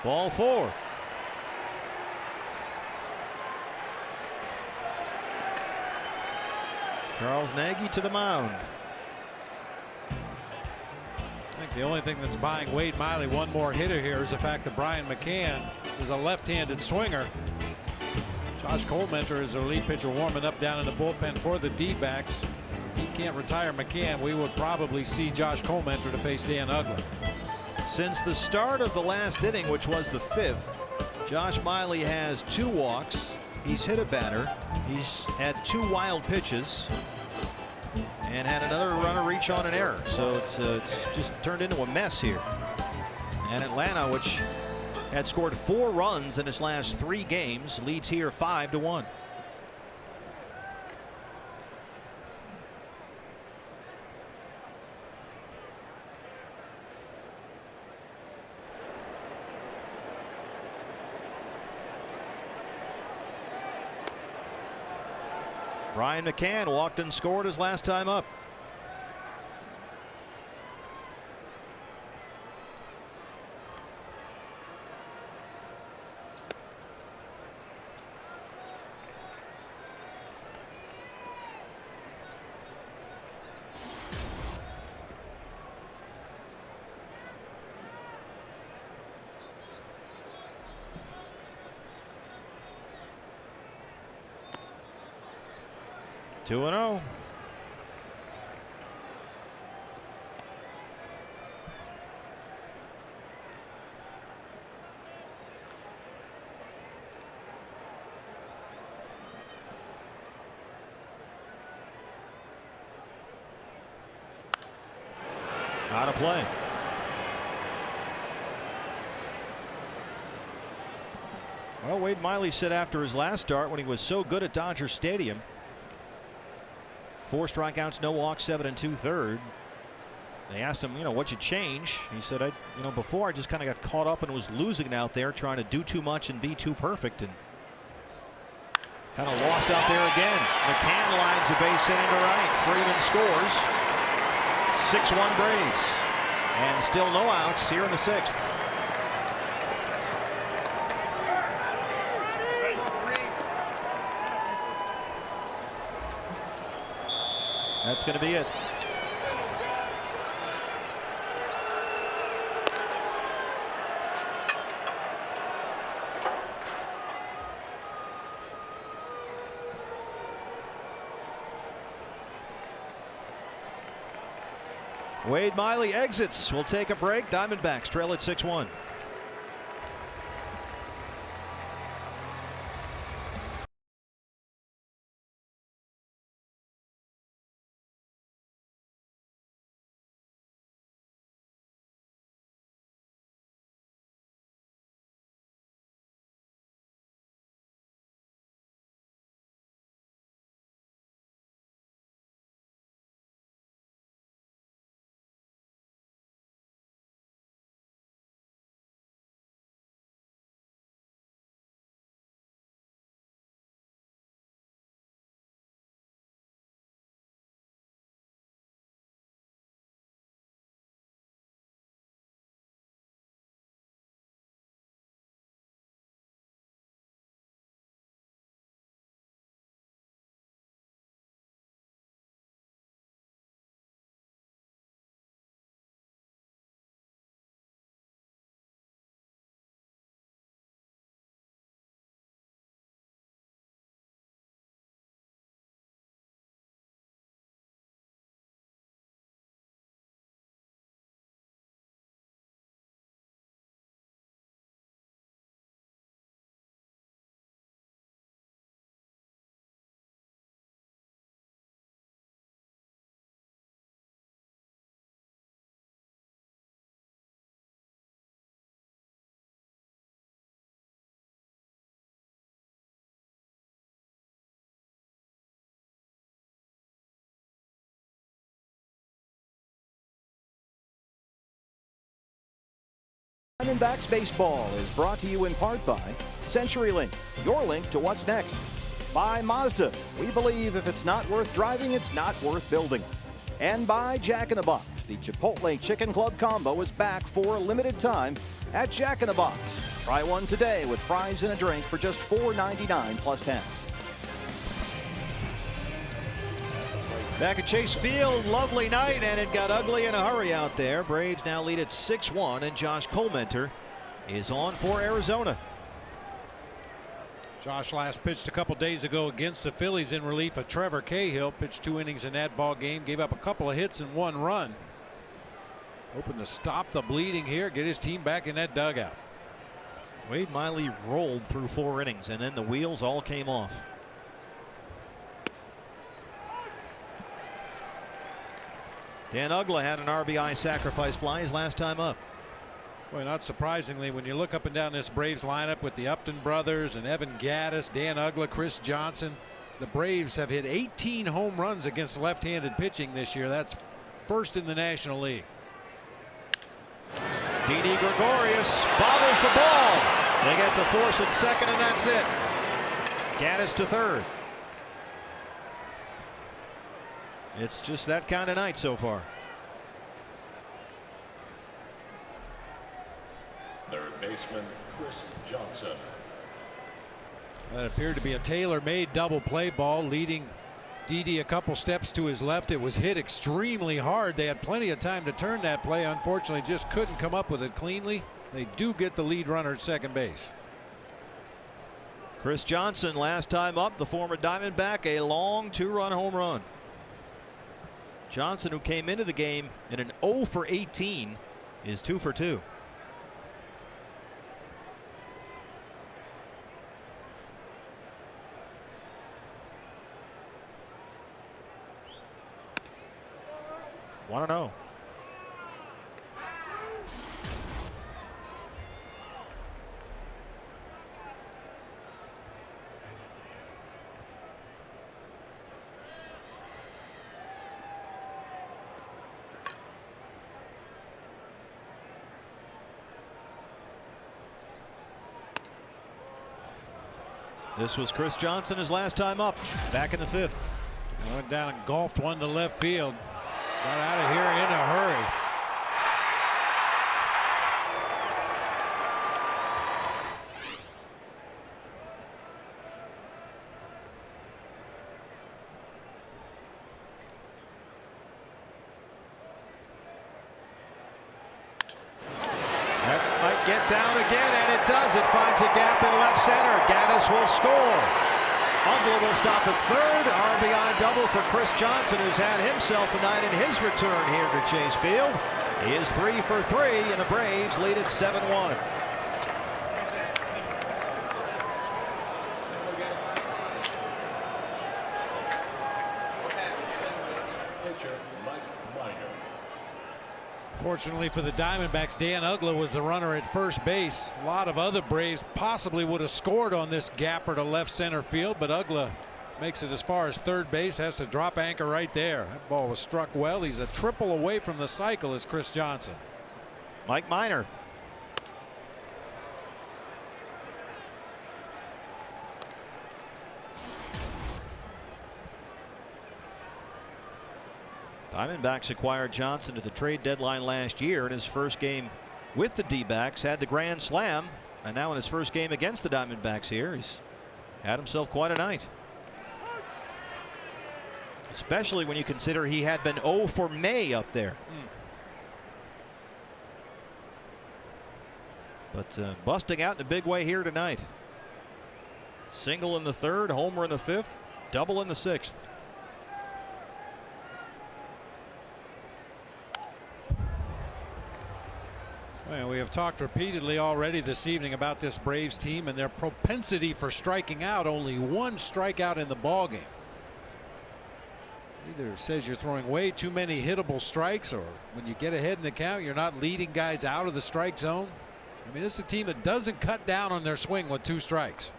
Ball 4. Charles Nagy to the mound. I think the only thing that's buying Wade Miley one more hitter here is the fact that Brian McCann is a left-handed swinger. Josh Colementor is their lead pitcher warming up down in the bullpen for the D-backs. If he can't retire McCann, we would probably see Josh Colementor to face Dan Uggla. Since the start of the last inning, which was the 5th, Josh Miley has 2 walks. He's hit a batter. He's had 2 wild pitches and had another runner reach on an error. So it's just turned into a mess here. And Atlanta, which had scored 4 runs in its last 3 games, leads here 5-1. Brian McCann walked and scored his last time up. Two and 0. Out of play. Well, Wade Miley said after his last start, when he was so good at Dodger Stadium, 4 strikeouts, no walks, 7 2/3. They asked him, what'd you change? He said, before I just kind of got caught up and was losing it out there, trying to do too much and be too perfect, and kind of lost out there again. McCann lines the base hit into right. Freeman scores. 6-1 Braves, and still no outs here in the 6th. That's going to be it. Wade Miley exits. We'll take a break. Diamondbacks trail at 6-1. Diamondbacks baseball is brought to you in part by CenturyLink, your link to what's next. By Mazda, we believe if it's not worth driving, it's not worth building. And by Jack in the Box, the Chipotle Chicken Club Combo is back for a limited time at Jack in the Box. Try one today with fries and a drink for just $4.99 plus tax. Back at Chase Field, lovely night, and it got ugly in a hurry out there. Braves now lead at 6-1, and Josh Colmenter is on for Arizona. Josh last pitched a couple days ago against the Phillies in relief of Trevor Cahill. Pitched 2 innings in that ball game, gave up a couple of hits and 1 run. Hoping to stop the bleeding here, get his team back in that dugout. Wade Miley rolled through 4 innings, and then the wheels all came off. Dan Uggla had an RBI sacrifice fly his last time up. Well, not surprisingly, when you look up and down this Braves lineup with the Upton brothers and Evan Gattis, Dan Uggla, Chris Johnson, the Braves have hit 18 home runs against left-handed pitching this year. That's first in the National League. Didi Gregorius bobbles the ball. They get the force at second, and that's it. Gattis to third. It's just that kind of night so far. Third baseman Chris Johnson. That appeared to be a tailor-made double play ball leading Didi a couple steps to his left. It was hit extremely hard. They had plenty of time to turn that play. Unfortunately, just couldn't come up with it cleanly. They do get the lead runner at second base. Chris Johnson last time up, the former Diamondback, a long 2-run home run. Johnson, who came into the game in an 0 for 18, is 2 for 2. Want to know. This was Chris Johnson his last time up, back in the 5th. Went down and golfed one to left field. Got out of here in a hurry. That might get down again, and it does. It finds a gap in left center. Gattis will score. Uggla will stop at third. RBI double for Chris Johnson, who's had himself a night in his return here to Chase Field. He is 3 for 3, and the Braves lead at 7-1. Pitcher Mike Minor. Fortunately for the Diamondbacks, Dan Uggla was the runner at first base. A lot of other Braves possibly would have scored on this gapper to left center field, but Uggla makes it as far as third base, has to drop anchor right there. That ball was struck well. He's a triple away from the cycle as Chris Johnson. Mike Minor. Diamondbacks acquired Johnson at the trade deadline last year. In his first game with the D-backs, had the grand slam, and now in his first game against the Diamondbacks here, he's had himself quite a night. Especially when you consider he had been 0 for May up there. But busting out in a big way here tonight. Single in the 3rd, homer in the 5th, double in the 6th. Well, we have talked repeatedly already this evening about this Braves team and their propensity for striking out. Only 1 strikeout in the ballgame. Either says you're throwing way too many hittable strikes, or when you get ahead in the count, you're not leading guys out of the strike zone. I mean, this is a team that doesn't cut down on their swing with 2 strikes.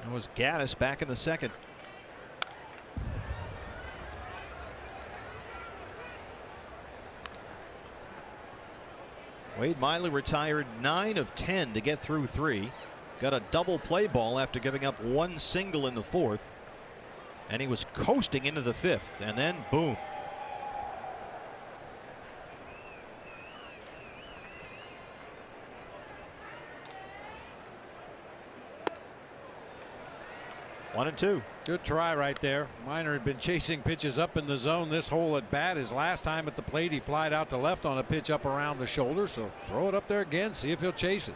It was Gattis back in the 2nd. Wade Miley retired 9 of 10 to get through 3. Got a double play ball after giving up 1 single in the 4th. And he was coasting into the 5th, and then boom. One and two. Good try right there. Minor had been chasing pitches up in the zone this hole at bat. His last time at the plate, he flied out to left on a pitch up around the shoulder. So throw it up there again, see if he'll chase it.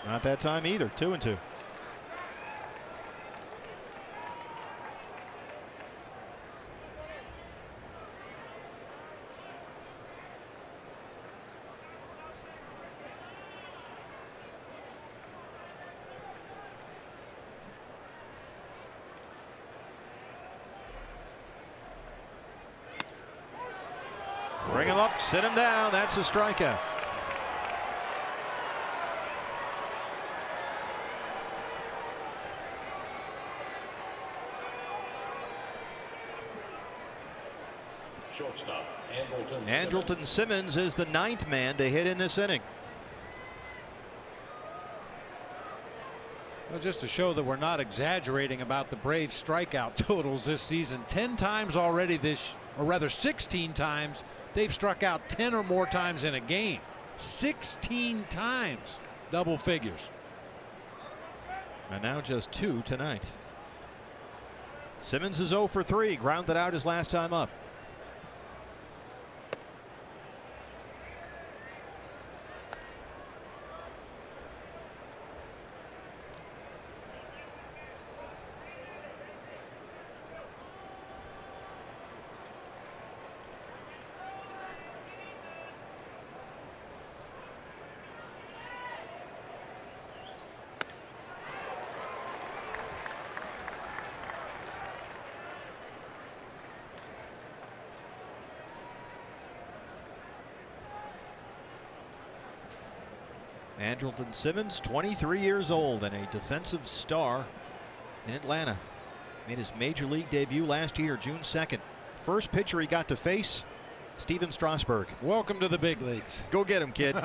Not that time either. 2 and 2. Bring him up, sit him down. That's a strikeout. Shortstop, Andrelton. Andrelton Simmons is the 9th man to hit in this inning. Well, just to show that we're not exaggerating about the Braves strikeout totals this season. 10 times already or rather 16 times they've struck out 10 or more times in a game. 16 times, double figures. And now just 2 tonight. Simmons is 0 for 3, grounded out his last time up. Andrelton Simmons, 23 years old and a defensive star in Atlanta. Made his major league debut last year, June 2nd. First pitcher he got to face, Steven Strasburg. Welcome to the big leagues. Go get him, kid.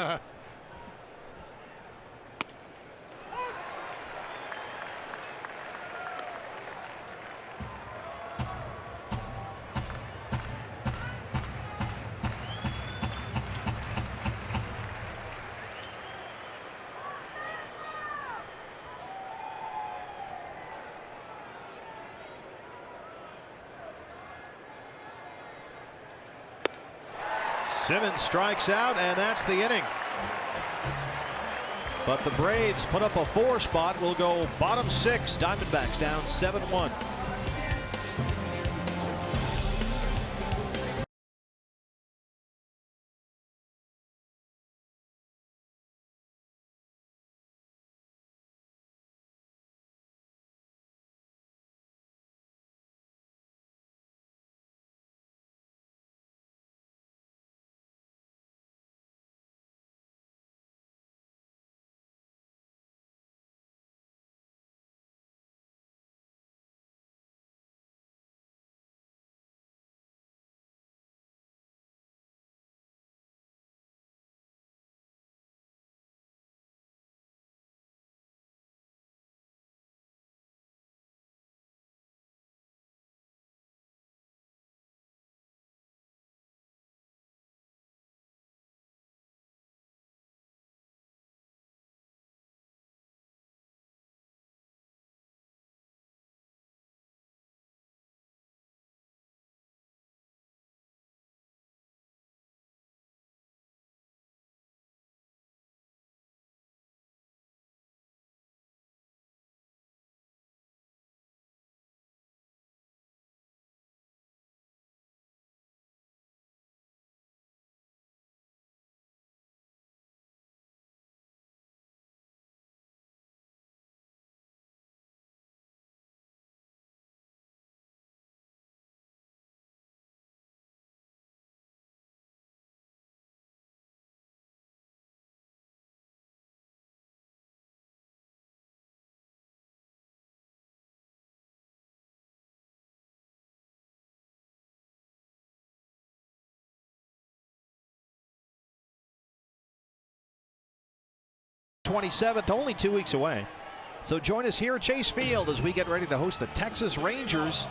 Simmons strikes out, and that's the inning. But the Braves put up a 4 spot. Will go bottom 6. Diamondbacks down 7-1. 27th, only 2 weeks away. So join us here at Chase Field as we get ready to host the Texas Rangers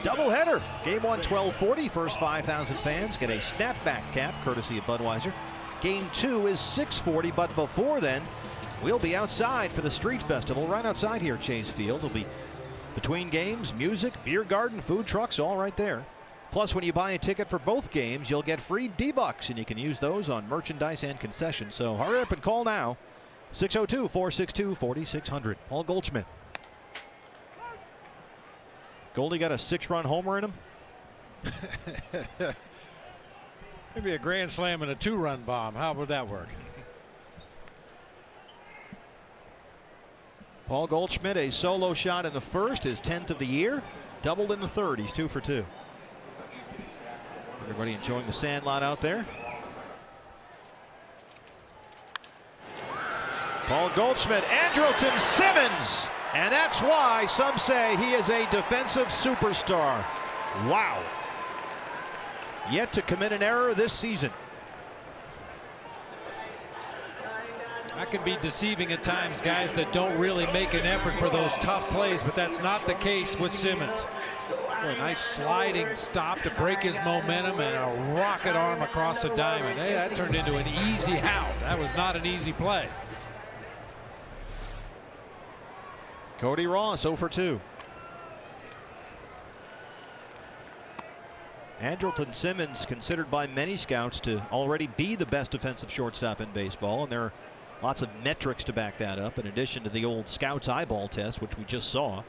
doubleheader. Game 1, 12:40. First 5,000 fans get a snapback cap courtesy of Budweiser. Game 2 is 6:40, but before then, we'll be outside for the Street Festival right outside here at Chase Field. It'll be between games, music, beer garden, food trucks, all right there. Plus, when you buy a ticket for both games, you'll get free D-Bucks, and you can use those on merchandise and concessions. So hurry up and call now. 602-462-4600. Paul Goldschmidt. Goldie got a 6-run homer in him. Maybe a grand slam and a 2-run bomb. How would that work? Paul Goldschmidt, a solo shot in the first, his 10th of the year. Doubled in the third. He's 2 for 2. Everybody enjoying the sandlot out there. Paul Goldschmidt, Andrelton Simmons, and that's why some say he is a defensive superstar. Wow. Yet to commit an error this season. That can be deceiving at times, guys that don't really make an effort for those tough plays, but that's not the case with Simmons. A nice sliding stop to break his momentum and a rocket arm across the diamond. Hey, that turned into an easy out. That was not an easy play. Cody Ross 0 for 2. Andrelton Simmons considered by many scouts to already be the best defensive shortstop in baseball, and there are lots of metrics to back that up in addition to the old scouts eyeball test, which we just saw.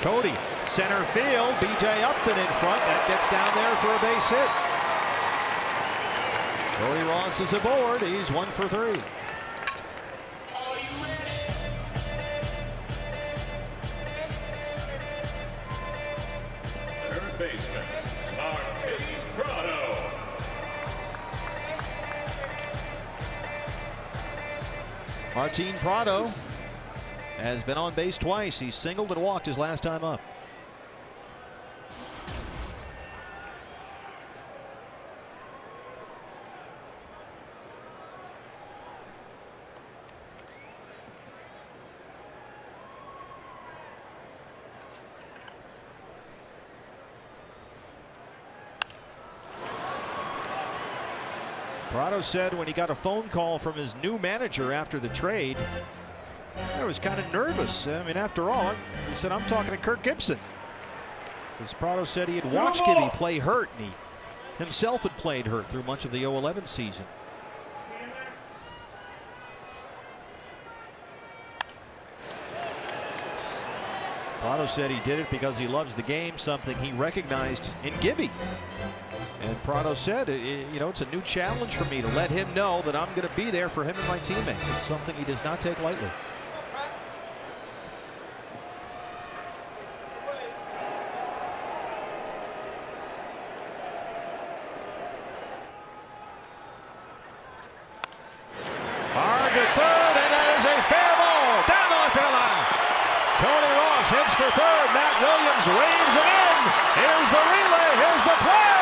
Cody, center field, BJ Upton in front. That gets down there for a base hit. Cody Ross is aboard. He's 1 for 3. Third baseman, Martin Prado. Martin Prado has been on base twice. He singled and walked his last time up. Prado said when he got a phone call from his new manager after the trade, I was kind of nervous. I mean, after all, he said, I'm talking to Kirk Gibson. Because Prado said he had watched Gibby play hurt, and he himself had played hurt through much of the 2011 season. Prado said he did it because he loves the game, something he recognized in Gibby. And Prado said, you know, it's a new challenge for me to let him know that I'm going to be there for him and my teammates. It's something he does not take lightly. Hard to third, and that is a fair ball down the left field line. Cody Ross hits for third. Matt Williams waves it in. Here's the relay. Here's the play.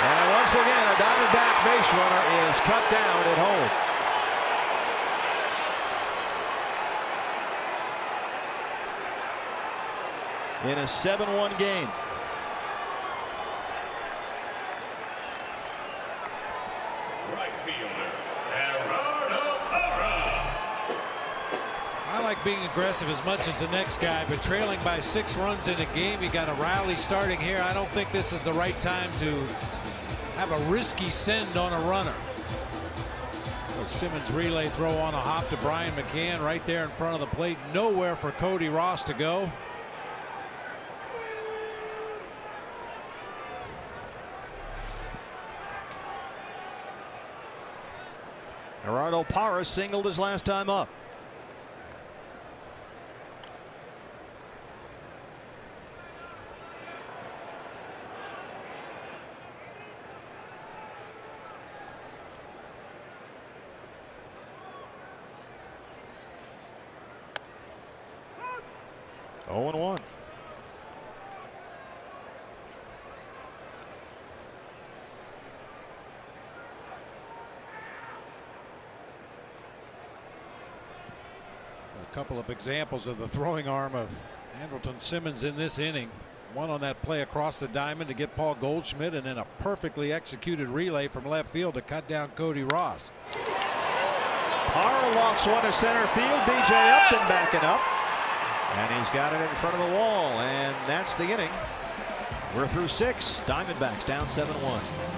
And once again, a Diamondback base runner is cut down at home. In a 7-1 game. Right fielder, Gerardo Parra. I like being aggressive as much as the next guy, but trailing by 6 runs in a game, you got a rally starting here. I don't think this is the right time to have a risky send on a runner. So Simmons relay throw on a hop to Brian McCann right there in front of the plate. Nowhere for Cody Ross to go. Gerardo Parra singled his last time up. Oh, 0-1. A couple of examples of the throwing arm of Andrelton Simmons in this inning. One on that play across the diamond to get Paul Goldschmidt, and then a perfectly executed relay from left field to cut down Cody Ross. Parr lofts one to center field. B.J. Upton backing up. And he's got it in front of the wall. And that's the inning. We're through 6. Diamondbacks down 7-1.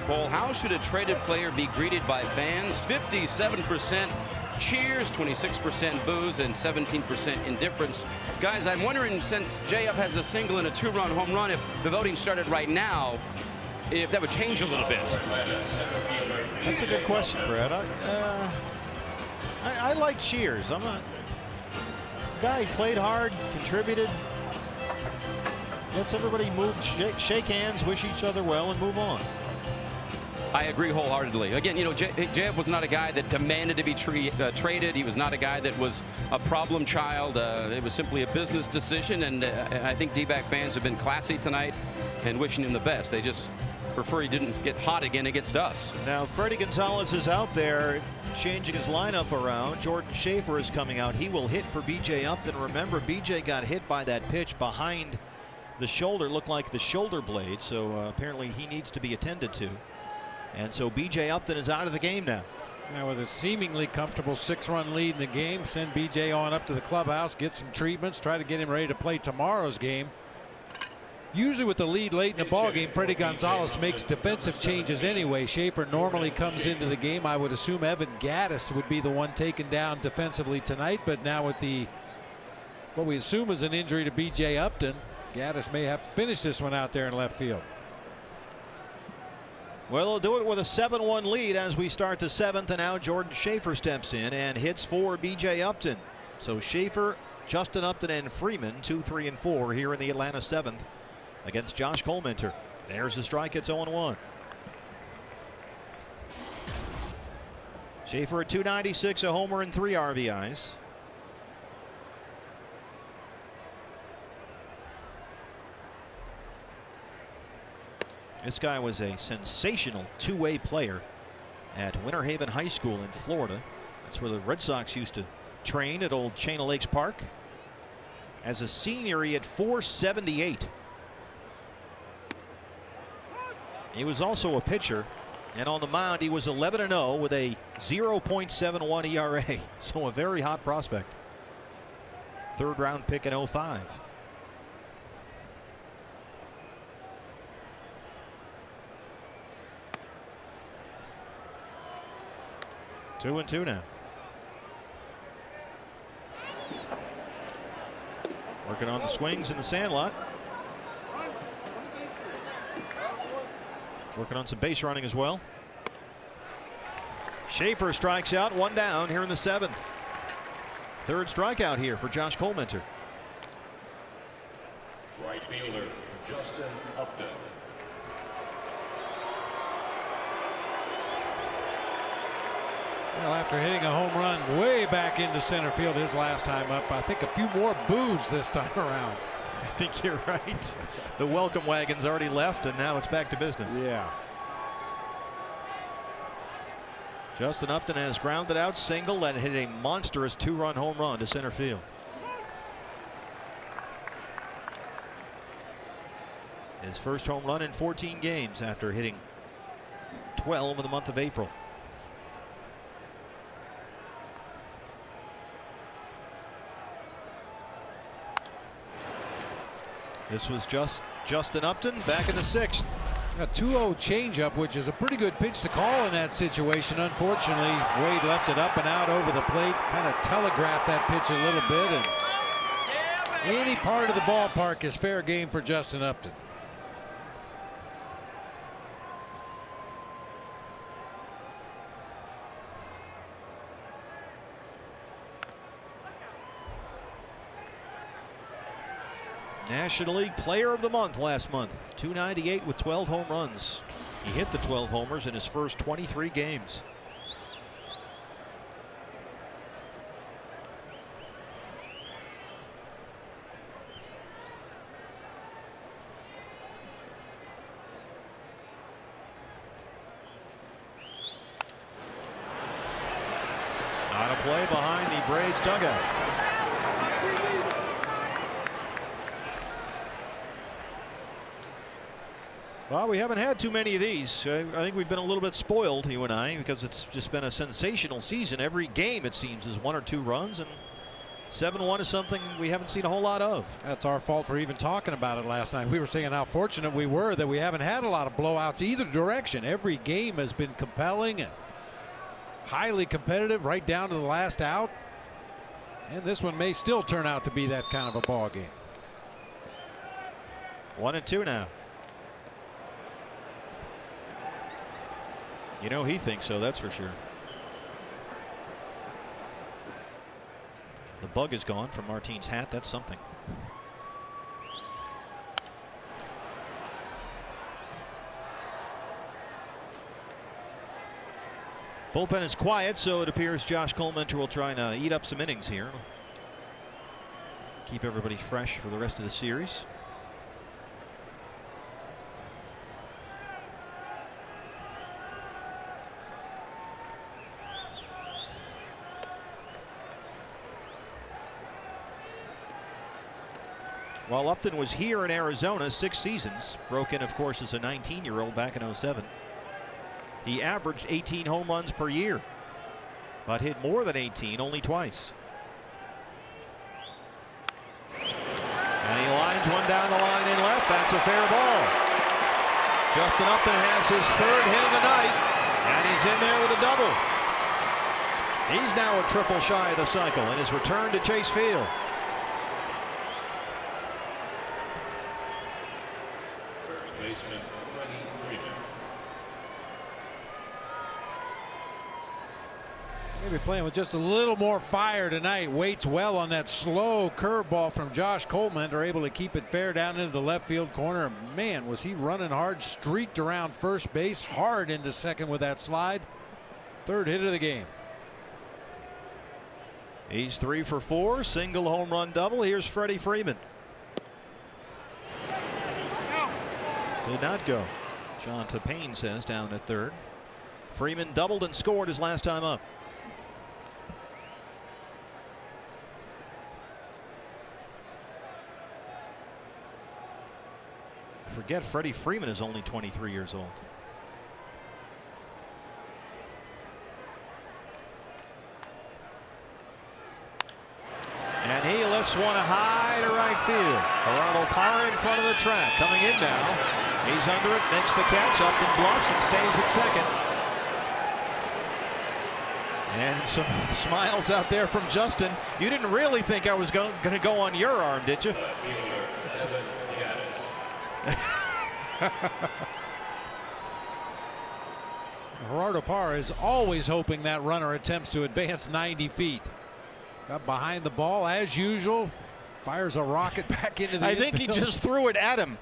Bowl. How should a traded player be greeted by fans? 57% cheers, 26% boos, and 17% indifference. Guys, I'm wondering, since J-Up has a single and a 2-run home run, if the voting started right now, if that would change a little bit. That's a good question, Brad. I like cheers. I'm a guy who played hard, contributed. Lets everybody move, shake hands, wish each other well, and move on. I agree wholeheartedly. Again, you know, J.F. was not a guy that demanded to be traded. He was not a guy that was a problem child. It was simply a business decision, and I think D-back fans have been classy tonight and wishing him the best. They just prefer he didn't get hot again against us. Now, Freddie Gonzalez is out there changing his lineup around. Jordan Schaefer is coming out. He will hit for B.J. Upton. Remember, B.J. got hit by that pitch behind the shoulder, looked like the shoulder blade, so apparently he needs to be attended to. And so B.J. Upton is out of the game now. Now with a seemingly comfortable 6-run lead in the game, send B.J. on up to the clubhouse, get some treatments, try to get him ready to play tomorrow's game. Usually with the lead late in the ball game, Freddie Gonzalez makes defensive changes anyway. Schaefer normally comes into the game. I would assume Evan Gattis would be the one taken down defensively tonight, but now with the what we assume is an injury to B.J. Upton, Gattis may have to finish this one out there in left field. Well, they'll do it with a 7-1 lead as we start the 7th, and now Jordan Schaefer steps in and hits for B.J. Upton. So Schaefer, Justin Upton, and Freeman 2, 3, and 4 here in the Atlanta 7th against Josh Collminter. There's the strike. It's 0-1. Schaefer at 296, a homer and 3 RBIs. This guy was a sensational two-way player at Winter Haven High School in Florida. That's where the Red Sox used to train at old Chain of Lakes Park. As a senior, he had .478. He was also a pitcher, and on the mound he was 11-0 with a 0.71 ERA. So a very hot prospect. 3rd round pick in 05. 2-2 now. Working on the swings in the sandlot. Working on some base running as well. Schaefer strikes out, 1 down here in the 7th. 3rd strikeout here for Josh Collminter. Right fielder, Justin Upton. Well, after hitting a home run way back into center field his last time up, I think a few more boos this time around. I think you're right. The welcome wagon's already left, and now it's back to business. Yeah. Justin Upton has grounded out single and hit a monstrous 2-run home run to center field. His first home run in 14 games after hitting 12 in the month of April. This was Justin Upton back in the 6th. A 2-0 changeup, which is a pretty good pitch to call in that situation. Unfortunately, Wade left it up and out over the plate, kind of telegraphed that pitch a little bit, and any part of the ballpark is fair game for Justin Upton. National League Player of the Month last month. .298 with 12 home runs. He hit the 12 homers in his first 23 games. On a play behind the Braves dugout. Well, we haven't had too many of these. I think we've been a little bit spoiled, you and I, because it's just been a sensational season. Every game, it seems, is 1 or 2 runs, and 7-1 is something we haven't seen a whole lot of. That's our fault for even talking about it last night. We were saying how fortunate we were that we haven't had a lot of blowouts either direction. Every game has been compelling and highly competitive right down to the last out. And this one may still turn out to be that kind of a ball game. 1-2 now. You know he thinks so, that's for sure. The bug is gone from Martine's hat. That's something. Bullpen is quiet, so it appears Josh Collmenter will try and eat up some innings here. Keep everybody fresh for the rest of the series. While Upton was here in Arizona 6 seasons, broke in, of course, as a 19-year-old back in '07. He averaged 18 home runs per year, but hit more than 18 only twice. And he lines one down the line in left. That's a fair ball. Justin Upton has his 3rd hit of the night, and he's in there with a double. He's now a triple shy of the cycle in his return to Chase Field. Baseman, Freddie Freeman. Maybe playing with just a little more fire tonight. Waits well on that slow curveball from Josh Collmenter, able to keep it fair down into the left field corner. Man, was he running hard, streaked around first base, hard into second with that slide. 3rd hit of the game. He's 3 for 4, single, home run, double. Here's Freddie Freeman. Did not go. John Tepane says down at 3rd. Freeman doubled and scored his last time up. Forget Freddie Freeman is only 23 years old. And he lifts one high to right field. Gerardo Parra in front of the track. Coming in now. He's under it, makes the catch, Upton bluffs and stays at second. And some smiles out there from Justin. You didn't really think I was going to go on your arm, did you? Left fielder, Evan Gattis. Gerardo Parra is always hoping that runner attempts to advance 90 feet. Got behind the ball as usual. Fires a rocket back into the I think he infield. just threw it at him.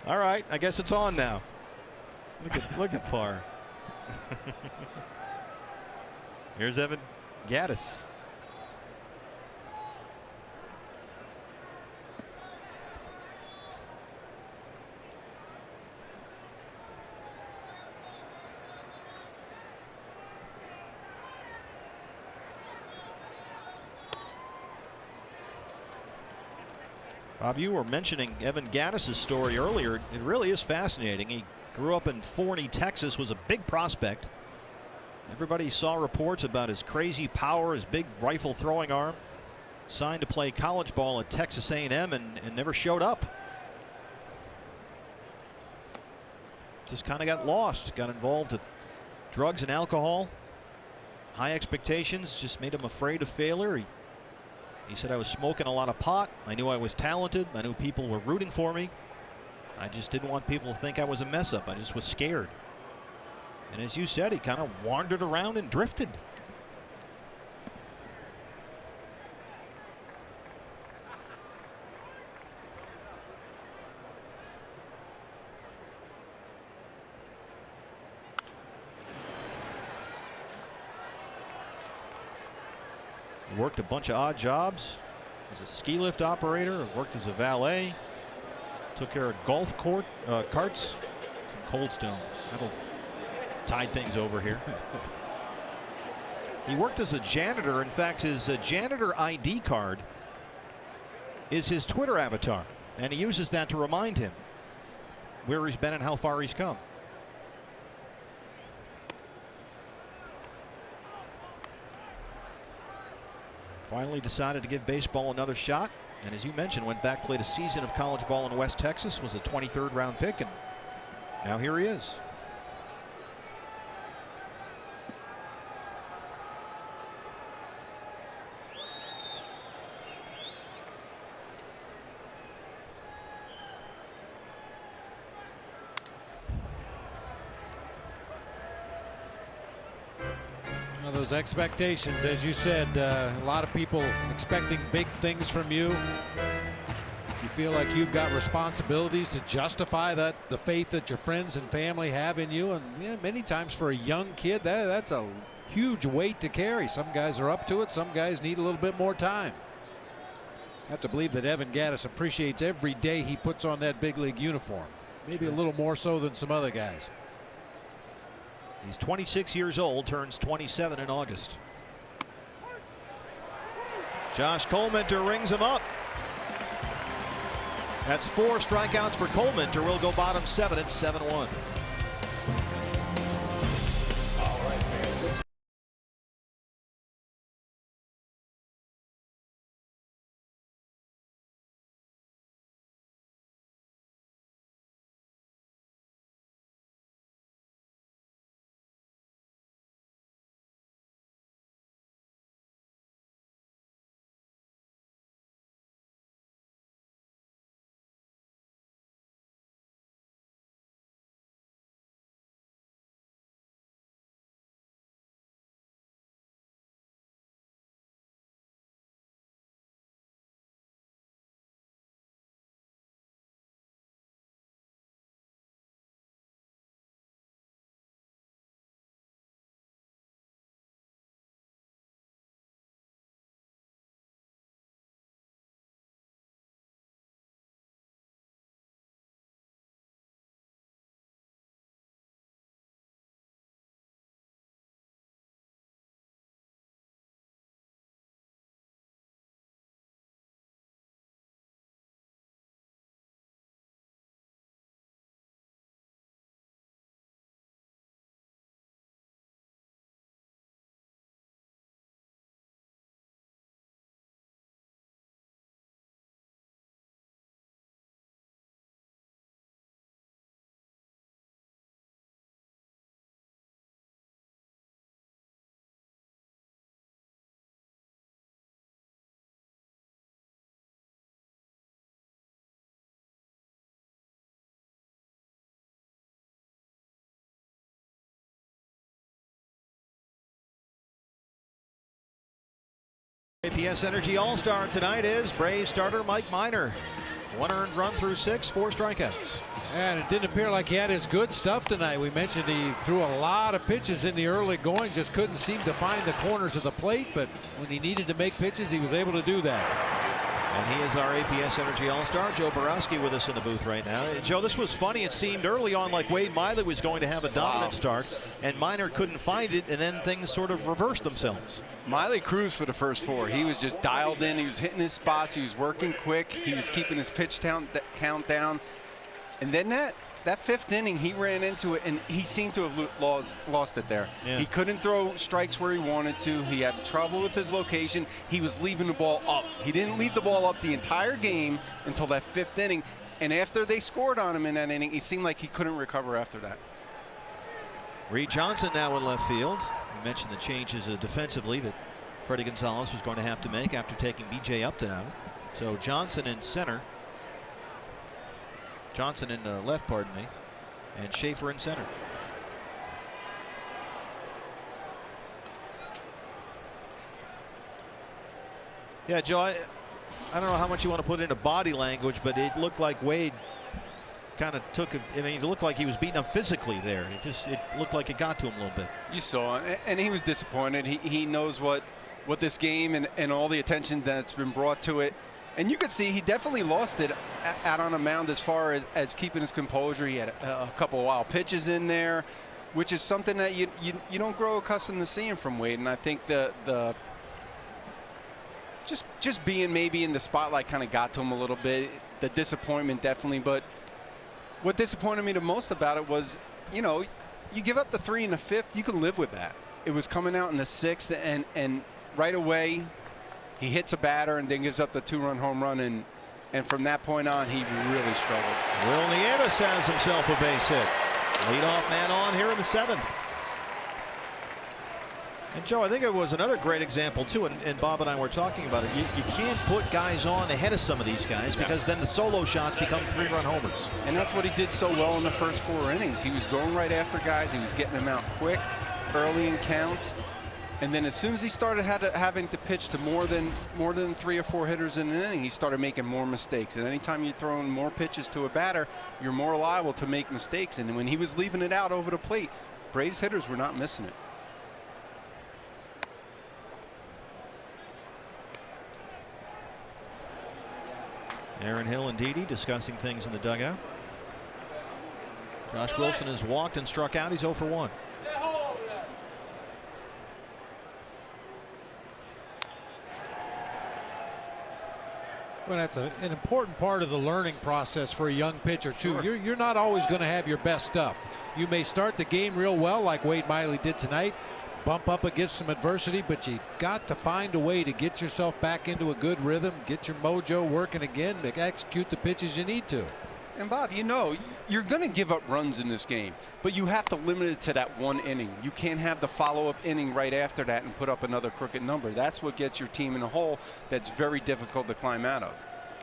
All right, I guess it's on now. Look at Parr. Here's Evan Gattis. Bob, you were mentioning Evan Gattis' story earlier. It really is fascinating. He grew up in Forney, Texas, was a big prospect. Everybody saw reports about his crazy power, his big rifle throwing arm. Signed to play college ball at Texas A&M and never showed up. Just kind of got lost, got involved with drugs and alcohol. High expectations just made him afraid of failure. He said, I was smoking a lot of pot. I knew I was talented. I knew people were rooting for me. I just didn't want people to think I was a mess up. I just was scared. And as you said, he kind of wandered around and drifted. He worked a bunch of odd jobs. As a ski lift operator, worked as a valet, took care of golf carts, some Cold Stone. That'll tide things over here. He worked as a janitor. In fact, his janitor ID card is his Twitter avatar, and he uses that to remind him where he's been and how far he's come. Finally decided to give baseball another shot, and as you mentioned, went back, played a season of college ball in West Texas, was a 23rd round pick, and now here he is. Well, those expectations, as you said, a lot of people expecting big things from you. You feel like you've got responsibilities to justify the faith that your friends and family have in you, and yeah, many times for a young kid, that's a huge weight to carry. Some guys are up to it, some guys need a little bit more time. I have to believe that Evan Gattis appreciates every day he puts on that big league uniform, maybe a little more so than some other guys. He's 26 years old, turns 27 in August. Josh Collminter rings him up. That's 4 strikeouts for Collminter. Will go bottom 7 at 7-1. APS Energy All-Star tonight is Braves starter Mike Minor. 1 earned run through 6, 4 strikeouts. And it didn't appear like he had his good stuff tonight. We mentioned he threw a lot of pitches in the early going, just couldn't seem to find the corners of the plate, but when he needed to make pitches, he was able to do that. And he is our APS Energy All-Star, Joe Borowski, with us in the booth right now. Joe, this was funny. It seemed early on like Wade Miley was going to have a dominant start, and Minor couldn't find it, and then things sort of reversed themselves. Miley cruised for the first 4. He was just dialed in. He was hitting his spots. He was working quick. He was keeping his pitch count down. And then that 5th inning, he ran into it, and he seemed to have lost it there. Yeah. He couldn't throw strikes where he wanted to. He had trouble with his location. He was leaving the ball up. He didn't leave the ball up the entire game until that 5th inning. And after they scored on him in that inning, it seemed like he couldn't recover after that. Reed Johnson now in left field. We mentioned the changes defensively that Freddie Gonzalez was going to have to make after taking B.J. Upton out. So Johnson in center. Johnson in left, pardon me, and Schaefer in center. Yeah, Joe, I don't know how much you want to put into body language, but it looked like Wade kind of took it. I mean, it looked like he was beaten up physically there. It looked like it got to him a little bit. You saw it, and he was disappointed. He knows what this game and all the attention that's been brought to it. And you could see he definitely lost it out on a mound as far as keeping his composure. He had a couple of wild pitches in there, which is something that you don't grow accustomed to seeing from Wade. And I think the just being maybe in the spotlight kind of got to him a little bit. The disappointment definitely. But what disappointed me the most about it was, you give up the 3 in the 5th, you can live with that. It was coming out in the 6th, and right away he hits a batter and then gives up the 2-run home run, and from that point on he really struggled. Will Nieves has himself a base hit. Leadoff man on here in the 7th. And Joe, I think it was another great example too, and Bob and I were talking about it. You can't put guys on ahead of some of these guys because then the solo shots become 3-run homers. And that's what he did so well in the first 4 innings. He was going right after guys. He was getting them out quick, early in counts. And then as soon as he started having to pitch to more than 3 or 4 hitters in an inning, he started making more mistakes. And anytime you're throwing more pitches to a batter, you're more liable to make mistakes. And when he was leaving it out over the plate, Braves hitters were not missing it. Aaron Hill and Didi discussing things in the dugout. Josh Wilson has walked and struck out. He's 0 for 1. Well, that's an important part of the learning process for a young pitcher too. Sure. You're not always going to have your best stuff. You may start the game real well like Wade Miley did tonight, bump up against some adversity, but you got to find a way to get yourself back into a good rhythm, get your mojo working again, execute the pitches you need to. And Bob, you're going to give up runs in this game, but you have to limit it to that 1 inning. You can't have the follow-up inning right after that and put up another crooked number. That's what gets your team in a hole that's very difficult to climb out of.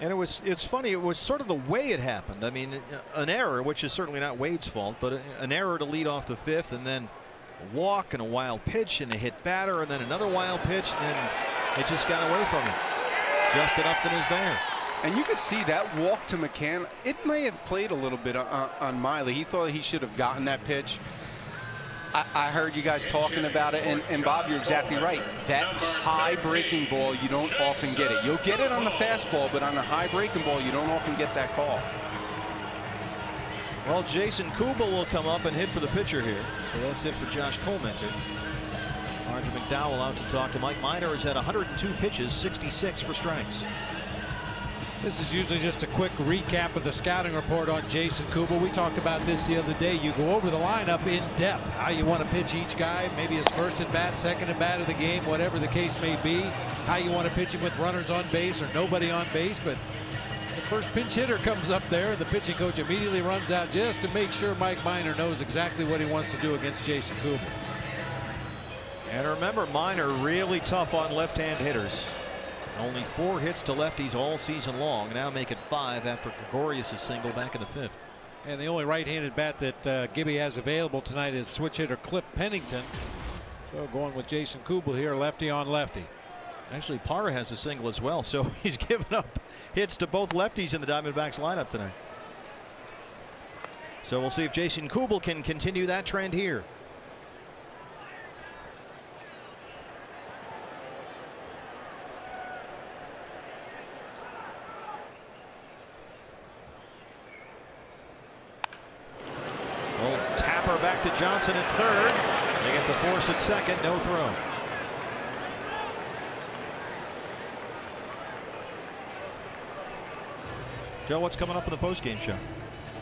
And it's funny, it was sort of the way it happened. I mean, an error, which is certainly not Wade's fault, but an error to lead off the 5th, and then a walk and a wild pitch and a hit batter, and then another wild pitch, and then it just got away from him. Justin Upton is there. And you can see that walk to McCann, it may have played a little bit on Miley. He thought he should have gotten that pitch. I heard you guys talking about it, and Bob, you're exactly right. That high breaking ball, you don't often get it. You'll get it on the fastball, but on the high breaking ball, you don't often get that call. Well, Jason Kubel will come up and hit for the pitcher here. So that's it for Josh Colmenter. Arjun McDowell out to talk to Mike Minor. Has had 102 pitches, 66 for strikes. This is usually just a quick recap of the scouting report on Jason Kubel. We talked about this the other day. You go over the lineup in depth, how you want to pitch each guy, maybe his first at bat, second at bat of the game, whatever the case may be, how you want to pitch him with runners on base or nobody on base. But the first pinch hitter comes up there, and the pitching coach immediately runs out just to make sure Mike Minor knows exactly what he wants to do against Jason Kubel. And remember, Minor really tough on left-hand hitters. Only 4 hits to lefties all season long. Now make it 5 after Gregorius' single back in the 5th. And the only right-handed bat that Gibby has available tonight is switch hitter Cliff Pennington. So going with Jason Kubel here, lefty on lefty. Actually, Parra has a single as well, so he's given up hits to both lefties in the Diamondbacks lineup tonight. So we'll see if Jason Kubel can continue that trend here. Old Tapper back to Johnson at third. They get the force at second, no throw. Joe, what's coming up in the postgame show?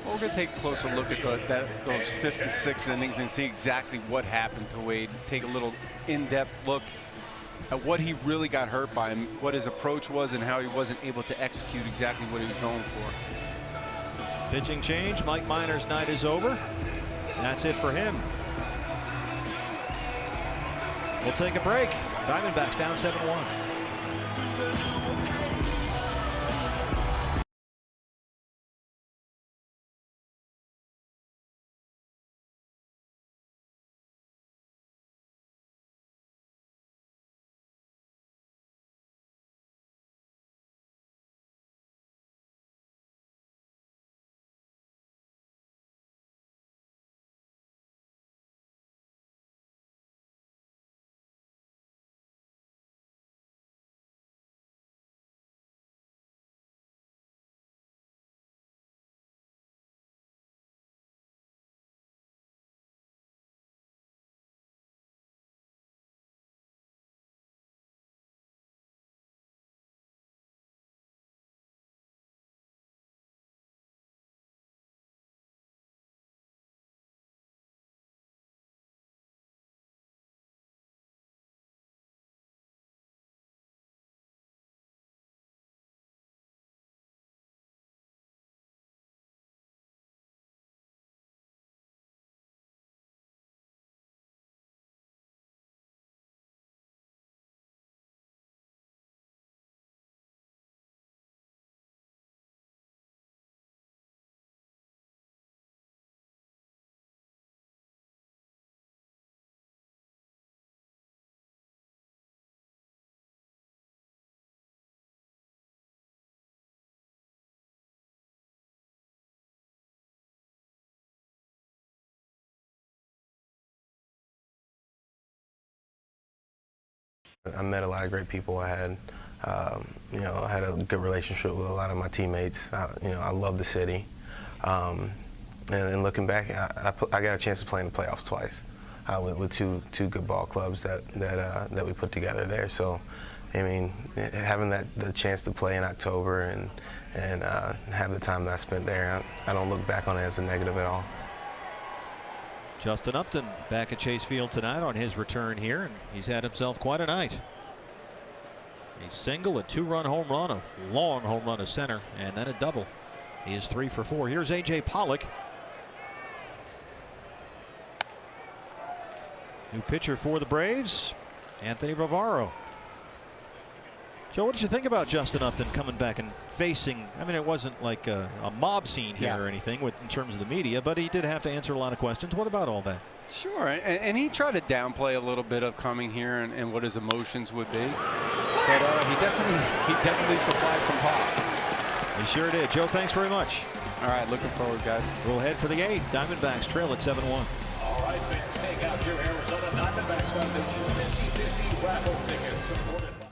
Well, we're going to take a closer look at those 5th and 6th innings and see exactly what happened to Wade. Take a little in-depth look at what he really got hurt by, and what his approach was, and how he wasn't able to execute exactly what he was going for. Pitching change. Mike Minor's night is over. That's it for him. We'll take a break. Diamondbacks down 7-1. I met a lot of great people. I had a good relationship with a lot of my teammates. I love the city. And looking back, I got a chance to play in the playoffs twice with two good ball clubs that we put together there. So, I mean, having the chance to play in October and have the time that I spent there, I don't look back on it as a negative at all. Justin Upton back at Chase Field tonight on his return here, and he's had himself quite a night. A single, a 2-run home run, a long home run to center, and then a double. He is 3 for 4. Here's A.J. Pollock. New pitcher for the Braves, Anthony Vivaro. Joe, what did you think about Justin Upton coming back and facing? I mean, it wasn't like a mob scene here or anything in terms of the media, but he did have to answer a lot of questions. What about all that? Sure, and he tried to downplay a little bit of coming here and what his emotions would be. But he definitely supplied some pop. He sure did. Joe, thanks very much. All right, looking forward, guys. We'll head for the 8th. Diamondbacks trail at 7-1. All right, fans, take out your Arizona Diamondbacks Foundation 50/50 raffle tickets supported by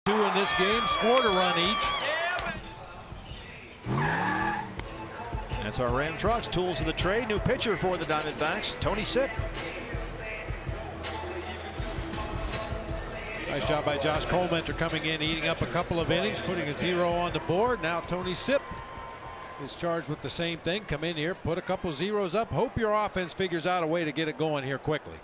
2 in this game, scored a run each. That's our Ram Trucks tools of the trade. New pitcher for the Diamondbacks, Tony Sipp. Nice job by Josh Colmenter coming in, eating up a couple of innings, putting a 0 on the board. Now Tony Sipp is charged with the same thing. Come in here, put a couple zeros up. Hope your offense figures out a way to get it going here quickly.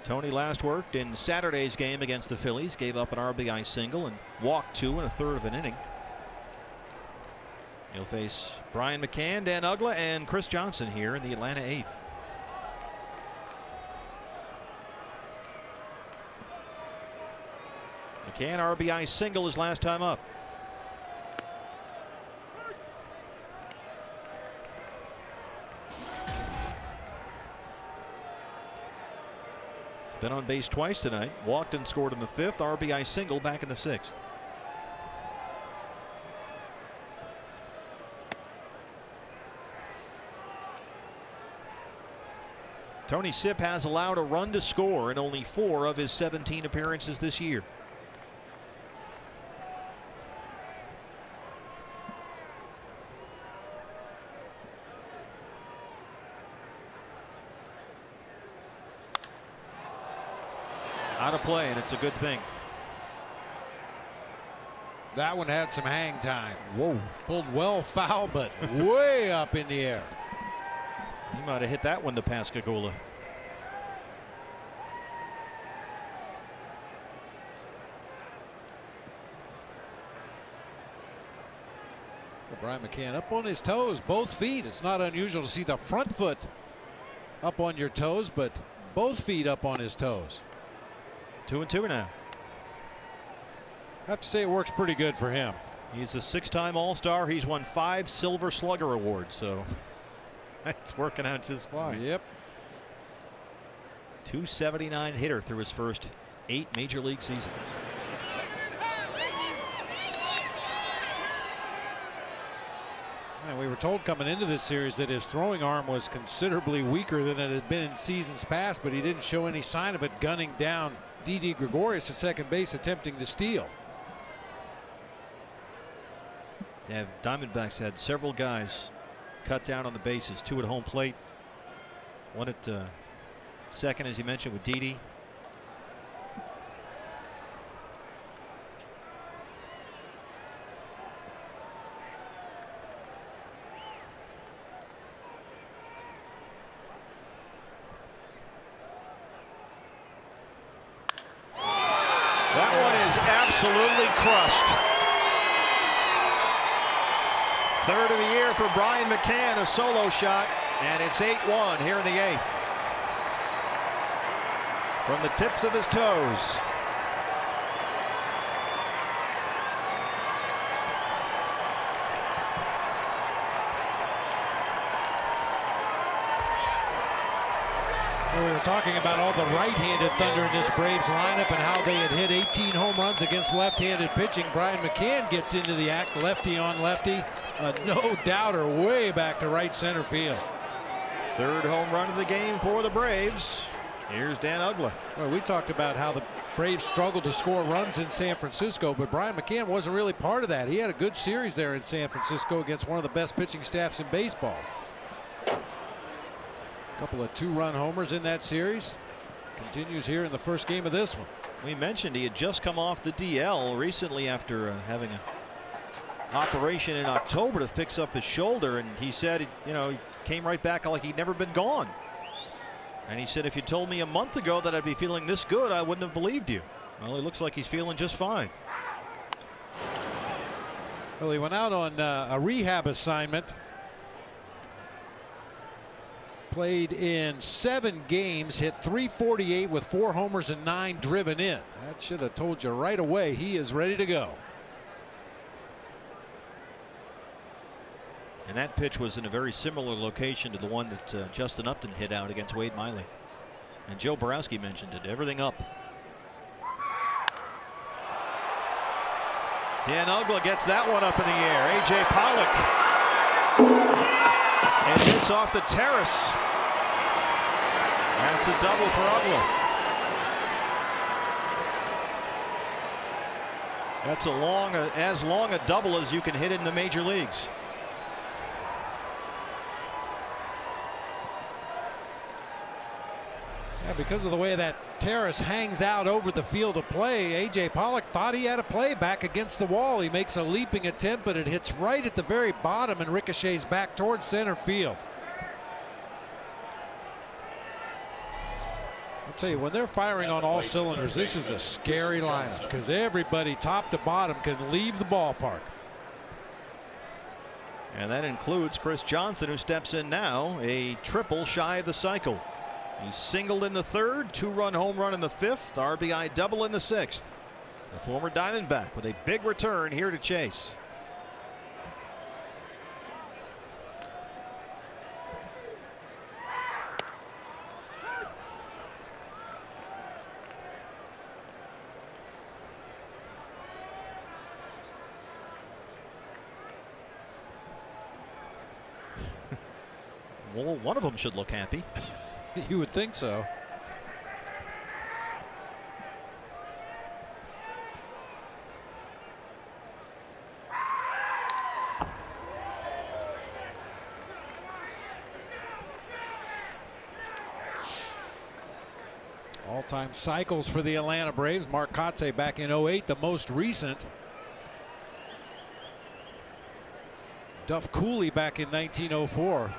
Tony last worked in Saturday's game against the Phillies, gave up an RBI single and walked 2 in a third of an inning. He'll face Brian McCann, Dan Uggla, and Chris Johnson here in the Atlanta 8th. McCann RBI single his last time up. He's been on base twice tonight. Walked and scored in the 5th. RBI single back in the 6th. Tony Sipp has allowed a run to score in only 4 of his 17 appearances this year. Out of play, and it's a good thing. That one had some hang time. Whoa. Pulled well foul, but way up in the air. He might have hit that one to Pascagoula. Brian McCann up on his toes, both feet. It's not unusual to see the front foot up on your toes, but both feet up on his toes. 2-2 now. I have to say it works pretty good for him. He's a 6-time All-Star. He's won 5 Silver Slugger awards, so it's working out just fine. Yep. .279 hitter through his first 8 major league seasons. And we were told coming into this series that his throwing arm was considerably weaker than it had been in seasons past, but he didn't show any sign of it, gunning down Didi Gregorius at second base, attempting to steal. Yeah, Diamondbacks had several guys cut down on the bases, 2 at home plate, 1 at second, as you mentioned, with Didi. That one is absolutely crushed. Third of the year for Brian McCann, a solo shot, and it's 8-1 here in the 8th. From the tips of his toes. We were talking about all the right-handed thunder in this Braves lineup and how they had hit 18 home runs against left-handed pitching. Brian McCann gets into the act, lefty on lefty. A no-doubter way back to right center field. 3rd home run of the game for the Braves. Here's Dan Uggla. Well, we talked about how the Braves struggled to score runs in San Francisco, but Brian McCann wasn't really part of that. He had a good series there in San Francisco against one of the best pitching staffs in baseball. A couple of 2-run homers in that series. Continues here in the first game of this one. We mentioned he had just come off the DL recently after having an operation in October to fix up his shoulder, and he said, he came right back like he'd never been gone. And he said, if you told me a month ago that I'd be feeling this good, I wouldn't have believed you. Well, it looks like he's feeling just fine. Well, he went out on a rehab assignment. Played in 7 games, hit .348 with 4 homers and 9 driven in. That should have told you right away he is ready to go. And that pitch was in a very similar location to the one that Justin Upton hit out against Wade Miley. And Joe Borowski mentioned it. Everything up. Dan Uggla gets that one up in the air. A.J. Pollock. And hits off the terrace. That's a double for Uggla. That's as long a double as you can hit in the major leagues. Yeah, because of the way that terrace hangs out over the field of play, A.J. Pollock thought he had a play back against the wall. He makes a leaping attempt, but it hits right at the very bottom and ricochets back towards center field. I'll tell you, when they're firing on all cylinders, this is a scary lineup because everybody top to bottom can leave the ballpark. And that includes Chris Johnson, who steps in now, a triple shy of the cycle. He singled in the third, 2-run home run in the fifth, RBI double in the sixth. The former Diamondback with a big return here to Chase. Well, one of them should look happy. You would think so. All-time cycles for the Atlanta Braves. Mark Kotsay back in 08, the most recent. Duff Cooley back in 1904.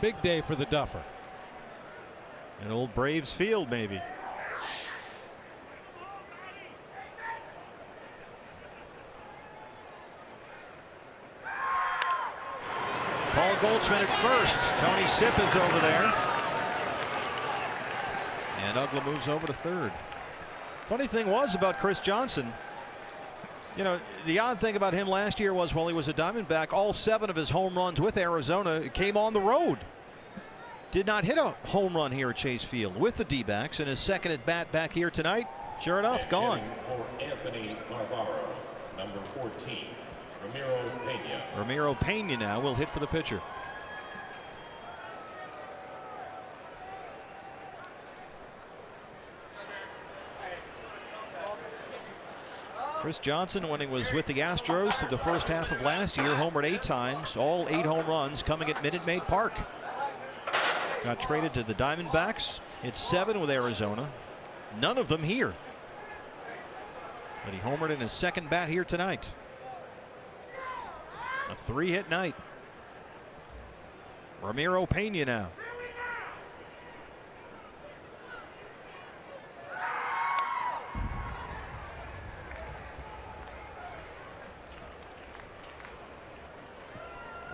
Big day for the Duffer. An old Braves field, maybe. Paul Goldschmidt at first. Tony Sipp is over there. And Uggla moves over to third. Funny thing was about Chris Johnson, you know, the odd thing about him last year was while he was a Diamondback, all 7 of his home runs with Arizona came on the road. Did not hit a home run here at Chase Field with the D-backs, and his second at bat back here tonight, sure enough, gone. For Anthony Navarro, number 14, Ramiro Pena. Ramiro Pena now will hit for the pitcher. Chris Johnson, when he was with the Astros through the first half of last year, homered 8 times, all 8 home runs coming at Minute Maid Park. Got traded to the Diamondbacks. Hit 7 with Arizona. None of them here. But he homered in his second bat here tonight. A 3-hit night. Ramiro Pena now.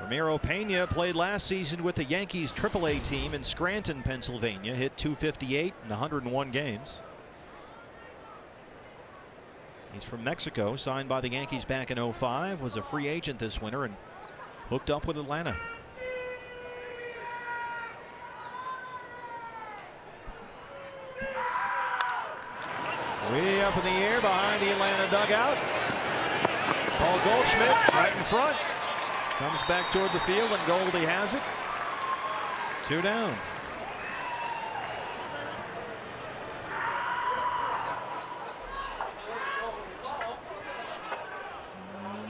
Ramiro Pena played last season with the Yankees AAA team in Scranton, Pennsylvania. Hit .258 in 101 games. He's from Mexico, signed by the Yankees back in 05, was a free agent this winter and hooked up with Atlanta. Way up in the air behind the Atlanta dugout. Paul Goldschmidt right in front. Comes back toward the field, and Goldie has it. 2 down.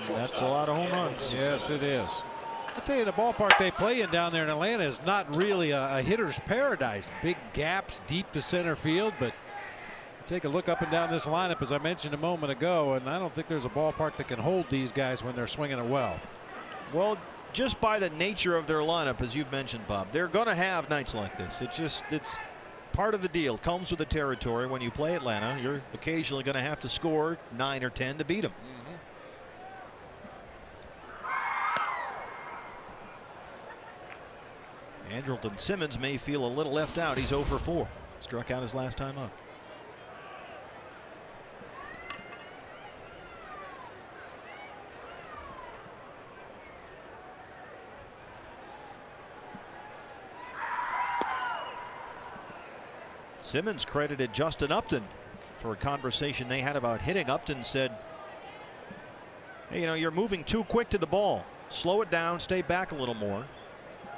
That's a lot of home runs. Yes, it is. I'll tell you, the ballpark they play in down there in Atlanta is not really a hitter's paradise. Big gaps deep to center field, but take a look up and down this lineup, as I mentioned a moment ago, and I don't think there's a ballpark that can hold these guys when they're swinging it well. Well, just by the nature of their lineup, as you've mentioned, Bob, they're going to have nights like this. It's part of the deal. It comes with the territory. When you play Atlanta, you're occasionally going to have to score 9 or 10 to beat them. Andrelton Simmons may feel a little left out. He's 0 for 4. Struck out his last time up. Simmons credited Justin Upton for a conversation they had about hitting. Upton said, hey, you know, you're moving too quick to the ball. Slow it down, stay back a little more.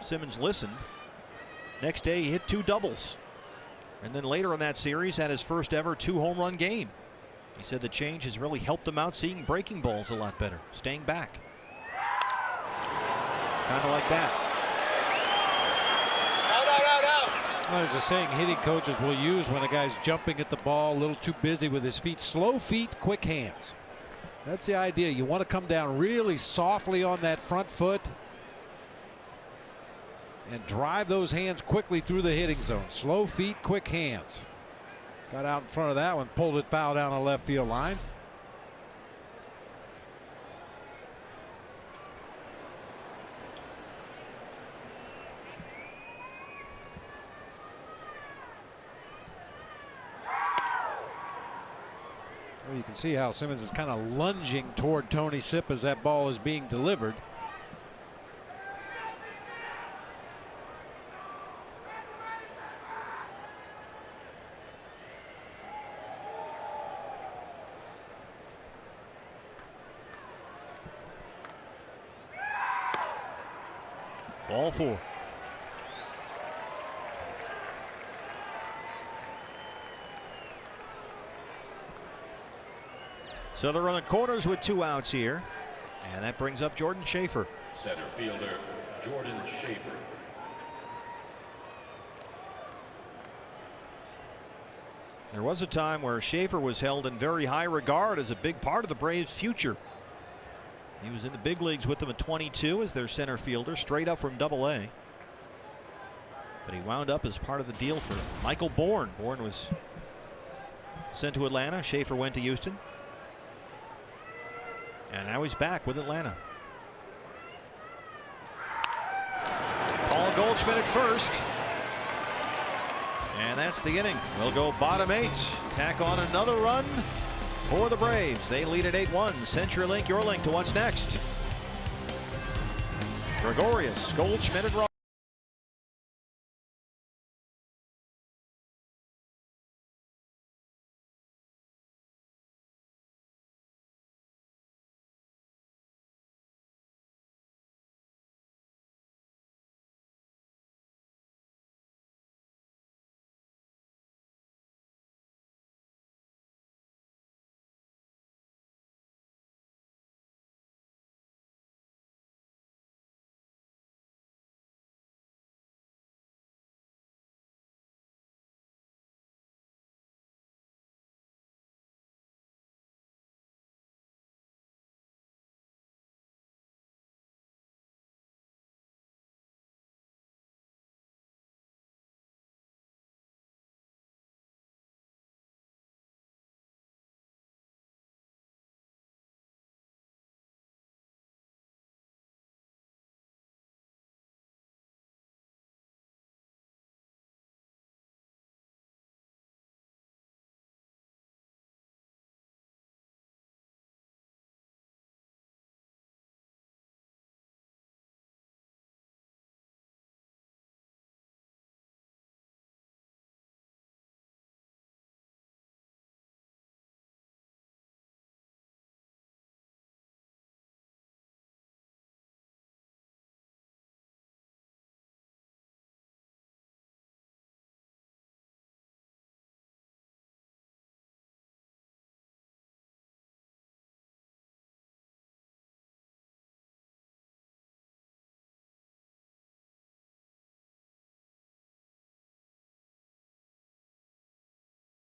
Simmons listened. Next day he hit 2 doubles. And then later in that series had his first ever 2 home run game. He said the change has really helped him out, seeing breaking balls a lot better, staying back. Kind of like that. Well, there's a saying hitting coaches will use when a guy's jumping at the ball, a little too busy with his feet. Slow feet, quick hands. That's the idea. You want to come down really softly on that front foot and drive those hands quickly through the hitting zone. Slow feet, quick hands. Got out in front of that one, pulled it foul down the left field line. Well, you can see how Simmons is kind of lunging toward Tony Sipp as that ball is being delivered. Ball 4. So they're on the corners with 2 outs here, and that brings up Jordan Schaefer. Center fielder Jordan Schaefer. There was a time where Schaefer was held in very high regard as a big part of the Braves' future. He was in the big leagues with them at 22 as their center fielder, straight up from Double-A. But he wound up as part of the deal for Michael Bourne. Bourne was sent to Atlanta. Schaefer went to Houston. And now he's back with Atlanta. Paul Goldschmidt at first. And that's the inning. We'll go bottom 8. Tack on another run for the Braves. They lead at 8-1. CenturyLink, your link to what's next. Gregorius, Goldschmidt, and Ross.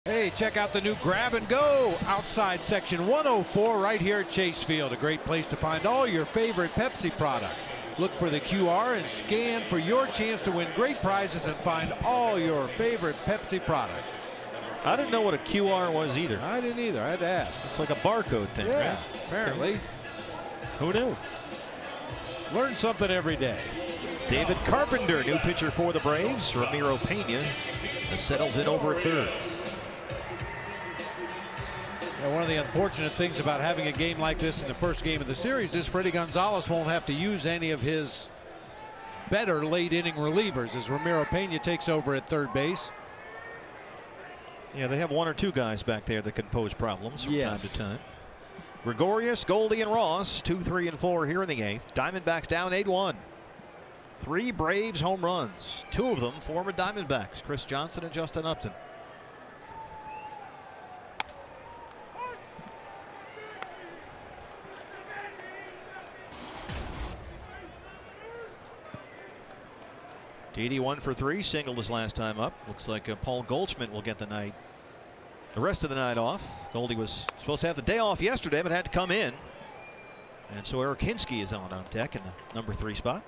Hey, check out the new Grab and Go outside section 104 right here at Chase Field. A great place to find all your favorite Pepsi products. Look for the QR and scan for your chance to win great prizes and find all your favorite Pepsi products. I didn't know what a QR was either. I didn't either. I had to ask. It's like a barcode thing, Yeah, right? apparently. Who knew? Learn something every day. David Carpenter, new pitcher for the Braves. Ramiro Pena settles in over at third. Yeah, one of the unfortunate things about having a game like this in the first game of the series is Freddie Gonzalez won't have to use any of his better late inning relievers as Ramiro Pena takes over at third base. Yeah, they have 1 or 2 guys back there that can pose problems from Yes. time to time. Gregorius, Goldie, and Ross, 2, 3, and 4 here in the 8th. Diamondbacks down 8-1. 3 Braves home runs. 2 of them former Diamondbacks, Chris Johnson and Justin Upton. Didi 1 for 3, singled his last time up. Looks like Paul Goldschmidt will get the rest of the night off. Goldie was supposed to have the day off yesterday, but had to come in. And so Eric Hinske is on deck in the number 3 spot.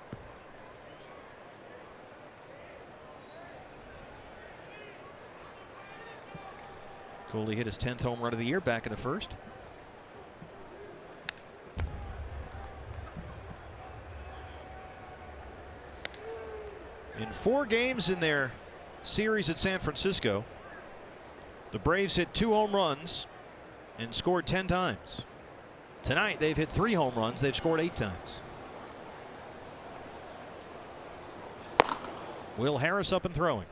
Goldie hit his 10th home run of the year back in the first. In 4 games in their series at San Francisco, the Braves hit 2 home runs and scored 10 times. Tonight they've hit 3 home runs. They've scored 8 times. Will Harris up and throwing.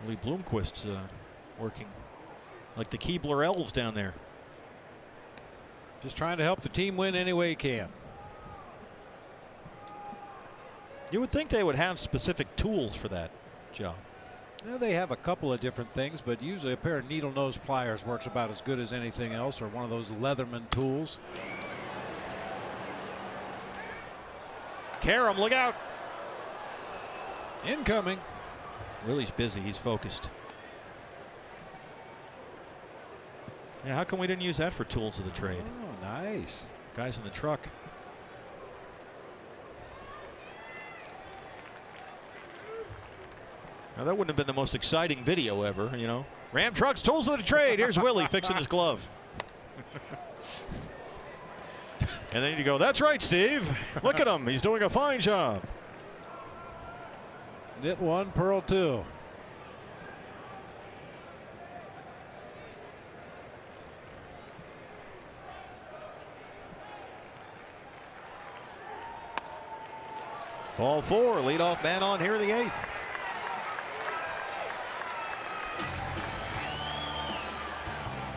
Lee Bloomquist's working like the Keebler elves down there. Just trying to help the team win any way he can. You would think they would have specific tools for that job. Well, they have a couple of different things, but usually a pair of needle nose pliers works about as good as anything else, or one of those Leatherman tools. Karam, look out. Incoming. Willie's busy. He's focused. Yeah, how come we didn't use that for tools of the trade? Oh, nice. Guys in the truck. Now that wouldn't have been the most exciting video ever, you know. Ram Trucks, tools of the trade. Here's Willie fixing his glove. And then you go, that's right, Steve. Look at him. He's doing a fine job. Knit 1, pearl 2. Ball 4, leadoff man on here in the 8th.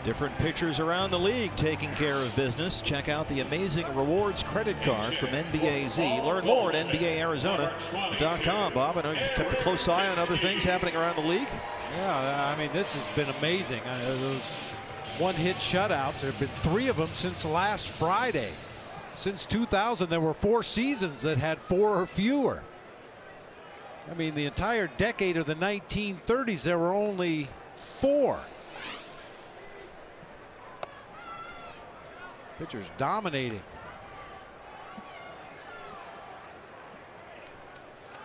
Different pitchers around the league taking care of business. Check out the amazing rewards credit card from NBAZ. Learn more at NBAArizona.com. Bob, I know you've kept a close eye on other things happening around the league. Yeah, I mean, this has been amazing. Those one-hit shutouts, there have been 3 of them since last Friday. Since 2000, there were 4 seasons that had 4 or fewer. I mean, the entire decade of the 1930s, there were only 4. Pitchers dominating.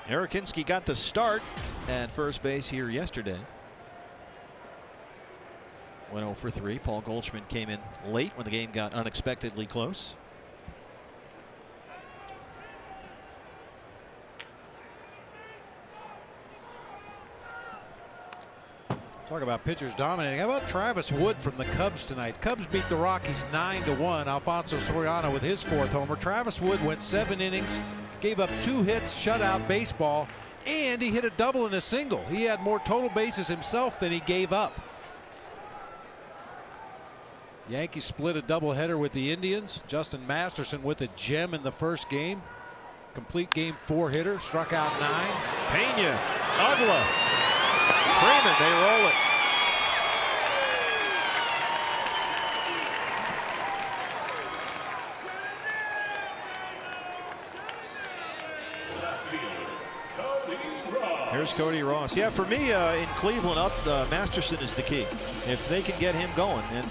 Eric Hinske got the start at first base here yesterday. Went 0 for 3. Paul Goldschmidt came in late when the game got unexpectedly close. Talk about pitchers dominating. How about Travis Wood from the Cubs tonight? Cubs beat the Rockies 9-1. Alfonso Soriano with his 4th homer. Travis Wood went 7 innings, gave up 2 hits, shutout baseball, and he hit a double and a single. He had more total bases himself than he gave up. Yankees split a doubleheader with the Indians. Justin Masterson with a gem in the first game. Complete game 4 hitter, struck out 9. Pena, Ugla, Freeman, they roll it. Here's Cody Ross. Yeah, for me in Cleveland, Masterson is the key. If they can get him going and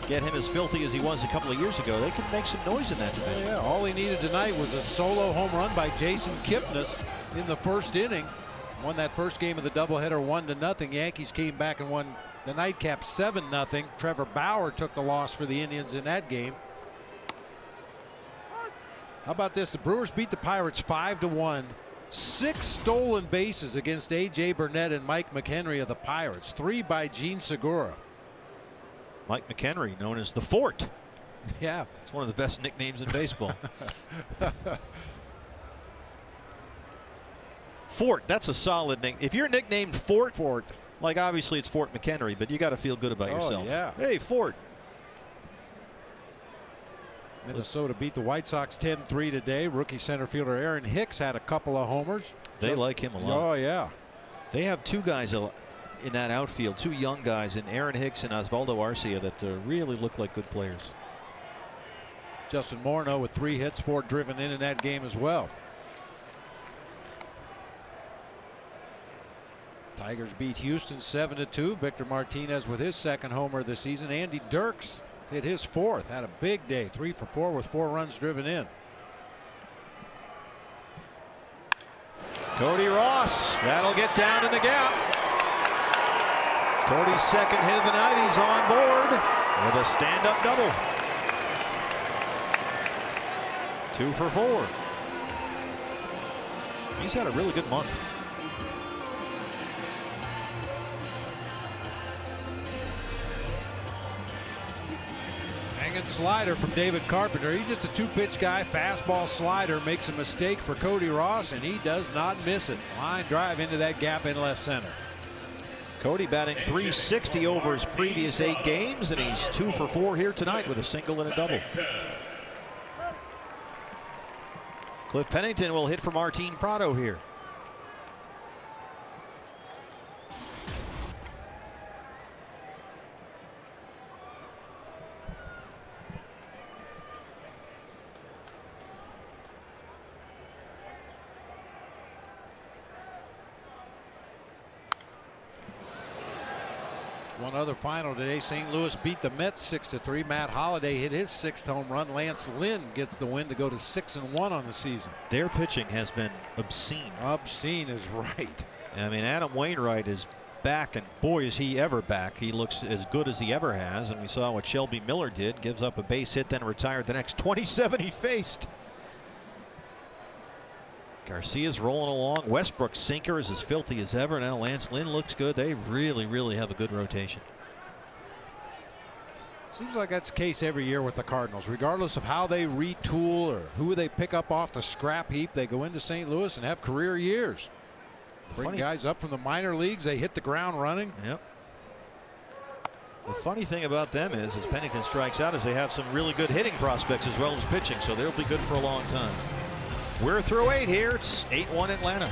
get him as filthy as he was a couple of years ago, they can make some noise in that division. Yeah, all he needed tonight was a solo home run by Jason Kipnis in the first inning. Won that first game of the doubleheader 1-0. Yankees came back and won the nightcap 7-0. Trevor Bauer took the loss for the Indians in that game. How about this? The Brewers beat the Pirates 5-1. 6 stolen bases against A.J. Burnett and Mike McHenry of the Pirates. 3 by Gene Segura. Mike McHenry, known as the Fort. Yeah. It's one of the best nicknames in baseball. Fort, that's a solid name. If you're nicknamed Fort, like obviously it's Fort McHenry, but you got to feel good about yourself. Yeah. Hey, Fort. Minnesota beat the White Sox 10-3 today. Rookie center fielder Aaron Hicks had a couple of homers. They like him a lot. Oh, yeah. They have 2 guys in that outfield. Two young guys in Aaron Hicks and Osvaldo Arcia that really look like good players. Justin Morneau with 3 hits, 4 driven in that game as well. Tigers beat Houston 7-2. Victor Martinez with his 2nd homer of the season. Andy Dirks hit his 4th. Had a big day, 3 for 4 with 4 runs driven in. Cody Ross, that'll get down in the gap. Cody's 2nd hit of the night. He's on board with a stand-up double. 2 for 4. He's had a really good month. Hanging slider from David Carpenter. He's just a 2-pitch guy. Fastball slider makes a mistake for Cody Ross, and he does not miss it. Line drive into that gap in left center. Cody batting .360 over his previous 8 games, and he's 2 for 4 here tonight with a single and a double. Cliff Pennington will hit for Martin Prado here. One other final today. St. Louis beat the Mets 6-3. Matt Holliday hit his 6th home run. Lance Lynn gets the win to go to 6-1 on the season. Their pitching has been obscene. Obscene is right. I mean, Adam Wainwright is back, and boy is he ever back. He looks as good as he ever has, and we saw what Shelby Miller did. Gives up a base hit, then retired the next 27 he faced. Garcia's rolling along. Westbrook's sinker is as filthy as ever. Now Lance Lynn looks good. They really have a good rotation. Seems like that's the case every year with the Cardinals. Regardless of how they retool or who they pick up off the scrap heap, they go into St. Louis and have career years. Bring guys up from the minor leagues. They hit the ground running. Yep. The funny thing about them is, as Pennington strikes out, is they have some really good hitting prospects as well as pitching, so they'll be good for a long time. We're through 8 here. It's 8-1 Atlanta.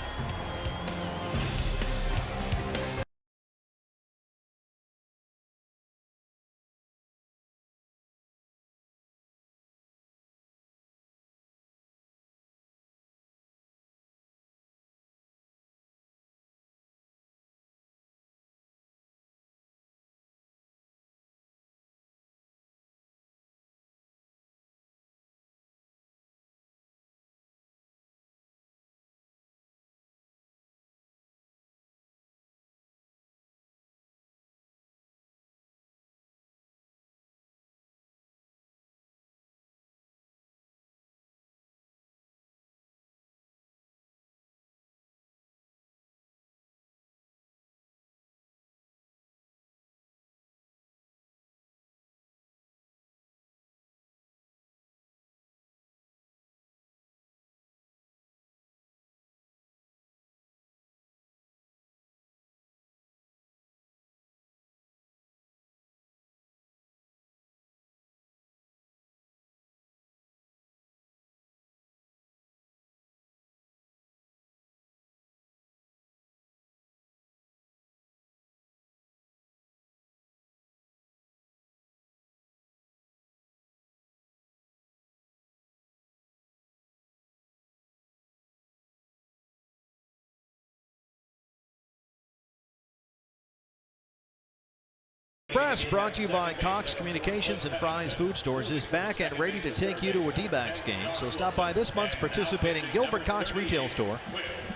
Express, brought to you by Cox Communications and Fry's Food Stores, is back and ready to take you to a D-backs game. So stop by this month's participating Gilbert Cox retail store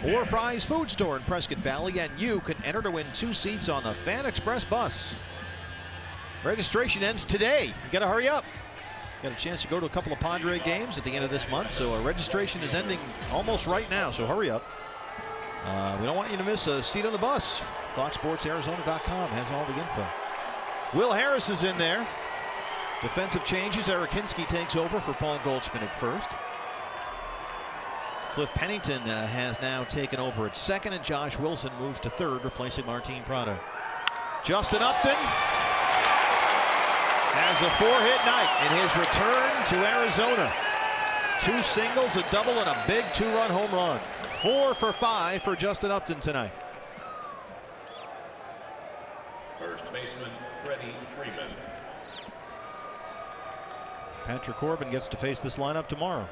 or Fry's Food Store in Prescott Valley, and you can enter to win 2 seats on the Fan Express bus. Registration ends today. You got to hurry up. Got a chance to go to a couple of Padre games at the end of this month, so registration is ending almost right now, so hurry up. We don't want you to miss a seat on the bus. FoxSportsArizona.com has all the info. Will Harris is in there. Defensive changes. Eric Hinsky takes over for Paul Goldschmidt at first. Cliff Pennington has now taken over at second, and Josh Wilson moves to third, replacing Martin Prado. Justin Upton has a 4-hit night in his return to Arizona. 2 singles, a double, and a big 2-run home run. 4 for 5 for Justin Upton tonight. baseman Freddie Freeman. Patrick Corbin gets to face this lineup tomorrow.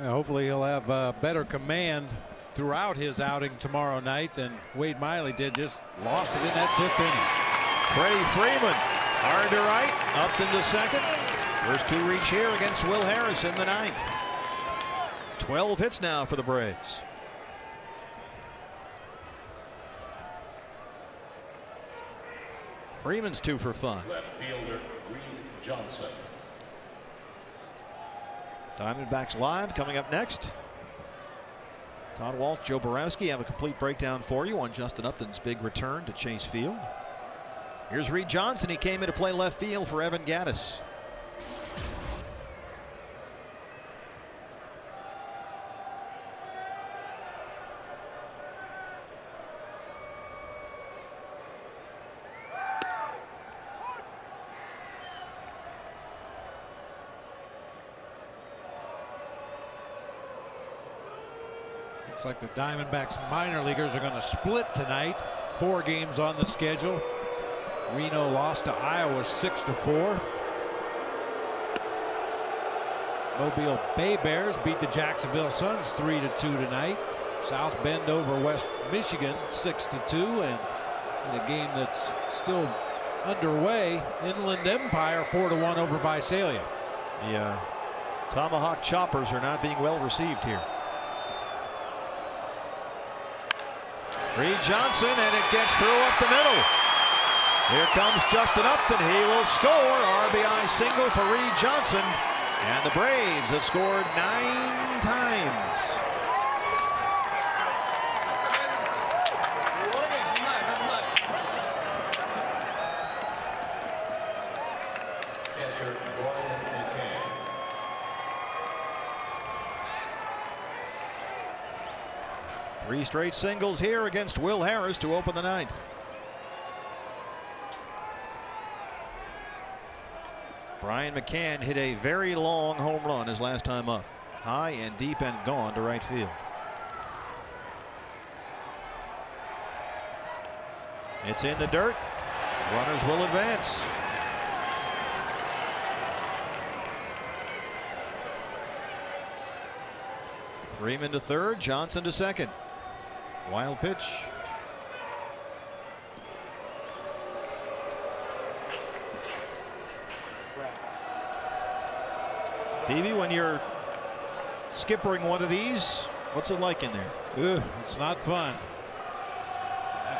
Yeah, hopefully he'll have better command throughout his outing tomorrow night than Wade Miley did. Just lost it in that 5th inning. Freddie Freeman, hard to right, Upton to second. First 2 reach here against Will Harris in the 9th. 12 hits now for the Braves. Freeman's 2 for 5. Left fielder Reed Johnson. Diamondbacks Live coming up next. Todd Walsh, Joe Borowski have a complete breakdown for you on Justin Upton's big return to Chase Field. Here's Reed Johnson. He came in to play left field for Evan Gattis. Looks like the Diamondbacks minor leaguers are going to split tonight. 4 games on the schedule. Reno lost to Iowa 6-4. Mobile Bay Bears beat the Jacksonville Suns 3-2 tonight. South Bend over West Michigan 6-2, and in a game that's still underway, Inland Empire 4-1 over Visalia. The Tomahawk Choppers are not being well received here. Reed Johnson, and it gets through up the middle. Here comes Justin Upton. He will score. RBI single for Reed Johnson. And the Braves have scored 9 times. Catcher Brian McCann. Three straight singles here against Will Harris to open the 9th. Brian McCann hit a very long home run his last time up. High and deep and gone to right field. It's in the dirt. Runners will advance. Freeman to third, Johnson to second. Wild pitch. Beebe, when you're skippering one of these, what's it like in there? Ugh, it's not fun.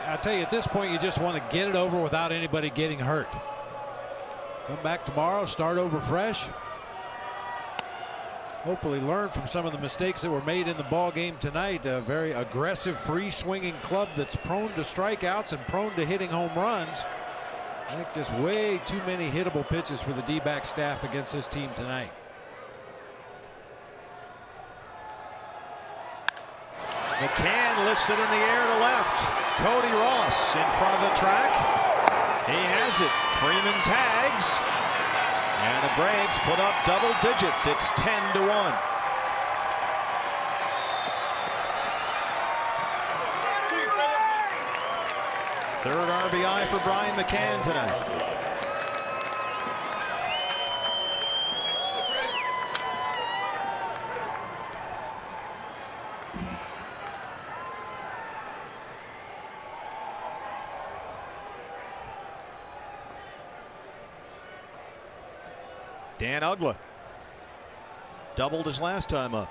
I tell you, at this point, you just want to get it over without anybody getting hurt. Come back tomorrow, start over fresh. Hopefully learn from some of the mistakes that were made in the ball game tonight. A very aggressive, free swinging club that's prone to strikeouts and prone to hitting home runs. I think just way too many hittable pitches for the D-back staff against this team tonight. McCann lifts it in the air to left. Cody Ross in front of the track. He has it. Freeman tags. And the Braves put up double digits. It's 10-1. Third RBI for Brian McCann tonight. Dan Uggla doubled his last time up.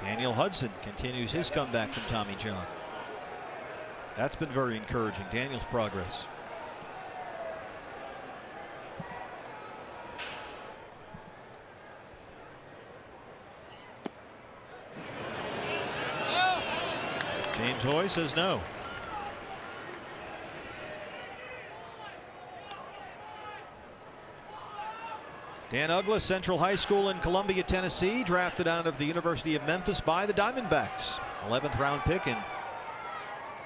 Daniel Hudson continues his comeback from Tommy John. That's been very encouraging, Daniel's progress. James Hoy says no. Dan Uggla, Central High School in Columbia, Tennessee, drafted out of the University of Memphis by the Diamondbacks. 11th round pick and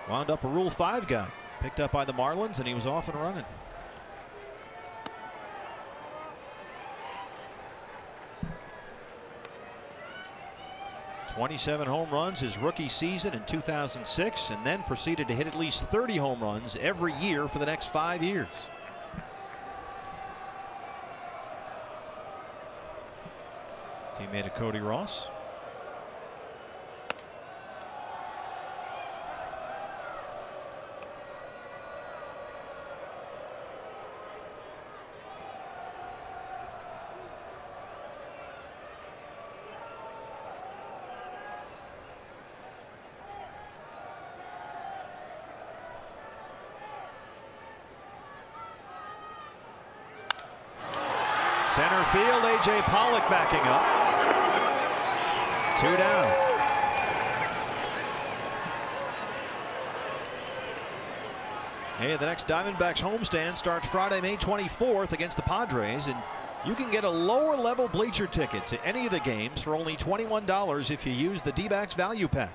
wound up a Rule 5 guy. Picked up by the Marlins, and he was off and running. '27 home runs his rookie season in 2006, and then proceeded to hit at least 30 home runs every year for the next 5 years. Teammate of Cody Ross. Center field, A.J. Pollock backing up. 2 down. Hey, the next Diamondbacks homestand starts Friday, May 24th against the Padres, and you can get a lower level bleacher ticket to any of the games for only $21 if you use the D-backs value pack.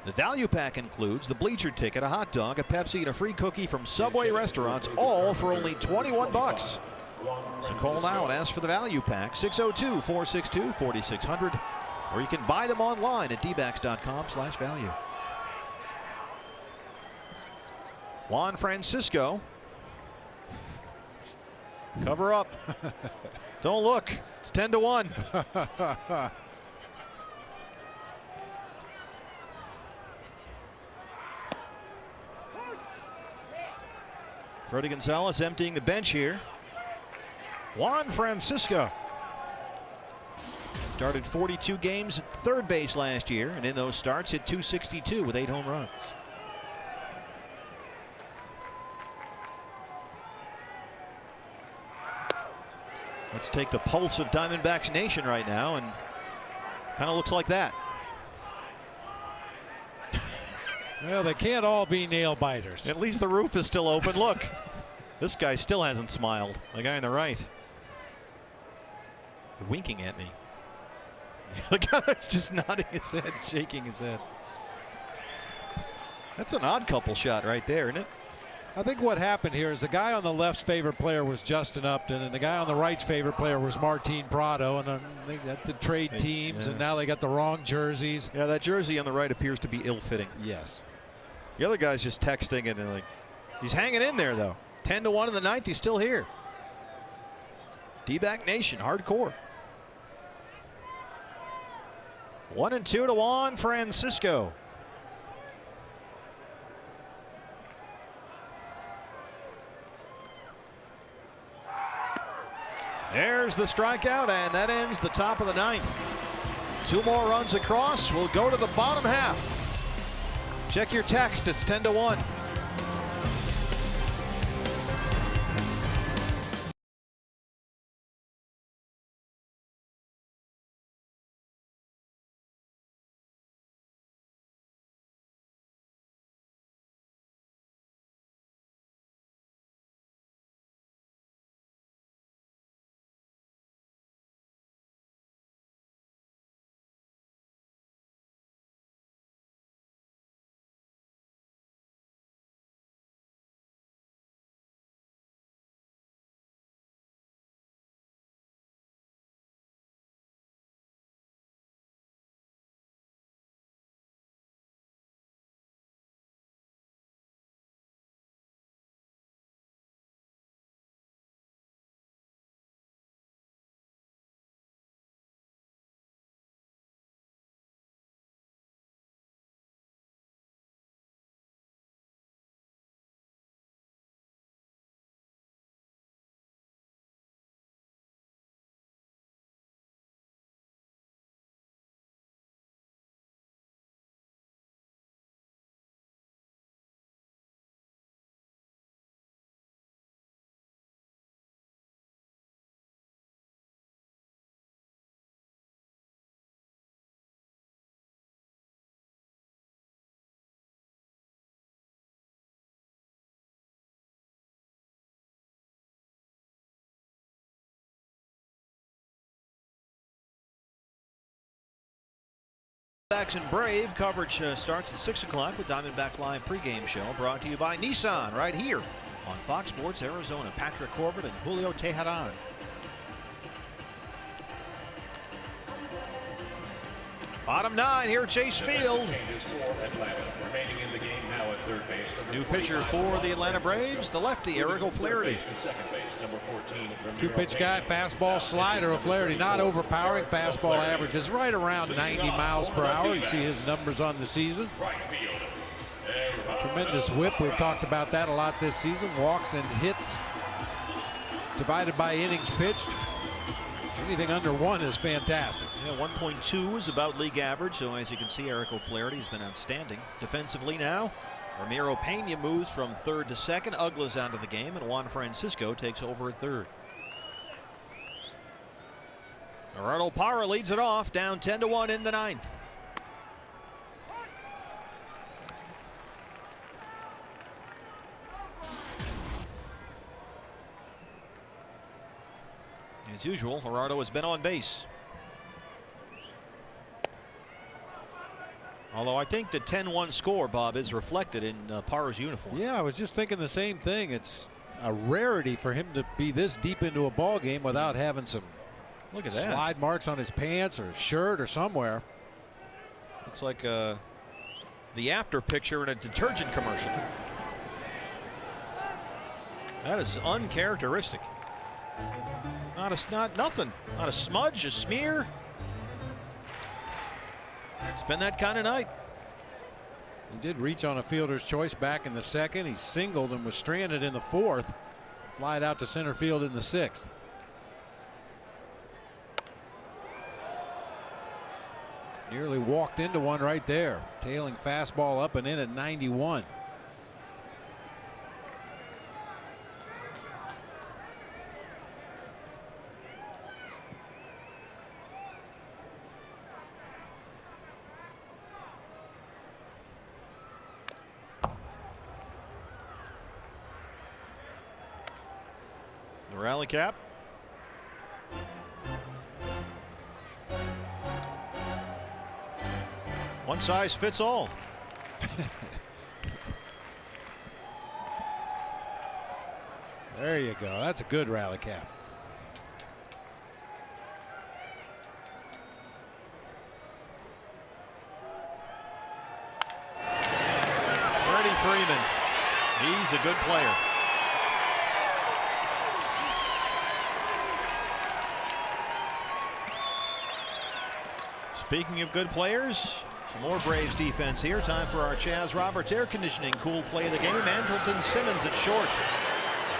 The value pack includes the bleacher ticket, a hot dog, a Pepsi, and a free cookie from Subway restaurants, all for only 21 bucks. So call now and ask for the value pack, 602-462-4600, or you can buy them online at dbacks.com/value. Juan Francisco. Cover up. Don't look. It's 10-1. Frody Gonzalez emptying the bench here. Juan Francisco started 42 games at third base last year, and in those starts hit .262 with 8 home runs. Let's take the pulse of Diamondbacks Nation right now, and kind of looks like that. Well, they can't all be nail biters. At least the roof is still open. Look, this guy still hasn't smiled. The guy on the right. Winking at me. The guy that's just nodding his head, shaking his head. That's an odd couple shot right there, isn't it? I think what happened here is the guy on the left's favorite player was Justin Upton, and the guy on the right's favorite player was Martin Prado, and they had to trade teams, and now they got the wrong jerseys. Yeah, that jersey on the right appears to be ill-fitting. Yes. The other guy's just texting, and like, he's hanging in there though. 10-1 in the ninth, he's still here. D-back Nation, hardcore. 1-2 to Juan Francisco. There's the strikeout, and that ends the top of the ninth. 2 more runs across. We'll go to the bottom half. Check your text. It's 10-1. Diamondbacks and Brave coverage starts at 6 o'clock with Diamondback Live pregame show brought to you by Nissan right here on Fox Sports Arizona. Patrick Corbett and Julio Teheran. Bottom 9 here at Chase Field. Remaining in the game now at third base. New pitcher for the Atlanta Braves, the lefty Eric O'Flaherty. Second base, number 14. Two-pitch guy, fastball, slider. O'Flaherty not overpowering. Fastball averages right around 90 miles per hour. You see his numbers on the season. Right field. Tremendous whip. We've talked about that a lot this season. Walks and hits divided by innings pitched. Anything under 1 is fantastic. Yeah, 1.2 is about league average, so as you can see, Eric O'Flaherty has been outstanding. Defensively now, Ramiro Pena moves from third to second. Uggla's out of the game, and Juan Francisco takes over at third. Gerardo Parra leads it off, down 10-1 in the 9th. As usual, Gerardo has been on base. Although I think the 10-1 score, Bob, is reflected in Parra's uniform. Yeah, I was just thinking the same thing. It's a rarity for him to be this deep into a ball game without having some Look at that. slide marks on his pants or shirt or somewhere. Looks like the after picture in a detergent commercial. That is uncharacteristic. Nothing. Not a smudge, a smear. It's been that kind of night. He did reach on a fielder's choice back in the 2nd. He singled and was stranded in the 4th. Flied out to center field in the 6th. Nearly walked into one right there. Tailing fastball up and in at 91. The rally cap. One size fits all. There you go. That's a good rally cap. Freddie Freeman. He's a good player. Speaking of good players, some more Braves defense here. Time for our Chaz Roberts air conditioning cool play of the game. Andrelton Simmons at short.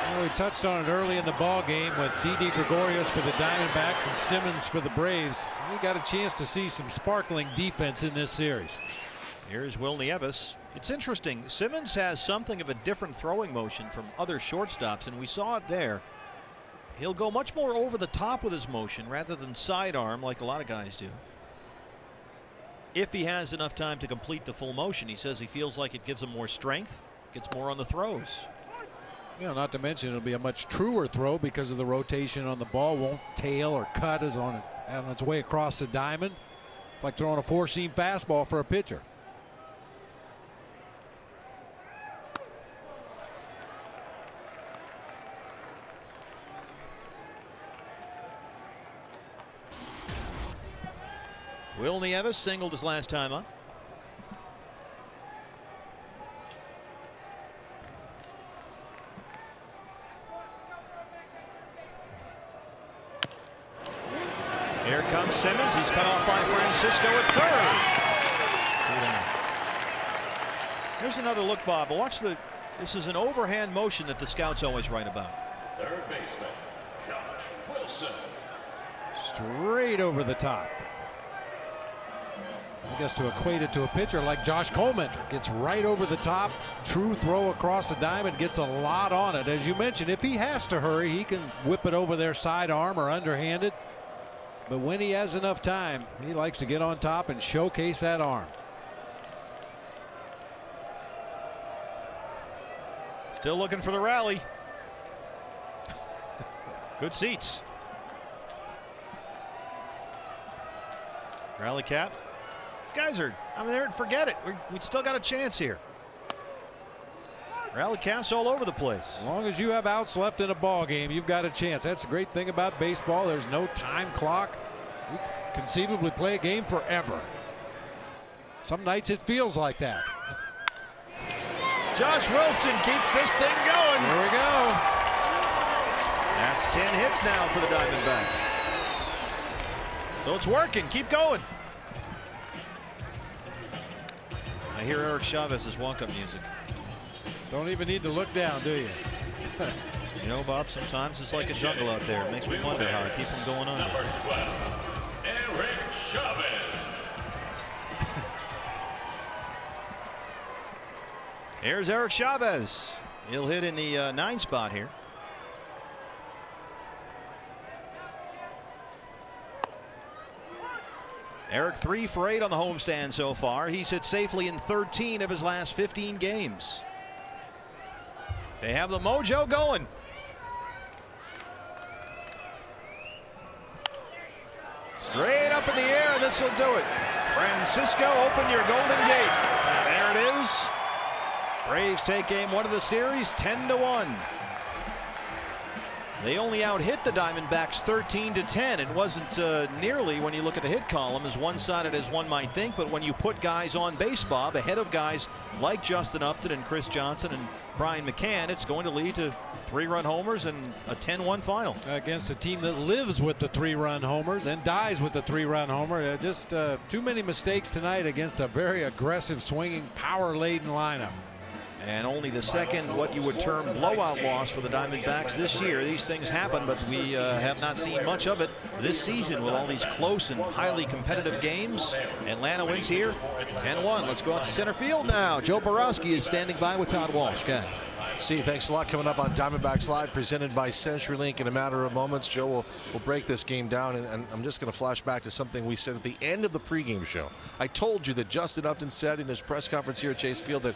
Well, we touched on it early in the ball game with Didi Gregorius for the Diamondbacks and Simmons for the Braves. We got a chance to see some sparkling defense in this series. Here's Will Nieves. It's interesting. Simmons has something of a different throwing motion from other shortstops, and we saw it there. He'll go much more over the top with his motion rather than sidearm like a lot of guys do. If he has enough time to complete the full motion, he says he feels like it gives him more strength, gets more on the throws. You know, not to mention it'll be a much truer throw because of the rotation on the ball. Won't tail or cut as on its way across the diamond. It's like throwing a 4-seam fastball for a pitcher. Will Nieves singled his last time up. Here comes Simmons. He's cut off by Francisco at third. Here's another look, Bob. Watch this is an overhand motion that the scouts always write about. Third baseman, Josh Wilson. Straight over the top. I guess to equate it to a pitcher like Josh Coleman, gets right over the top, true throw across the diamond, gets a lot on it. As you mentioned, if he has to hurry, he can whip it over their sidearm or underhanded. But when he has enough time, he likes to get on top and showcase that arm. Still looking for the rally. Good seats. Rally cap. guys are, I mean, forget it. We still got a chance here. Rally caps all over the place. As long as you have outs left in a ball game, you've got a chance. That's the great thing about baseball. There's no time clock. You can conceivably play a game forever. Some nights it feels like that. Josh Wilson keeps this thing going. Here we go. That's 10 hits now for the Diamondbacks. So it's working. Keep going. I hear Eric Chavez's walk-up music. Don't even need to look down, do you? You know, Bob, sometimes it's like a jungle out there. It makes me wonder how to keep them going on. Number 12, Eric Chavez. Here's Eric Chavez. He'll hit in the 9 spot here. Eric 3 for 8 on the homestand so far. He's hit safely in 13 of his last 15 games. They have the mojo going. Straight up in the air, this will do it. Francisco, open your golden gate. There it is. Braves take game 1 of the series, 10-1. They only out-hit the Diamondbacks 13-10. It wasn't nearly, when you look at the hit column, as one-sided as one might think, but when you put guys on base, Bob, ahead of guys like Justin Upton and Chris Johnson and Brian McCann, it's going to lead to 3-run homers and a 10-1 final. Against a team that lives with the 3-run homers and dies with the 3-run homer. Just too many mistakes tonight against a very aggressive, swinging, power-laden lineup. And only the second what you would term blowout loss for the Diamondbacks this year. These things happen, but we have not seen much of it this season with all these close and highly competitive games. Atlanta wins here 10-1. Let's go out to center field now. Joe Borowski is standing by with Todd Walsh. Guys. Steve, thanks a lot. Coming up on Diamondbacks Live, presented by CenturyLink. In a matter of moments, Joe will break this game down, and I'm just going to flash back to something we said at the end of the pregame show. I told you that Justin Upton said in his press conference here at Chase Field that